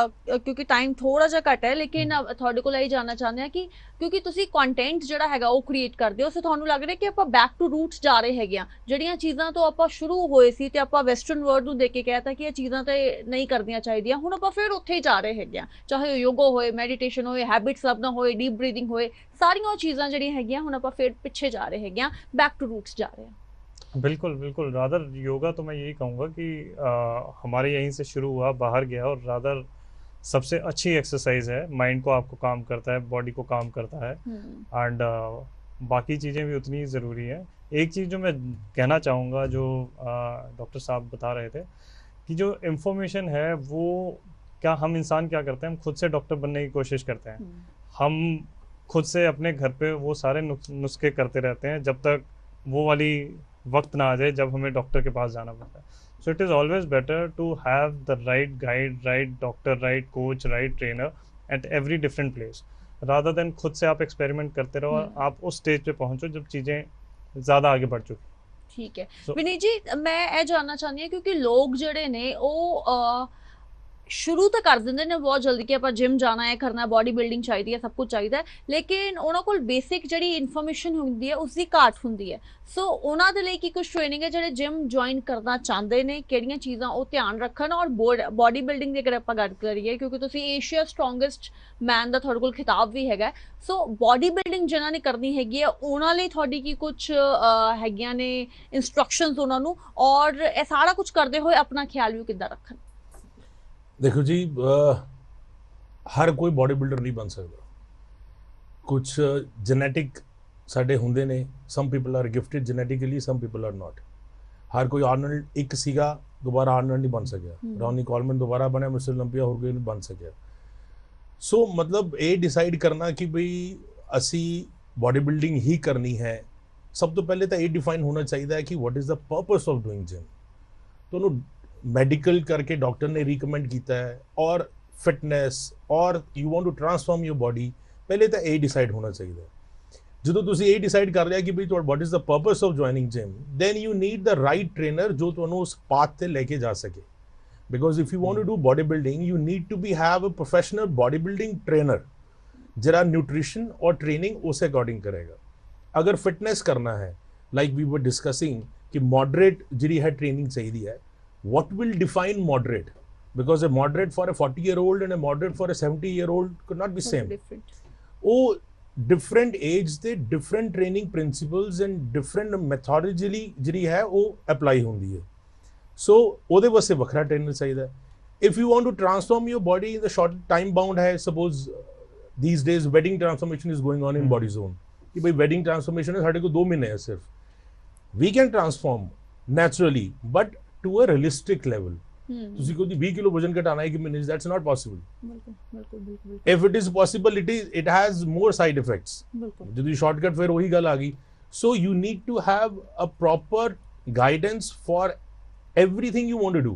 Speaker 1: ਕਿਉਂਕਿ ਟਾਈਮ ਥੋੜਾ ਜਿਹਾ ਘੱਟ ਹੈ, ਲੇਕਿਨ ਤੁਹਾਡੇ ਕੋਲ ਇਹ ਜਾਨਣਾ ਚਾਹੁੰਦੇ ਆ ਕਿ ਕਿਉਂਕਿ ਤੁਸੀਂ ਕੰਟੈਂਟ ਜਿਹੜਾ ਹੈਗਾ ਉਹ ਕ੍ਰੀਏਟ ਕਰਦੇ ਹੋ, ਸੋ ਤੁਹਾਨੂੰ ਲੱਗ ਰਿਹਾ ਕਿ ਆਪਾਂ ਬੈਕ ਟੂ ਰੂਟਸ ਜਾ ਰਹੇ ਹੈਗੇ ਆ। ਜਿਹੜੀਆਂ ਚੀਜ਼ਾਂ ਤੋਂ ਆਪਾਂ ਸ਼ੁਰੂ ਹੋਏ ਸੀ ਤੇ ਆਪਾਂ ਵੈਸਟਰਨ ਵਰਲਡ ਨੂੰ ਦੇਖ ਕੇ ਕਹਿਤਾ ਕਿ ਇਹ ਚੀਜ਼ਾਂ ਤੇ ਨਹੀਂ ਕਰਨੀਆਂ ਚਾਹੀਦੀਆਂ, ਹੁਣ ਆਪਾਂ ਫਿਰ ਉੱਥੇ ਹੀ ਜਾ ਰਹੇ ਹੈਗੇ ਆ। ਚਾਹੇ ਉਹ ਯੋਗਾ ਹੋਏ, ਮੈਡੀਟੇਸ਼ਨ ਹੋਏ, ਹੈਬਿਟਸ ਲੱਭਣਾ ਹੋਏ, ਡੀਪ ਬਰੀਥਿੰਗ ਹੋਏ, ਸਾਰੀਆਂ ਉਹ ਚੀਜ਼ਾਂ ਜਿਹੜੀਆਂ ਹੈਗੀਆਂ ਹੁਣ ਆਪਾਂ ਫਿਰ ਪਿੱਛੇ ਜਾ ਰਹੇ ਹੈਗੇ ਆ, ਬੈਕ टू रूट्स जा रहे हैं।
Speaker 5: बिल्कुल बिल्कुल। रादर योगा तो मैं यही कहूँगा कि हमारे यहीं से शुरू हुआ, बाहर गया, और रादर सबसे अच्छी एक्सरसाइज है। माइंड को आपको काम करता है, बॉडी को काम करता है, एंड बाकी चीज़ें भी उतनी ही ज़रूरी है। एक चीज़ जो मैं कहना चाहूँगा, जो डॉक्टर साहब बता रहे थे कि जो इन्फॉर्मेशन है वो क्या हम इंसान क्या करते हैं, हम खुद से डॉक्टर बनने की कोशिश करते हैं। हम खुद से अपने घर पे वो सारे नुस्खे करते रहते हैं जब तक वो वाली वक्त ना आ जाए जब हमें डॉक्टर के पास जाना पड़ता है। So it is always better to have the right guide, right doctor, right coach, right trainer at every different place, rather than खुद से आप एक्सपेरिमेंट करते रहो और आप उस स्टेज पे पहुंचो जब चीज़ें ज़्यादा आगे बढ़ चुकी।
Speaker 1: ठीक है।
Speaker 5: So-
Speaker 1: विनीत जी, मैं ये जानना चाहती हूँ क्योंकि लोग ਜਿਹੜੇ ਨੇ ਉਹ ਸ਼ੁਰੂ ਤਾਂ ਕਰ ਦਿੰਦੇ ਨੇ ਬਹੁਤ ਜਲਦੀ ਕਿ ਆਪਾਂ ਜਿਮ ਜਾਣਾ ਹੈ, ਕਰਨਾ, ਬੋਡੀ ਬਿਲਡਿੰਗ ਚਾਹੀਦੀ ਹੈ, ਸਭ ਕੁਝ ਚਾਹੀਦਾ ਹੈ, ਲੇਕਿਨ ਉਹਨਾਂ ਕੋਲ ਬੇਸਿਕ ਜਿਹੜੀ ਇਨਫੋਰਮੇਸ਼ਨ ਹੁੰਦੀ ਹੈ ਉਸ ਦੀ ਘਾਟ ਹੁੰਦੀ ਹੈ। ਸੋ ਉਹਨਾਂ ਦੇ ਲਈ ਕੀ ਕੁਝ ਟ੍ਰੇਨਿੰਗ ਹੈ ਜਿਹੜੇ ਜਿਮ ਜੁਆਇਨ ਕਰਨਾ ਚਾਹੁੰਦੇ ਨੇ, ਕਿਹੜੀਆਂ ਚੀਜ਼ਾਂ ਉਹ ਧਿਆਨ ਰੱਖਣ? ਔਰ ਬੋਡੀ ਬਿਲਡਿੰਗ ਦੀ ਅਗਰ ਆਪਾਂ ਗੱਲ ਕਰੀਏ, ਕਿਉਂਕਿ ਤੁਸੀਂ ਏਸ਼ੀਆ ਸਟਰੋਂਗੈਸਟ ਮੈਨ ਦਾ ਤੁਹਾਡੇ ਕੋਲ ਖਿਤਾਬ ਵੀ ਹੈਗਾ, ਸੋ ਬੋਡੀ ਬਿਲਡਿੰਗ ਜਿਨ੍ਹਾਂ ਨੇ ਕਰਨੀ ਹੈਗੀ ਹੈ ਉਹਨਾਂ ਲਈ ਤੁਹਾਡੀ ਕੀ ਕੁਝ ਹੈਗੀਆਂ ਨੇ ਇੰਸਟਰਕਸ਼ਨਸ ਉਹਨਾਂ ਨੂੰ, ਔਰ ਇਹ ਸਾਰਾ ਕੁਝ ਕਰਦੇ ਹੋਏ ਆਪਣਾ ਖਿਆਲ ਵੀ ਕਿੱਦਾਂ ਰੱਖਣ?
Speaker 3: देखो जी, हर कोई बॉडी बिल्डर नहीं बन सकता। कुछ जेनेटिक साडे हुंदे ने, some people are gifted genetically, some people are not. हर कोई आर्नल्ड एक सीगा दोबारा आर्नल्ड नहीं बन सकिया, रॉनी कॉलमन दोबारा बने, मिस्टर ओलंपिया हो गए, नहीं बन सकिया। सो मतलब ये डिसाइड करना कि भाई असी बॉडी बिल्डिंग ही करनी है, सब तो पहले तो ये डिफाइन होना चाहिए कि what is the purpose of doing gym. तो मैडिकल करके डॉक्टर ने रिकमेंड किया है, और फिटनेस, और you want to transform your body, पहले तो ये डिसाइड होना चाहिए। जो तुम ये डिसाइड कर लिया कि भाई what is the purpose of joining gym, then you need the right trainer जो तुम्हें उस पाथ से लेके जा सके। Because if you want to do body building, you need to be have a professional body building trainer जरा nutrition और training उस अकॉर्डिंग करेगा। अगर फिटनेस करना है, लाइक वी वर डिस्कसिंग कि मॉडरेट जी है ट्रेनिंग चाहिए है, what will define moderate? Because a moderate for a 40-year-old and a moderate for a 70-year-old could not be same. Oh, different age ਦੇ different training principles and different methodology ਜਿਹੜੀ ਹੈ ਉਹ apply ਹੁੰਦੀ ਹੈ। So ਉਹਦੇ ਵਾਸਤੇ ਵੱਖਰਾ trainer ਚਾਹੀਦਾ ਹੈ। If you want to transform your body in the short time bound ਹੈ, suppose these days wedding transformation is going on in body zone, कि भाई wedding transformation है ਸਾਡੇ ਕੋਲ 2 ਮਹੀਨੇ ਹੈ ਸਿਰਫ। We can transform naturally, but to a realistic level. ਤੁਸੀਂ ਕੋਈ 20 ਕਿਲੋ ਵਜਨ ਘਟਾਣਾ ਹੈ ਕਿ ਮਹੀਨੇ, that's not possible. ਬਿਲਕੁਲ। If it is possible, it has more side effects. ਬਿਲਕੁਲ। ਜਦੋਂ ਸ਼ਾਰਟਕਟ ਫਿਰ ਉਹੀ ਗੱਲ ਆ ਗਈ। So you need to have a proper guidance for everything you want to do.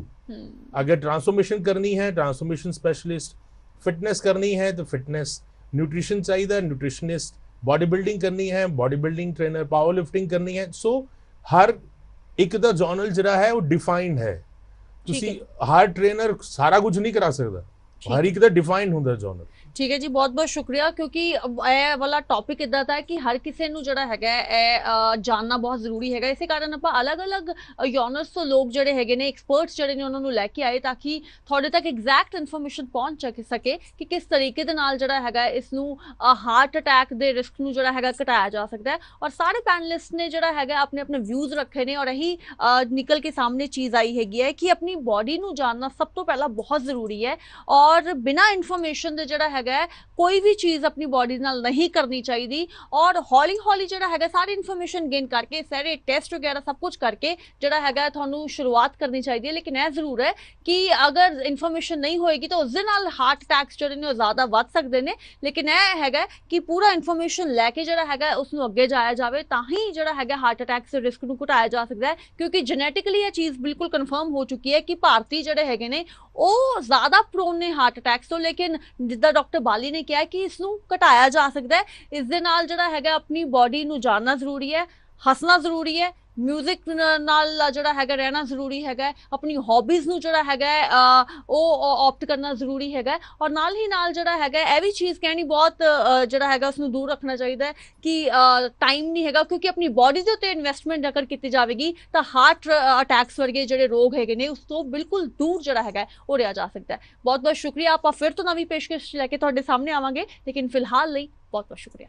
Speaker 3: अगर ट्रांसफॉर्मेशन करनी है, ट्रांसफॉर्मेशन स्पेशलिस्ट, फिटनेस करनी है तो फिटनेस, न्यूट्रिशन चाहिए, न्यूट्रिशनिस्ट, बॉडी बिल्डिंग करनी है, body building trainer, power lifting करनी है, सो ਹਰ ਇੱਕ ਦਾ ਜਨਰਲ ਜਿਹੜਾ ਹੈ ਉਹ ਡਿਫਾਈਨਡ ਹੈ। ਤੁਸੀਂ ਹਰ ਟ੍ਰੇਨਰ ਸਾਰਾ ਕੁਝ ਨਹੀਂ ਕਰਾ ਸਕਦਾ, ਹਰ ਇੱਕ ਦਾ ਡਿਫਾਈਨਡ ਹੁੰਦਾ ਜਨਰਲ।
Speaker 1: ਠੀਕ ਹੈ ਜੀ, ਬਹੁਤ ਬਹੁਤ ਸ਼ੁਕਰੀਆ, ਕਿਉਂਕਿ ਇਹ ਵਾਲਾ ਟੌਪਿਕ ਇਦਾਂ ਦਾ ਹੈ ਕਿ ਹਰ ਕਿਸੇ ਨੂੰ ਜਿਹੜਾ ਹੈਗਾ ਇਹ ਜਾਣਨਾ ਬਹੁਤ ਜ਼ਰੂਰੀ ਹੈਗਾ। ਇਸੇ ਕਾਰਨ ਆਪਾਂ ਅਲੱਗ-ਅਲੱਗ ਯੂਨਰਸ ਤੋਂ ਲੋਕ ਜਿਹੜੇ ਹੈਗੇ ਨੇ, ਐਕਸਪਰਟਸ ਜਿਹੜੇ ਨੇ, ਉਹਨਾਂ ਨੂੰ ਲੈ ਕੇ ਆਏ ਤਾਂ ਕਿ ਤੁਹਾਡੇ ਤੱਕ ਐਗਜ਼ੈਕਟ ਇਨਫੋਰਮੇਸ਼ਨ ਪਹੁੰਚ ਸਕੇ ਕਿ ਕਿਸ ਤਰੀਕੇ ਦੇ ਨਾਲ ਜਿਹੜਾ ਹੈਗਾ ਇਸ ਨੂੰ ਹਾਰਟ ਅਟੈਕ ਦੇ ਰਿਸਕ ਨੂੰ ਜਿਹੜਾ ਹੈਗਾ ਘਟਾਇਆ ਜਾ ਸਕਦਾ ਹੈ। ਔਰ ਸਾਰੇ ਪੈਨਲਿਸਟ ਨੇ ਜਿਹੜਾ ਹੈਗਾ ਆਪਣੇ ਆਪਣੇ ਵਿਊਜ਼ ਰੱਖੇ ਨੇ, ਔਰ ਇਹੀ ਨਿਕਲ ਕੇ ਸਾਹਮਣੇ ਚੀਜ਼ ਆਈ ਹੈਗੀ ਹੈ ਕਿ ਆਪਣੀ ਬੋਡੀ ਨੂੰ ਜਾਣਨਾ ਸਭ ਤੋਂ ਪਹਿਲਾਂ ਬਹੁਤ ਜ਼ਰੂਰੀ ਹੈ। ਔਰ ਬਿਨਾਂ ਇਨਫੋਰਮੇਸ਼ਨ ਦੇ ਜਿਹੜਾ ਕੋਈ ਵੀ ਚੀਜ਼ ਆਪਣੀ ਬੋਡੀ ਨਾਲ ਨਹੀਂ ਕਰਨੀ ਚਾਹੀਦੀ। ਔਰ ਹੌਲੀ ਹੌਲੀ ਜਿਹੜਾ ਹੈਗਾ ਸਾਰੀ ਇਨਫੋਰਮੇਸ਼ਨ ਗੇਨ ਕਰਕੇ, ਸਾਰੇ ਟੈਸਟ ਵਗੈਰਾ ਸਭ ਕੁਝ ਕਰਕੇ ਜਿਹੜਾ ਹੈਗਾ ਤੁਹਾਨੂੰ ਸ਼ੁਰੂਆਤ ਕਰਨੀ ਚਾਹੀਦੀ ਹੈ। ਲੇਕਿਨ ਇਹ ਜ਼ਰੂਰ ਹੈ ਕਿ ਅਗਰ ਇਨਫੋਰਮੇਸ਼ਨ ਨਹੀਂ ਹੋਏਗੀ ਤਾਂ ਉਸ ਦੇ ਨਾਲ ਹਾਰਟ ਅਟੈਕਸ ਜਿਹੜੇ ਨੇ ਉਹ ਜ਼ਿਆਦਾ ਵੱਧ ਸਕਦੇ ਨੇ। ਲੇਕਿਨ ਇਹ ਹੈਗਾ ਕਿ ਪੂਰਾ ਇਨਫੋਰਮੇਸ਼ਨ ਲੈ ਕੇ ਜਿਹੜਾ ਹੈਗਾ ਉਸ ਨੂੰ ਅੱਗੇ ਜਾਇਆ ਜਾਵੇ, ਤਾਂ ਹੀ ਜਿਹੜਾ ਹੈਗਾ ਹਾਰਟ ਅਟੈਕਸ ਦੇ ਰਿਸਕ ਨੂੰ ਘਟਾਇਆ ਜਾ ਸਕਦਾ ਹੈ। ਕਿਉਂਕਿ ਜੈਨੇਟਿਕਲੀ ਇਹ ਚੀਜ਼ ਬਿਲਕੁਲ ਕਨਫਰਮ ਹੋ ਚੁੱਕੀ ਹੈ ਕਿ ਭਾਰਤੀ ਜਿਹੜੇ ਹੈਗੇ ਨੇ ਉਹ ਜ਼ਿਆਦਾ ਪ੍ਰੋਨ ਨੇ ਹਾਰਟ ਅਟੈਕਸ ਤੋਂ। ਲੇਕਿਨ ਜਿੱਦਾਂ ਡਾਕਟਰ ਬਾਲੀ ਨੇ ਕਿਹਾ ਕਿ ਇਸ ਨੂੰ ਘਟਾਇਆ ਜਾ ਸਕਦਾ ਹੈ। ਇਸ ਦੇ ਨਾਲ ਜਿਹੜਾ ਹੈਗਾ ਆਪਣੀ ਬੋਡੀ ਨੂੰ ਜਾਣਨਾ ਜ਼ਰੂਰੀ ਹੈ, ਹੱਸਣਾ ਜ਼ਰੂਰੀ ਹੈ, ਮਿਊਜ਼ਿਕ ਨਾਲ ਜਿਹੜਾ ਹੈਗਾ ਰਹਿਣਾ ਜ਼ਰੂਰੀ ਹੈਗਾ, ਆਪਣੀ ਹੌਬੀਜ਼ ਨੂੰ ਜਿਹੜਾ ਹੈਗਾ ਉਹ ਆਪਟ ਕਰਨਾ ਜ਼ਰੂਰੀ ਹੈਗਾ। ਔਰ ਨਾਲ ਹੀ ਨਾਲ ਜਿਹੜਾ ਹੈਗਾ ਇਹ ਵੀ ਚੀਜ਼ ਕਹਿਣੀ ਬਹੁਤ ਜਿਹੜਾ ਹੈਗਾ ਉਸ ਨੂੰ ਦੂਰ ਰੱਖਣਾ ਚਾਹੀਦਾ ਹੈ ਕਿ ਟਾਈਮ ਨਹੀਂ ਹੈਗਾ, ਕਿਉਂਕਿ ਆਪਣੀ ਬੋਡੀ ਦੇ ਉੱਤੇ ਇਨਵੈਸਟਮੈਂਟ ਅਗਰ ਕੀਤੀ ਜਾਵੇਗੀ ਤਾਂ ਹਾਰਟ ਅਟੈਕਸ ਵਰਗੇ ਜਿਹੜੇ ਰੋਗ ਹੈਗੇ ਨੇ ਉਸ ਤੋਂ ਬਿਲਕੁਲ ਦੂਰ ਜਿਹੜਾ ਹੈਗਾ ਉਹ ਰਿਹਾ ਜਾ ਸਕਦਾ ਹੈ। ਬਹੁਤ ਬਹੁਤ ਸ਼ੁਕਰੀਆ। ਆਪਾਂ ਫਿਰ ਤੋਂ ਨਵੀਂ ਪੇਸ਼ਕਸ਼ ਲੈ ਕੇ ਤੁਹਾਡੇ ਸਾਹਮਣੇ ਆਵਾਂਗੇ, ਲੇਕਿਨ ਫਿਲਹਾਲ ਲਈ ਬਹੁਤ ਬਹੁਤ ਸ਼ੁਕਰੀਆ।